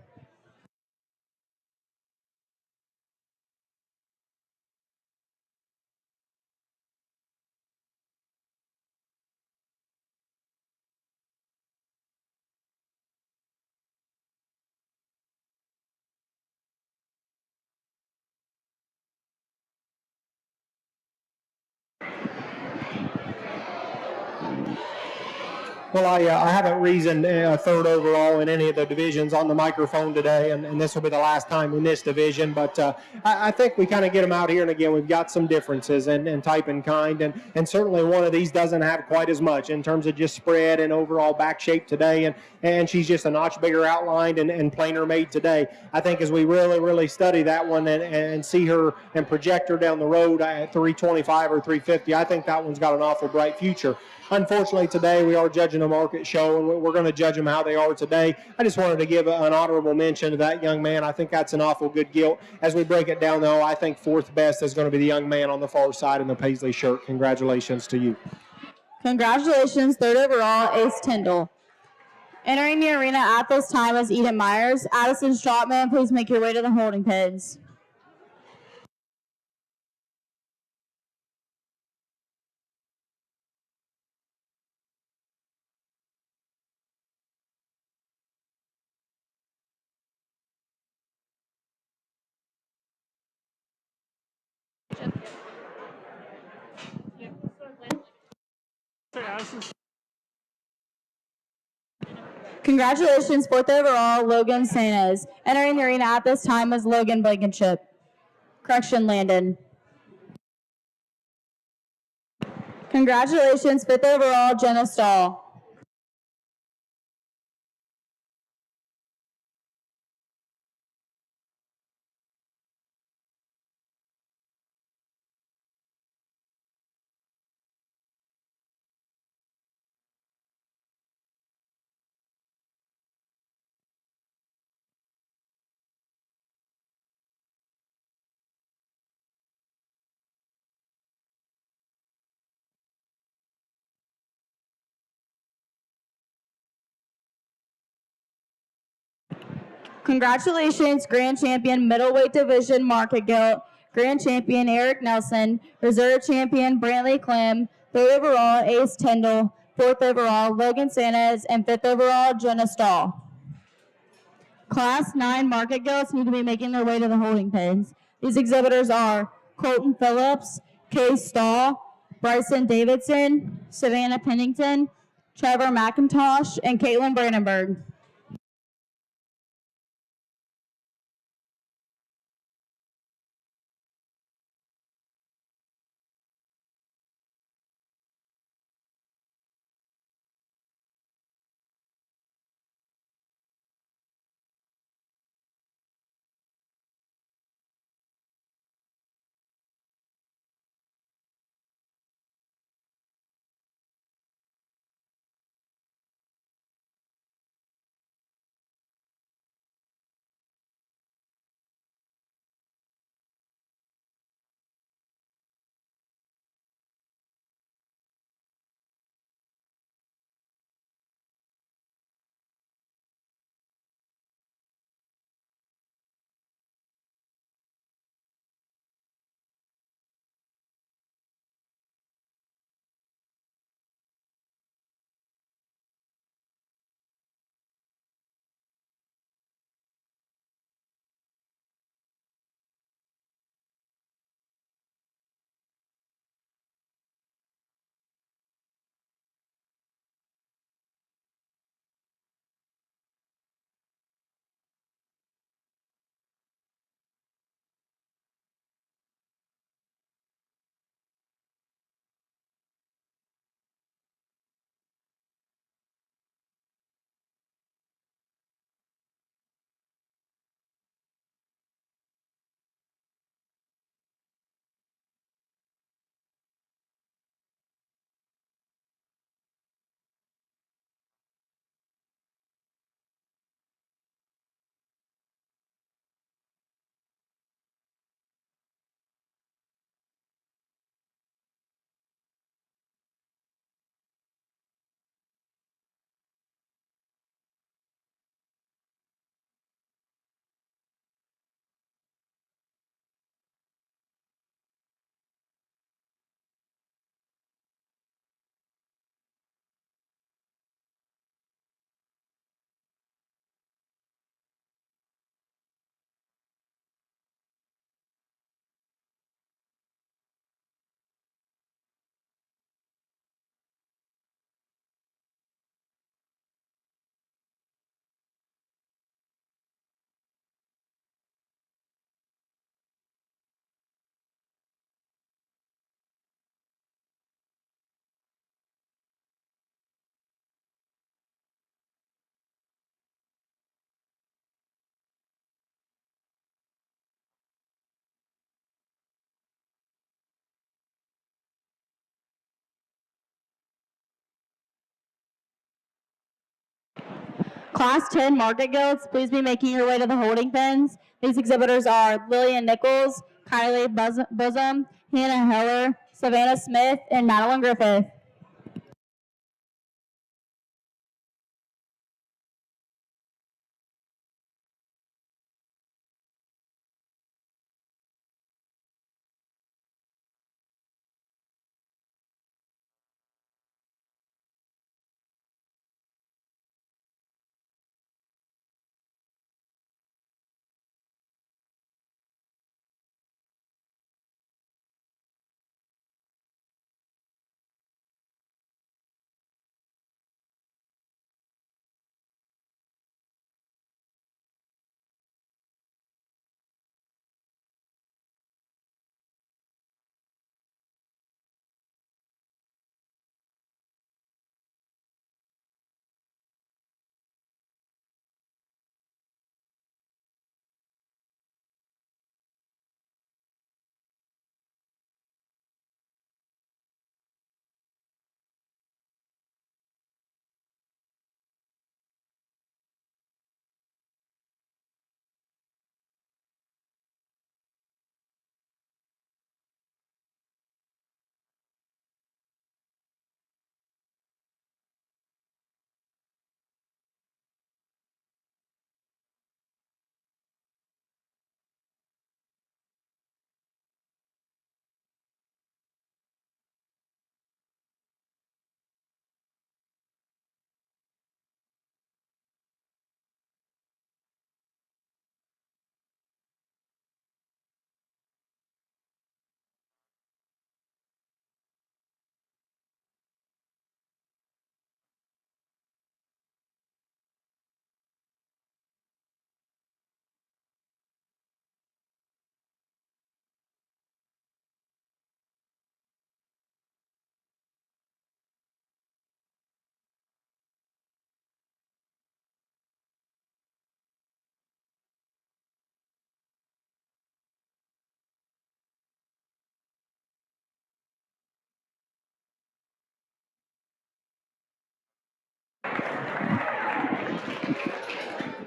Well, I haven't reasoned third overall in any of the divisions on the microphone today, and this will be the last time in this division. But I think we kind of get them out here, and again, we've got some differences in type and kind, and certainly one of these doesn't have quite as much in terms of just spread and overall back shape today, and she's just a notch bigger outlined and plainer made today. I think as we really, really study that one and see her and project her down the road at 325 or 350, I think that one's got an awful bright future. Unfortunately, today we are judging a market show, and we're going to judge them how they are today. I just wanted to give an honorable mention to that young man. I think that's an awful good gilt. As we break it down, though, I think fourth best is going to be the young man on the far side in the paisley shirt. Congratulations to you. Congratulations, third overall, Ace Tyndall. Entering the arena at this time is Eden Myers. Addison Stratman, please make your way to the holding pens. Congratulations, fourth overall, Logan Sanchez. Entering the arena at this time is Logan Blankenship. Correction, Landon. Congratulations, fifth overall, Jenna Stahl. Congratulations, Grand Champion Middleweight Division Market Gilt, Grand Champion Eric Nelson, Reserve Champion Brantley Clem, 3rd overall Ace Tyndall, 4th overall Logan Sanchez, and 5th overall Jenna Stahl. Class 9 Market Gilts need to be making their way to the holding pens. These exhibitors are Colton Phillips, Kay Stahl, Bryson Davidson, Savannah Pennington, Trevor McIntosh, and Caitlin Brandenburg. Class 10 Market Gilts, please be making your way to the holding pens. These exhibitors are Lillian Nichols, Kylie Bosom, Hannah Heller, Savannah Smith, and Madeline Griffith.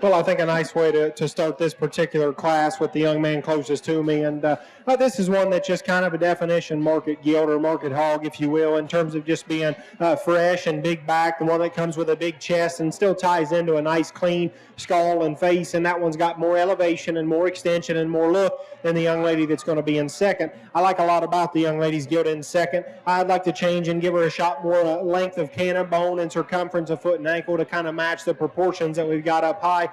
Well, I think a nice way to start this particular class with the young man closest to me. And this is one that's just kind of a definition market gilt or market hog, if you will, in terms of just being fresh and big back, the one that comes with a big chest and still ties into a nice clean skull and face. And that one's got more elevation and more extension and more look than the young lady that's going to be in second. I like a lot about the young lady's gilt in second. I'd like to change and give her a shot more length of cannon, bone, and circumference of foot and ankle to kind of match the proportions that we've got up high.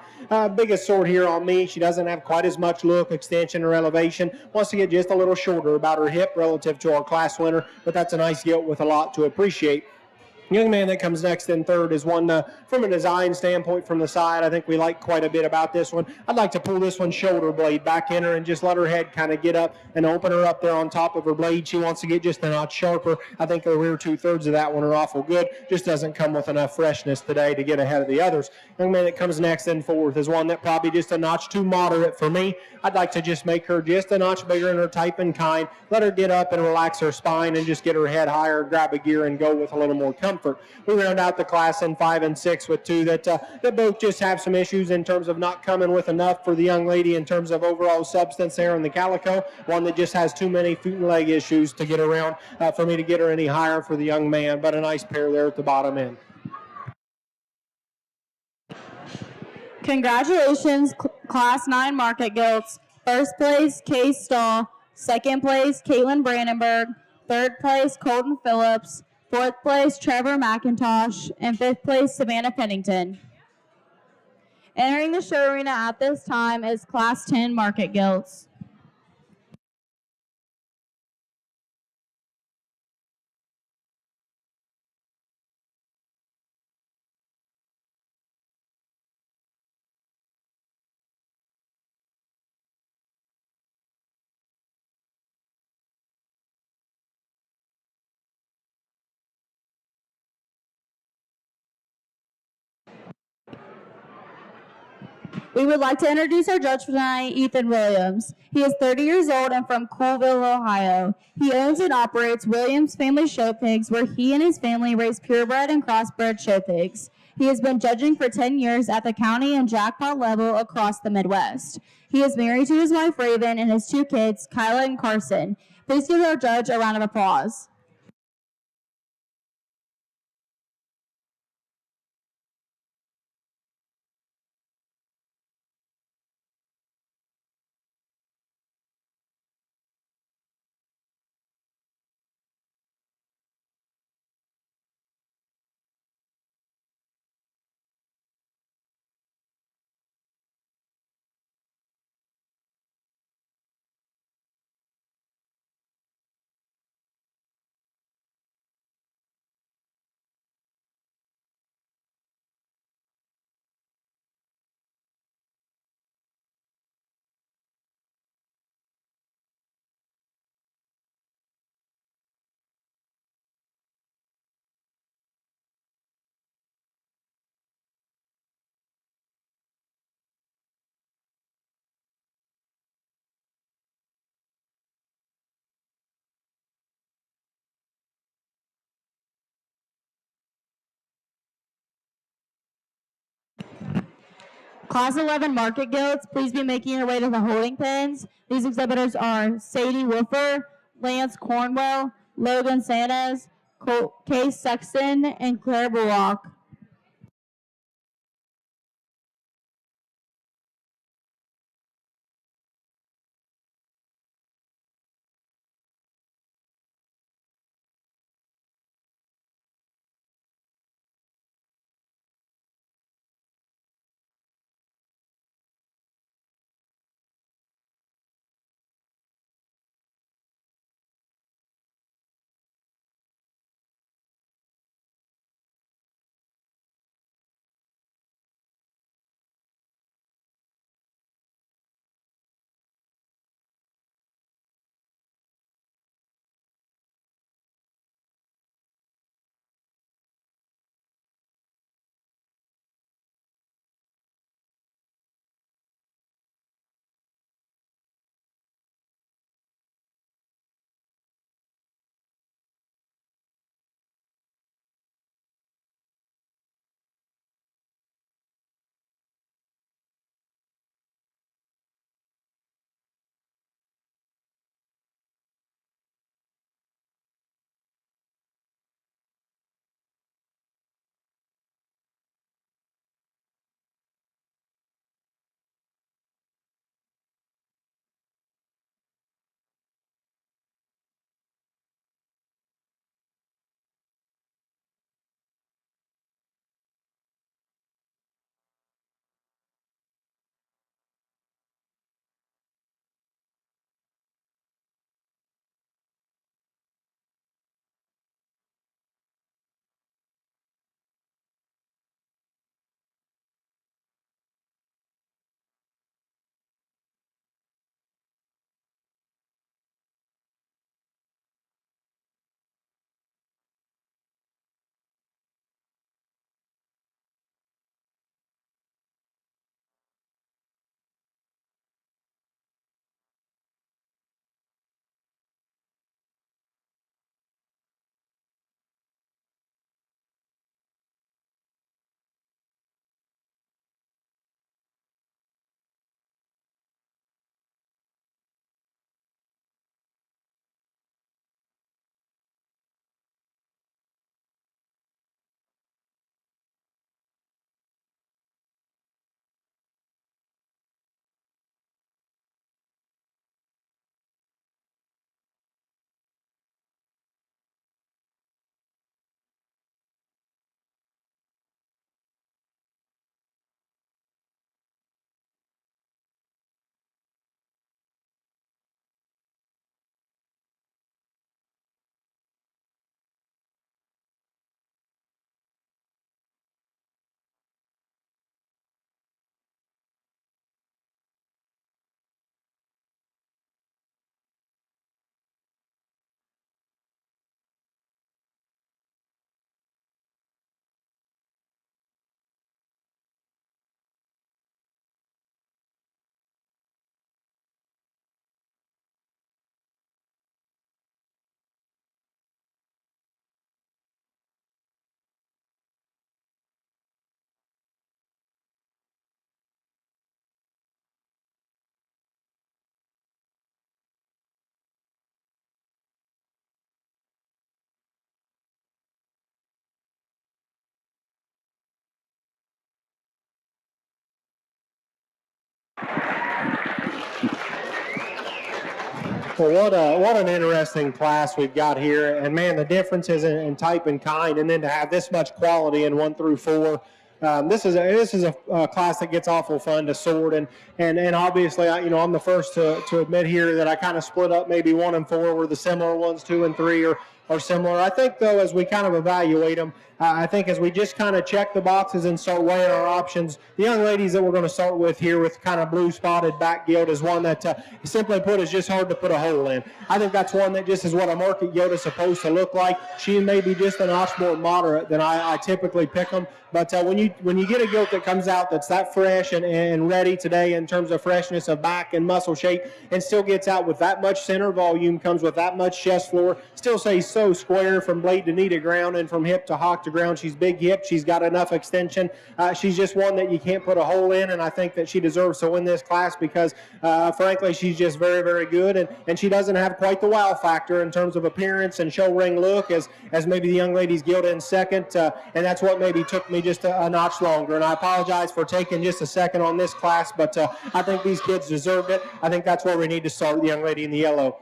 Biggest sword here on me. She doesn't have quite as much look, extension, or elevation. Wants to get just a little shorter about her hip relative to our class winner, but that's a nice gilt with a lot to appreciate. Young man that comes next in third is one from a design standpoint from the side. I think we like quite a bit about this one. I'd like to pull this one shoulder blade back in her and just let her head kind of get up and open her up there on top of her blade. She wants to get just a notch sharper. I think the rear 2/3 of that one are awful good. Just doesn't come with enough freshness today to get ahead of the others. Young man that comes next in fourth is one that probably just a notch too moderate for me. I'd like to just make her just a notch bigger in her type and kind. Let her get up and relax her spine and just get her head higher, grab a gear, and go with a little more comfort. We round out the class in 5 and 6 with two that both just have some issues in terms of not coming with enough for the young lady in terms of overall substance there in the calico. One that just has too many foot and leg issues to get around for me to get her any higher for the young man, but a nice pair there at the bottom end. Congratulations, Class 9 Market Gilts. First place, Kay Stahl. Second place, Caitlin Brandenburg. Third place, Colton Phillips. Fourth place, Trevor McIntosh. And fifth place, Savannah Pennington. Entering the show arena at this time is Class 10 Market Gilts. We would like to introduce our judge for tonight, Ethan Williams. He is 30 years old and from Coolville, Ohio. He owns and operates Williams Family Show Pigs, where he and his family raise purebred and crossbred show pigs. He has been judging for 10 years at the county and jackpot level across the Midwest. He is married to his wife, Raven, and his two kids, Kyla and Carson. Please give our judge a round of applause. Class 11 Market Gilts, please be making your way to the holding pens. These exhibitors are Sadie Wolfer, Lance Cornwell, Logan Santos, Case Sexton, and Claire Bullock. Well, what an interesting class we've got here, and man, the differences in type and kind, and then to have this much quality in 1 through 4. This is a class that gets awful fun to sort, and obviously, I'm the first to admit here that I kind of split up maybe 1 and 4 were the similar ones, 2 and 3 are similar. I think though, as we kind of evaluate them, I think as we just kind of check the boxes and start weighing our options, the young ladies that we're going to start with here with kind of blue spotted back gilt is one that simply put is just hard to put a hole in. I think that's one that just is what a market gilt is supposed to look like. She may be just a notch more moderate than I typically pick them. But when you get a gilt that comes out that's that fresh and ready today in terms of freshness of back and muscle shape, and still gets out with that much center volume, comes with that much chest floor, still stays so square from blade to knee to ground and from hip to hock to ground. She's big hip. She's got enough extension. She's just one that you can't put a hole in, and I think that she deserves to win this class because, frankly, she's just very, very good, and she doesn't have quite the wow factor in terms of appearance and show ring look as maybe the young ladies gilt in second, and that's what maybe took me just a notch longer. And I apologize for taking just a second on this class, but I think these kids deserved it. I think that's where we need to start, the young lady in the yellow.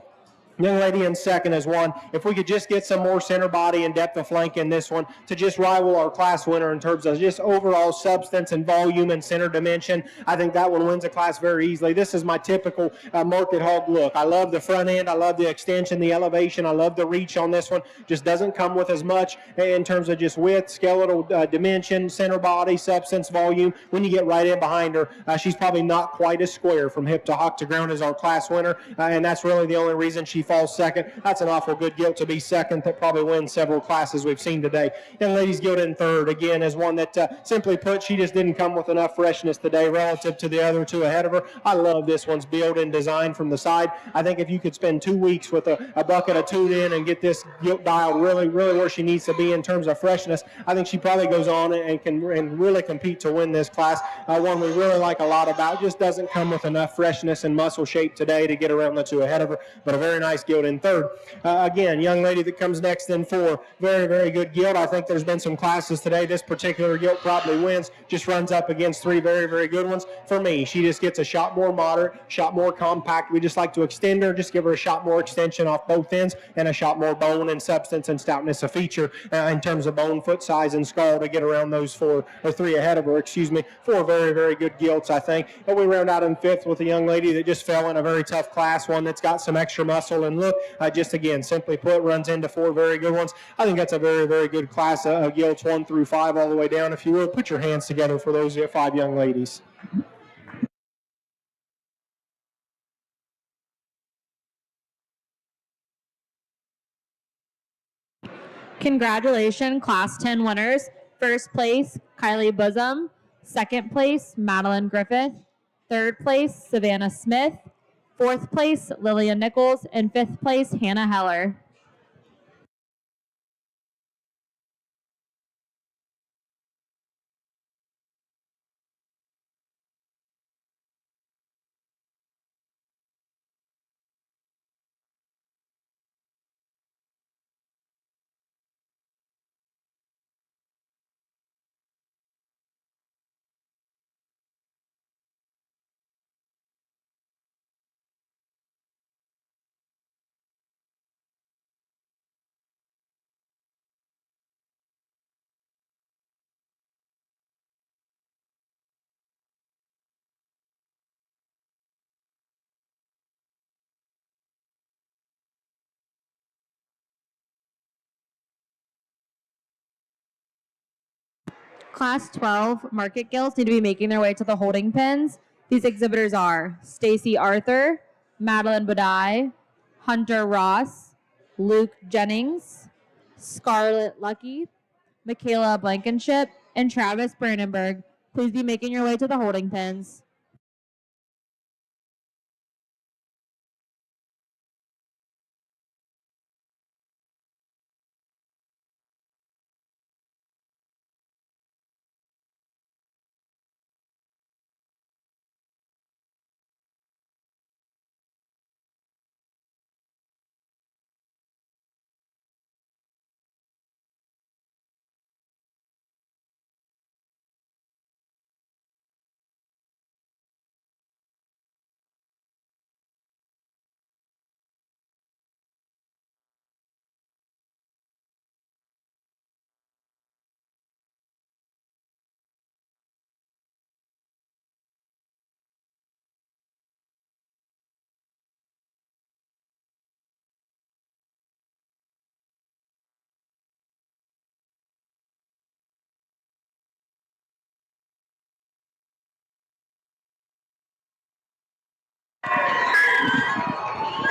Young lady in second is one. If we could just get some more center body and depth of flank in this one to just rival our class winner in terms of just overall substance and volume and center dimension, I think that one wins a class very easily. This is my typical market hog look. I love the front end. I love the extension, the elevation. I love the reach on this one. Just doesn't come with as much in terms of just width, skeletal dimension, center body, substance, volume. When you get right in behind her, she's probably not quite as square from hip to hock to ground as our class winner, and that's really the only reason she falls second. That's an awful good gilt to be second. That probably wins several classes we've seen today. Young ladies gilt in third again is one that simply put, she just didn't come with enough freshness today relative to the other two ahead of her. I love this one's build and design from the side. I think if you could spend 2 weeks with a bucket of tune in and get this gilt dialed really where she needs to be in terms of freshness, I think she probably goes on and can really compete to win this class. One we really like a lot about, just doesn't come with enough freshness and muscle shape today to get around the two ahead of her, but a very nice gilt in third. Again, young lady that comes next in 4, very, very good gilt. I think there's been some classes today. This particular gilt probably wins, just runs up against 3 very, very good ones. For me, she just gets a shot more moderate, shot more compact. We just like to extend her, just give her a shot more extension off both ends and a shot more bone and substance and stoutness of feature in terms of bone, foot size, and skull to get around those 4 or 3 ahead of her, 4 very, very good gilts, I think. But we round out in 5th with a young lady that just fell in a very tough class, one that's got some extra muscle and look. Just again, simply put, runs into 4 very good ones. I think that's a very, very good class of gilts 1 through 5 all the way down. If you would, put your hands together for those 5 young ladies. Congratulations, Class 10 winners. First place, Kylie Bosom. Second place, Madeline Griffith. Third place, Savannah Smith. Fourth place, Lillian Nichols. And fifth place, Hannah Heller. Class 12 market gilts need to be making their way to the holding pens. These exhibitors are Stacy Arthur, Madeline Bodai, Hunter Ross, Luke Jennings, Scarlett Lucky, Michaela Blankenship, and Travis Brandenburg. Please be making your way to the holding pens.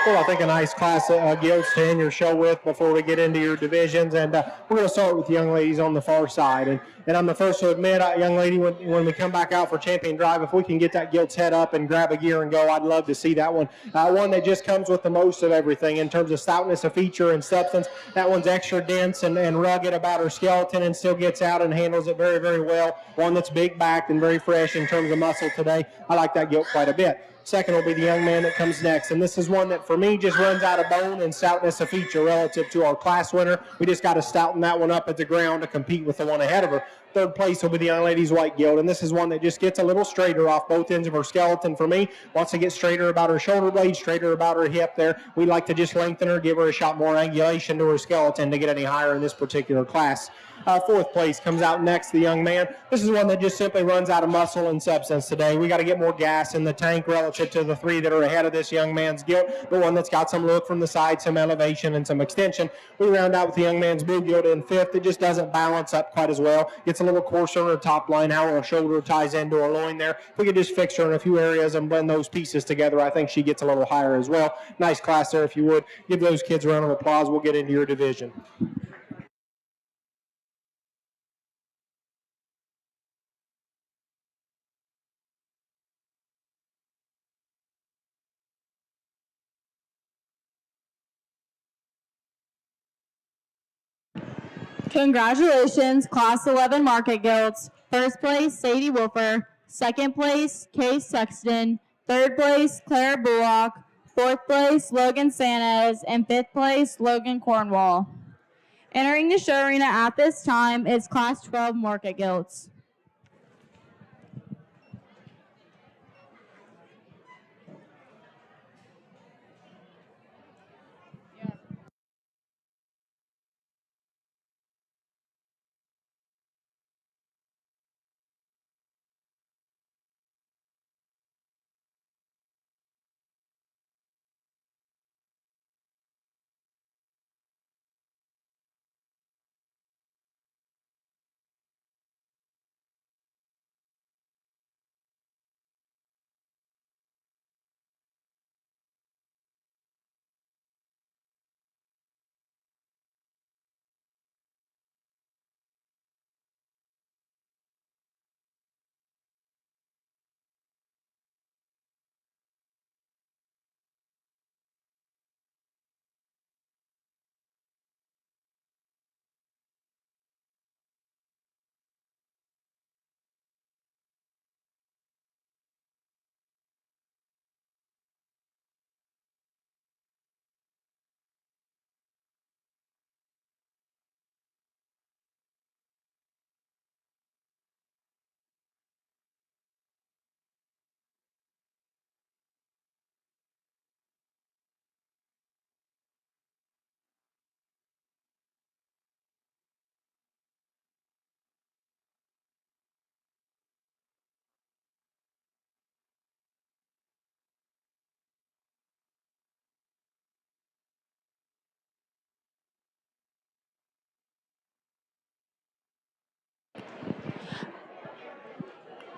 Well, I think a nice class of gilts to end your show with before we get into your divisions. And we're going to start with the young ladies on the far side. And I'm the first to admit, young lady, when we come back out for Champion Drive, if we can get that gilts head up and grab a gear and go, I'd love to see that one. One that just comes with the most of everything in terms of stoutness of feature and substance. That one's extra dense and rugged about her skeleton and still gets out and handles it very, very well. One that's big backed and very fresh in terms of muscle today. I like that gilt quite a bit. Second will be the young man that comes next. And this is one that, for me, just runs out of bone and stoutness of feature relative to our class winner. We just got to stouten that one up at the ground to compete with the one ahead of her. Third place will be the young lady's white gilt. And this is one that just gets a little straighter off both ends of her skeleton for me. Wants to get straighter about her shoulder blade, straighter about her hip there. We like to just lengthen her, give her a shot more angulation to her skeleton to get any higher in this particular class. Fourth place comes out next, the young man. This is one that just simply runs out of muscle and substance today. We got to get more gas in the tank relative to the three that are ahead of this young man's gilt, but one that's got some look from the side, some elevation, and some extension. We round out with the young man's blue gilt in fifth. It just doesn't balance up quite as well. Gets a little coarser on her top line, how her shoulder ties into her loin there. If we could just fix her in a few areas and blend those pieces together, I think she gets a little higher as well. Nice class there, if you would. Give those kids a round of applause. We'll get into your division. Congratulations, Class 11 Market Gilts. First place, Sadie Wolfer. Second place, Kay Sexton. Third place, Claire Bullock. Fourth place, Logan Sanchez. And fifth place, Logan Cornwall. Entering the show arena at this time is Class 12 Market Gilts.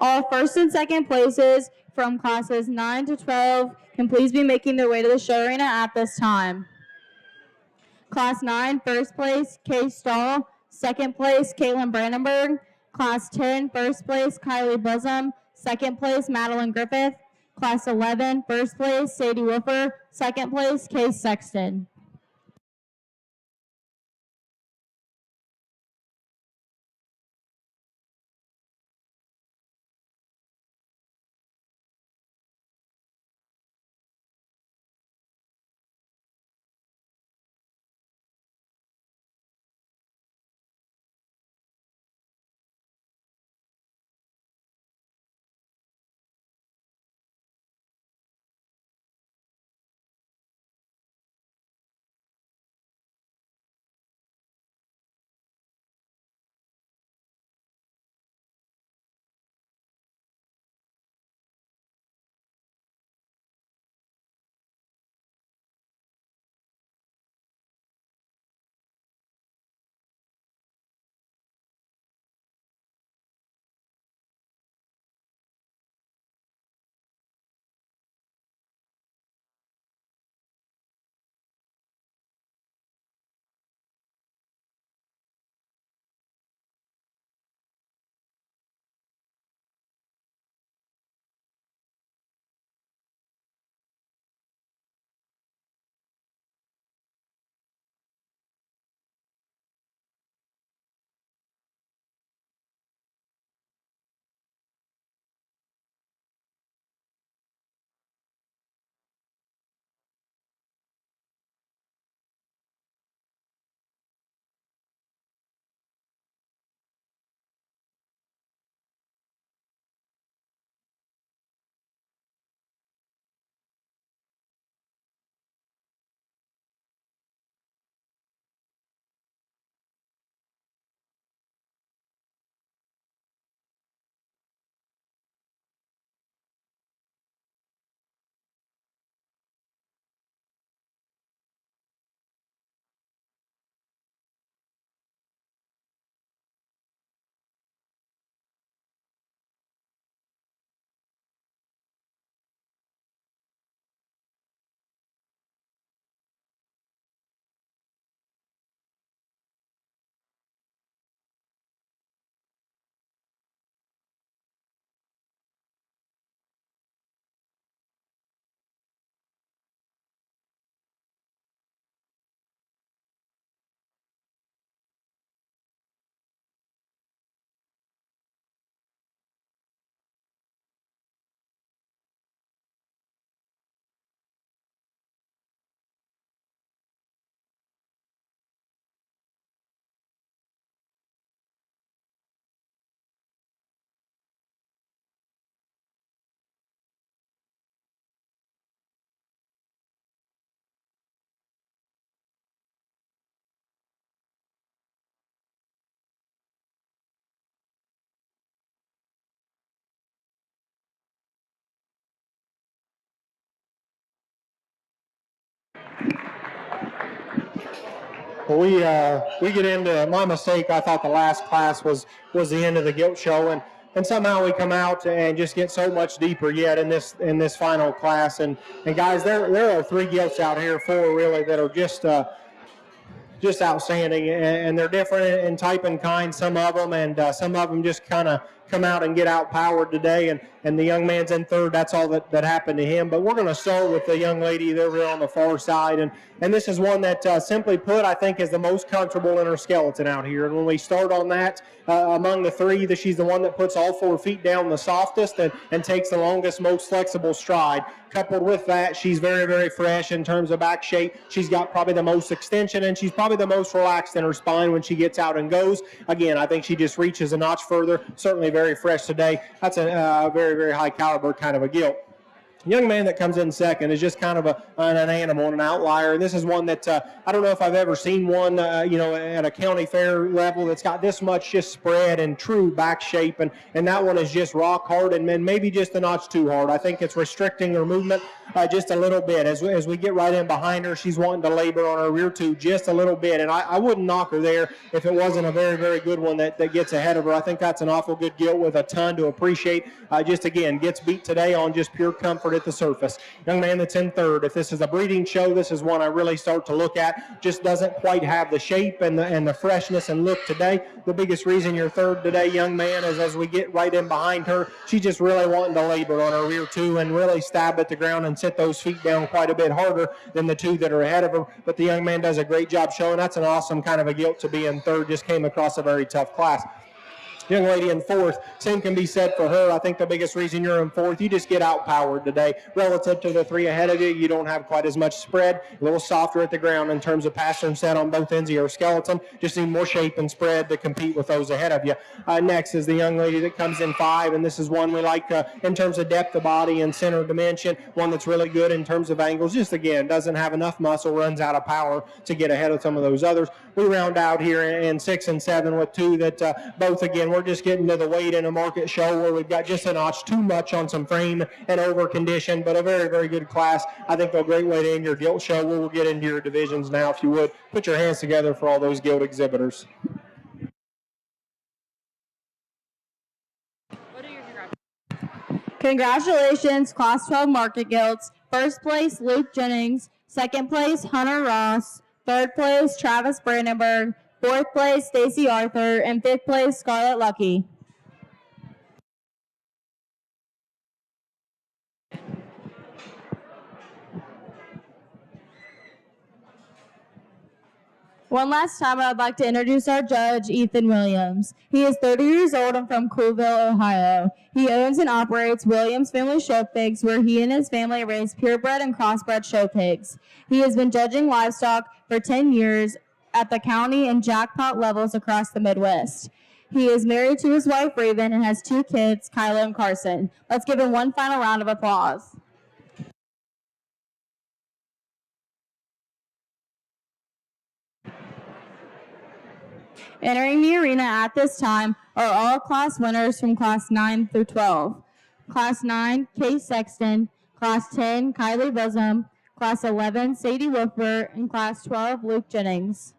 All first and second places from classes 9 to 12 can please be making their way to the show arena at this time. Class 9, first place, Kay Stahl. Second place, Caitlin Brandenburg. Class 10, first place, Kylie Bosom. Second place, Madeline Griffith. Class 11, first place, Sadie Wolfer. Second place, Kay Sexton. Well, we get into my mistake. I thought the last class was the end of the gilt show, and somehow we come out and just get so much deeper yet in this final class. And guys, there are 3 gilts out here, 4 really, that are just outstanding, and they're different in type and kind, some of them, and some of them just kind of come out and get outpowered today, and the young man's in third. That's all that happened to him. But we're going to start with the young lady over here on the far side, and this is one that, simply put, I think is the most comfortable in her skeleton out here. And when we start on that, among the 3, she's the one that puts all 4 feet down the softest and takes the longest, most flexible stride. Coupled with that, she's very, very fresh in terms of back shape. She's got probably the most extension, and she's probably the most relaxed in her spine when she gets out and goes. Again, I think she just reaches a notch further. Certainly very fresh today. That's a very, very high caliber kind of a gilt. Young man that comes in second is just kind of an animal and an outlier. And this is one that I don't know if I've ever seen one, at a county fair level that's got this much just spread and true back shape. And that one is just rock hard and maybe just a notch too hard. I think it's restricting her movement just a little bit. As we get right in behind her, she's wanting to labor on her rear tube just a little bit. And I wouldn't knock her there if it wasn't a very, very good one that gets ahead of her. I think that's an awful good gilt with a ton to appreciate. Just, again, gets beat today on just pure comfort at the surface. Young man that's in third. If this is a breeding show, this is one I really start to look at. Just doesn't quite have the shape and the freshness and look today. The biggest reason you're third today, young man, is as we get right in behind her, she's just really wanting to labor on her rear two and really stab at the ground and sit those feet down quite a bit harder than the 2 that are ahead of her. But the young man does a great job showing. That's an awesome kind of a gilt to be in third. Just came across a very tough class. Young lady in fourth, same can be said for her. I think the biggest reason you're in fourth, you just get outpowered today. Relative to the 3 ahead of you, you don't have quite as much spread, a little softer at the ground in terms of passer and set on both ends of your skeleton. Just need more shape and spread to compete with those ahead of you. Next is the young lady that comes in 5, and this is one we like in terms of depth of body and center dimension, one that's really good in terms of angles. Just, again, doesn't have enough muscle, runs out of power to get ahead of some of those others. We round out here in 6 and 7 with 2 that both, again, we're just getting to the weight in a market show where we've got just a notch too much on some frame and over condition, but a very, very good class. I think a great way to end your gilt show. We'll get into your divisions now, if you would. Put your hands together for all those gilt exhibitors. What are your congrats? Congratulations, Class 12 Market Gilts. First place, Luke Jennings. Second place, Hunter Ross. Third place, Travis Brandenburg. Fourth place, Stacy Arthur. And fifth place, Scarlett Lucky. One last time, I would like to introduce our judge, Ethan Williams. He is 30 years old and from Coolville, Ohio. He owns and operates Williams Family Show Pigs, where he and his family raise purebred and crossbred show pigs. He has been judging livestock for 10 years at the county and jackpot levels across the Midwest. He is married to his wife, Raven, and has 2 kids, Kyla and Carson. Let's give him one final round of applause. Entering the arena at this time are all class winners from Class 9 through 12. Class 9, Kate Sexton. Class 10, Kylie Bosom. Class 11, Sadie Wolfert. And Class 12, Luke Jennings.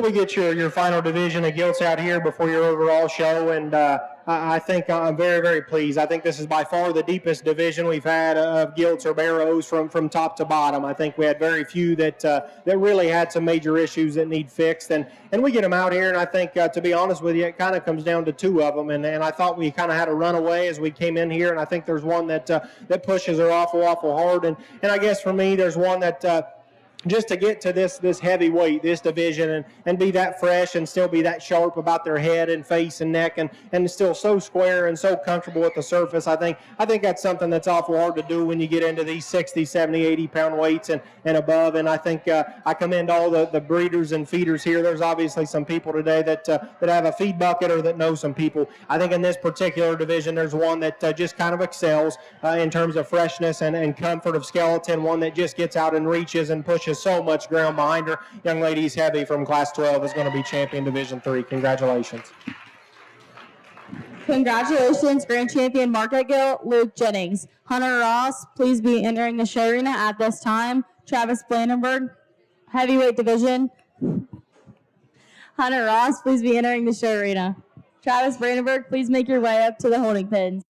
We get your final division of gilts out here before your overall show, and I think I'm very, very pleased. I think this is by far the deepest division we've had of gilts or barrows from top to bottom. I think we had very few that really had some major issues that need fixed, and we get them out here, and I think, to be honest with you, it kind of comes down to two of them, and I thought we kind of had a runaway as we came in here, and I think there's one that pushes her awful hard, and I guess for me, there's one that just to get to this heavyweight, this division, and be that fresh and still be that sharp about their head and face and neck and still so square and so comfortable with the surface. I think that's something that's awful hard to do when you get into these 60, 70, 80-pound weights and above. And I think I commend all the breeders and feeders here. There's obviously some people today that have a feed bucket or that know some people. I think in this particular division, there's one that just kind of excels in terms of freshness and comfort of skeleton, one that just gets out and reaches and pushes so much ground behind her. Young lady's heavy from class 12 is going to be champion division 3. Congratulations. Congratulations, grand champion market gilt, Luke Jennings. Hunter Ross, please be entering the show arena at this time. Travis Blandenberg, heavyweight division. Hunter Ross, please be entering the show arena. Travis Brandenburg, please make your way up to the holding pins.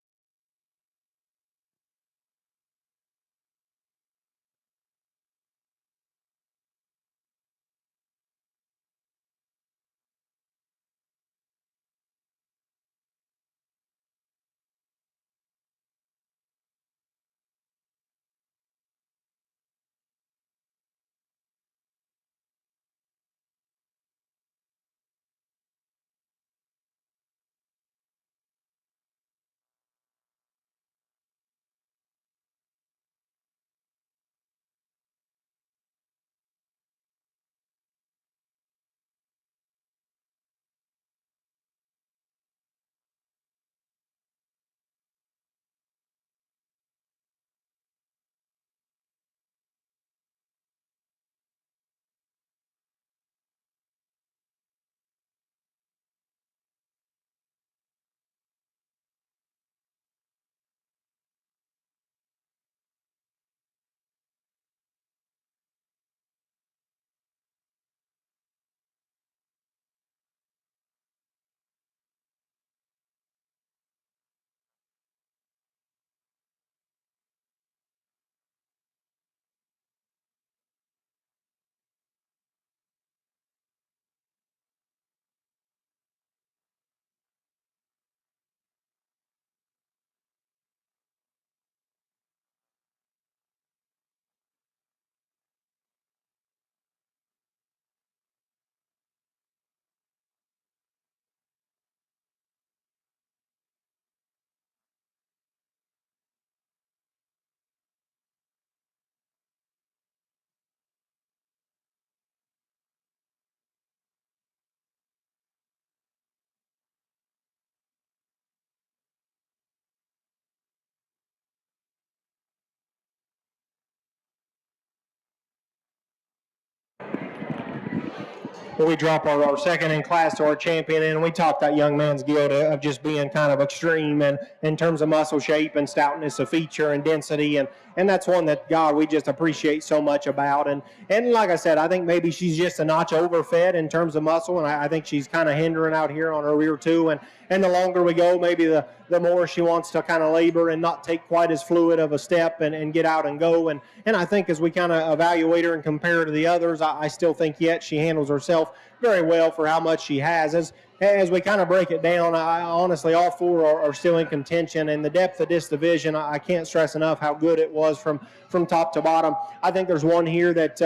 We drop our second in class to our champion, and we talked that young man's gilt of just being kind of extreme and in terms of muscle shape and stoutness of feature and density, and that's one that, God, we just appreciate so much about. And like I said, I think maybe she's just a notch overfed in terms of muscle, and I think she's kind of hindering out here on her rear too. And the longer we go, maybe the more she wants to kind of labor and not take quite as fluid of a step and get out and go. And I think as we kind of evaluate her and compare her to the others, I still think yet she handles herself very well for how much she has. As we kind of break it down, I honestly, all four are still in contention, and the depth of this division, I can't stress enough how good it was from top to bottom. I think there's one here that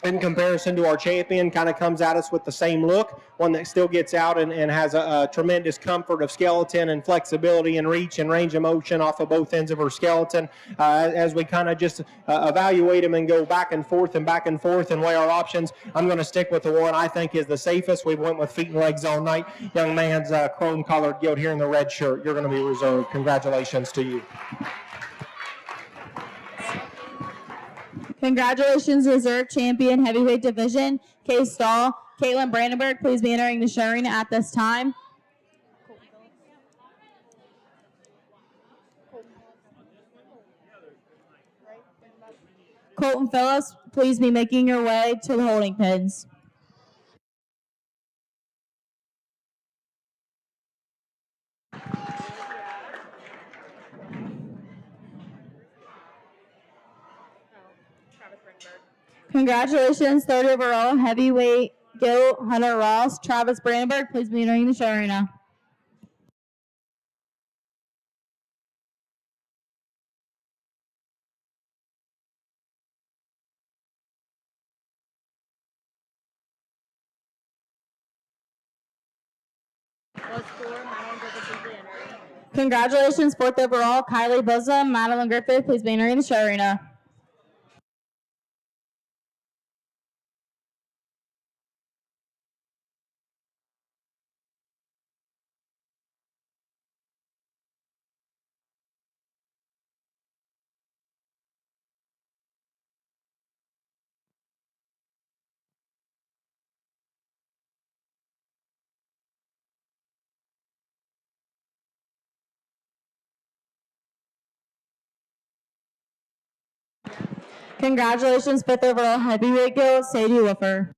in comparison to our champion, kind of comes at us with the same look, one that still gets out and has a tremendous comfort of skeleton and flexibility and reach and range of motion off of both ends of her skeleton. As we kind of just evaluate them and go back and forth and weigh our options, I'm going to stick with the one I think is the safest. We went with feet and legs all night. Young man's chrome-colored gilt here in the red shirt. You're going to be reserved. Congratulations to you. Congratulations, reserve champion, heavyweight division, Kay Stahl. Caitlin Brandenburg, please be entering the show arena at this time. Colton Phillips, please be making your way to the holding pens. Congratulations, third overall heavyweight gilt Hunter Ross. Travis Brandenburg, please be entering the show arena. Congratulations, fourth overall Kylie Bosom. Madeline Griffith, please be entering the show arena. Congratulations, fifth overall heavyweight gilt Sadie Woofer.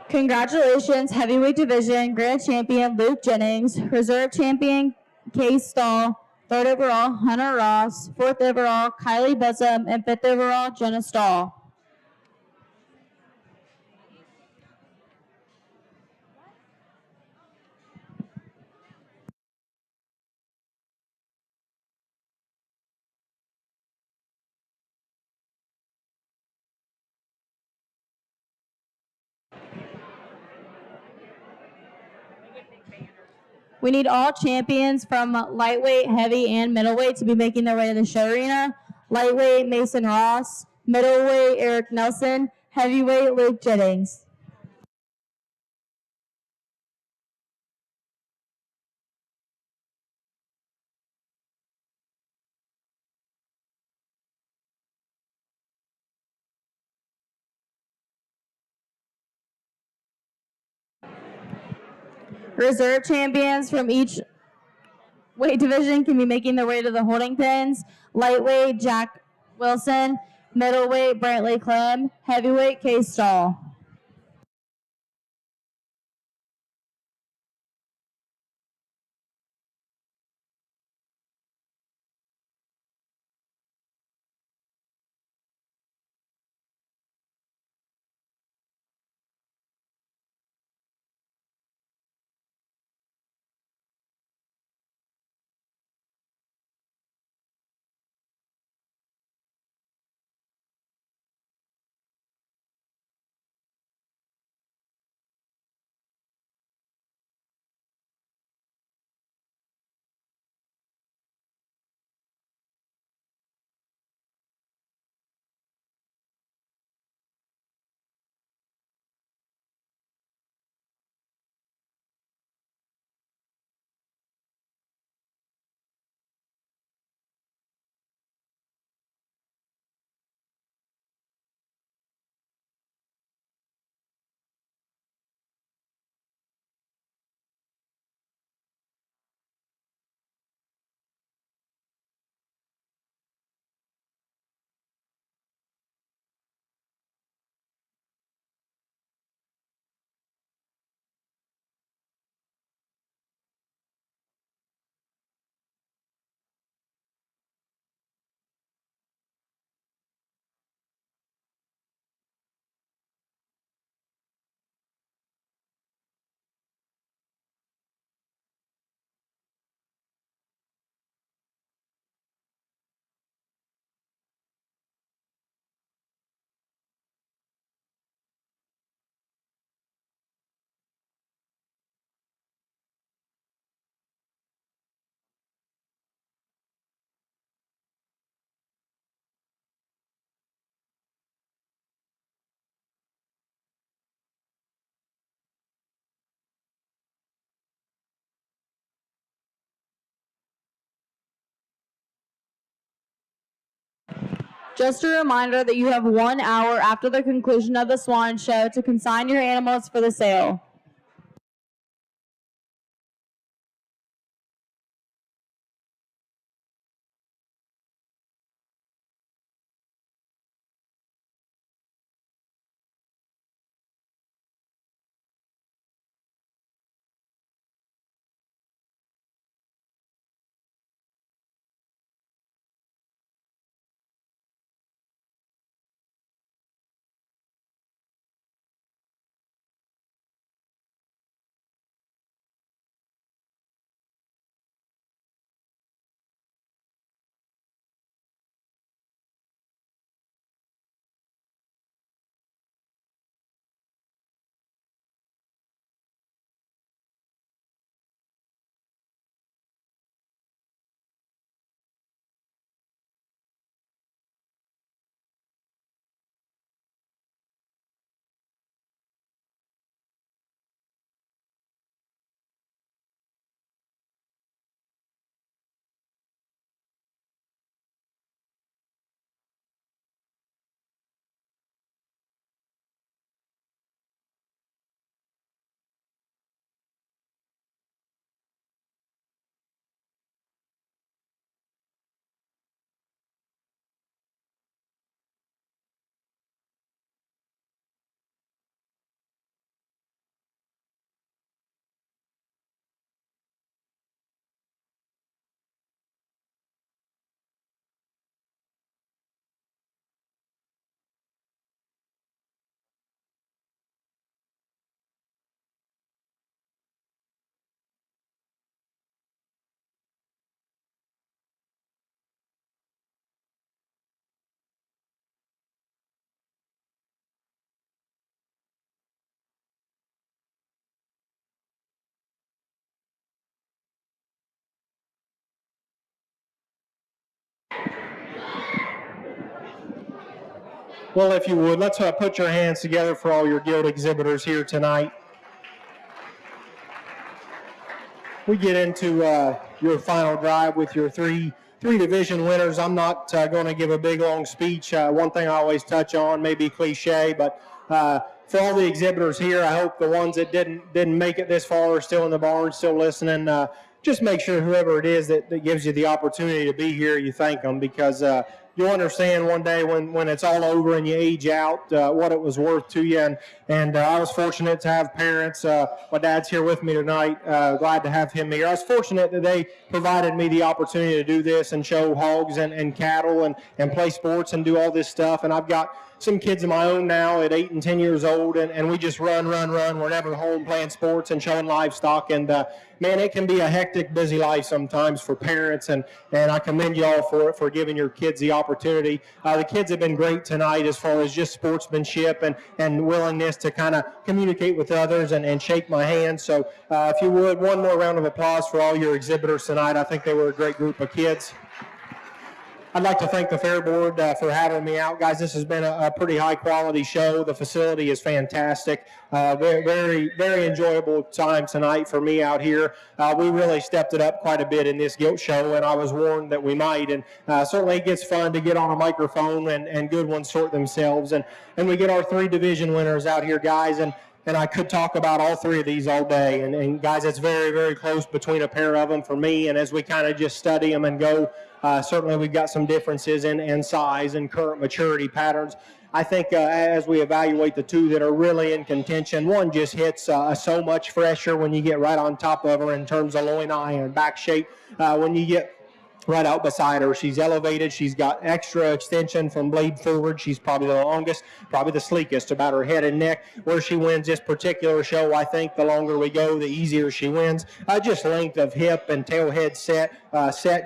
Congratulations, heavyweight division grand champion Luke Jennings, reserve champion Case Stahl, third overall Hunter Ross, fourth overall Kylie Bosom, and fifth overall Jenna Stahl. We need all champions from lightweight, heavy, and middleweight to be making their way to the show arena. Lightweight, Mason Ross. Middleweight, Eric Nelson. Heavyweight, Luke Jennings. Reserve champions from each weight division can be making their way to the holding pens. Lightweight, Jack Wilson. Middleweight, Brantley Clem. Heavyweight, Case Stahl. Just a reminder that you have 1 hour after the conclusion of the Swine Show to consign your animals for the sale. Well, if you would, let's put your hands together for all your gilt exhibitors here tonight. We get into your final drive with your three division winners. I'm not going to give a big long speech. One thing I always touch on may be cliche, but for all the exhibitors here, I hope the ones that didn't make it this far are still in the barn, still listening. Just make sure whoever it is that gives you the opportunity to be here, you thank them, because you'll understand one day when it's all over and you age out what it was worth to you. And I was fortunate to have parents. My dad's here with me tonight. Glad to have him here. I was fortunate that they provided me the opportunity to do this and show hogs and cattle and play sports and do all this stuff. And I've got some kids of my own now at 8 and 10 years old, and we just run. We're never home playing sports and showing livestock. And man, it can be a hectic, busy life sometimes for parents, and I commend you all for giving your kids the opportunity. The kids have been great tonight as far as just sportsmanship and willingness to kind of communicate with others and shake my hand. So if you would, one more round of applause for all your exhibitors tonight. I think they were a great group of kids. I'd like to thank the Fairboard for having me out. Guys, this has been a pretty high-quality show. The facility is fantastic. Very, very enjoyable time tonight for me out here. We really stepped it up quite a bit in this gilt show, and I was warned that we might. And certainly it gets fun to get on a microphone and good ones sort themselves. And we get our 3 division winners out here, guys. And I could talk about all 3 of these all day. And guys, it's very, very close between a pair of them for me. And as we kind of just study them and go, certainly we've got some differences in size and current maturity patterns. I think as we evaluate the 2 that are really in contention, one just hits so much fresher when you get right on top of her in terms of loin eye and back shape. When you get right out beside her, she's elevated. She's got extra extension from blade forward. She's probably the longest, probably the sleekest about her head and neck. Where she wins this particular show, I think the longer we go, the easier she wins. Just length of hip and tail head set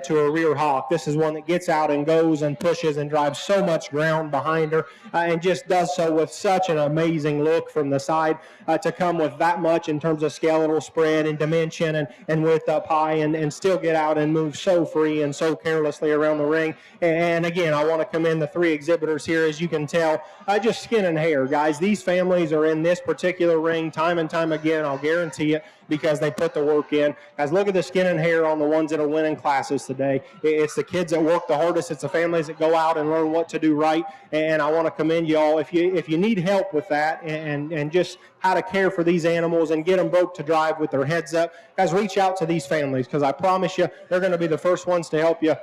to a rear hock. This is one that gets out and goes and pushes and drives so much ground behind her and just does so with such an amazing look from the side to come with that much in terms of skeletal spread and dimension and width up high and still get out and move so free and so carelessly around the ring. And again, I want to commend the 3 exhibitors here. As you can tell, just skin and hair, guys. These families are in this particular ring time and time again. I'll guarantee it. because they put the work in. Guys, look at the skin and hair on the ones that are winning classes today. It's the kids that work the hardest. It's the families that go out and learn what to do right. And I want to commend you all. If you need help with that and just how to care for these animals and get them broke to drive with their heads up, guys, reach out to these families, because I promise you they're going to be the first ones to help you.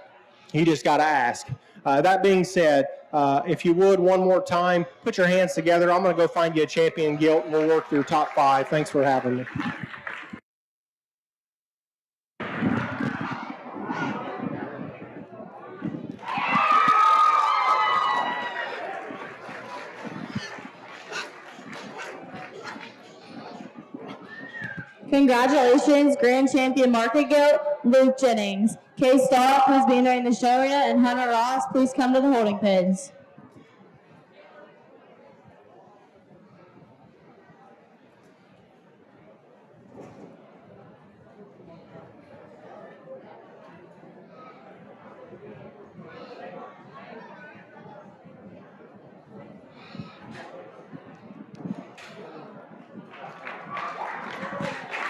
You just got to ask. That being said, if you would, one more time, put your hands together. I'm going to go find you a champion gilt, and we'll work through top 5. Thanks for having me. Congratulations, Grand Champion Market Gilt, Luke Jennings. Kay Stahl, please be entering the show arena, and Hunter Ross, please come to the holding pens.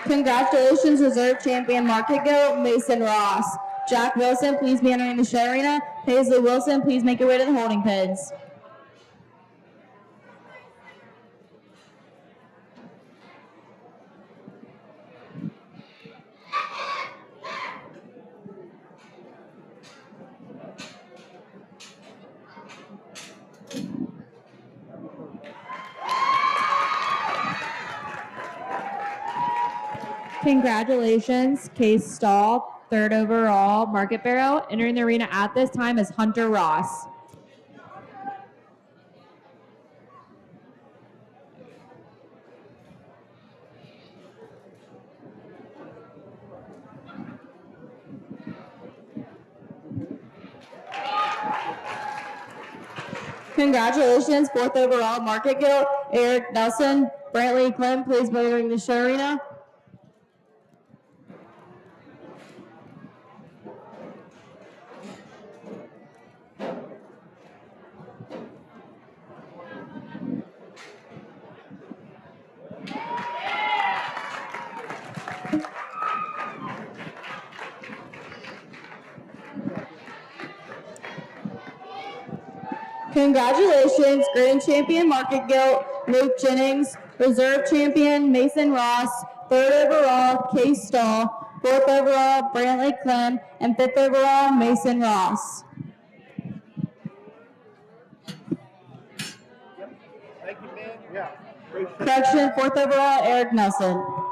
Congratulations, Reserve Champion Market Gilt, Mason Ross. Jack Wilson, please be entering the show arena. Paisley Wilson, please make your way to the holding pens. Congratulations, Case Stahl, 3rd overall, Market Barrow. Entering the arena at this time is Hunter Ross. Congratulations, 4th overall, Market Gilt, Eric Nelson. Brantley Clem, please be entering the show arena. Congratulations, Grand Champion Market Gilt, Luke Jennings. Reserve Champion, Mason Ross. 3rd overall, Case Stahl. 4th overall, Brantley Clem. And 5th overall, Mason Ross. Thank you, man. Yeah. Correction, 4th overall, Eric Nelson.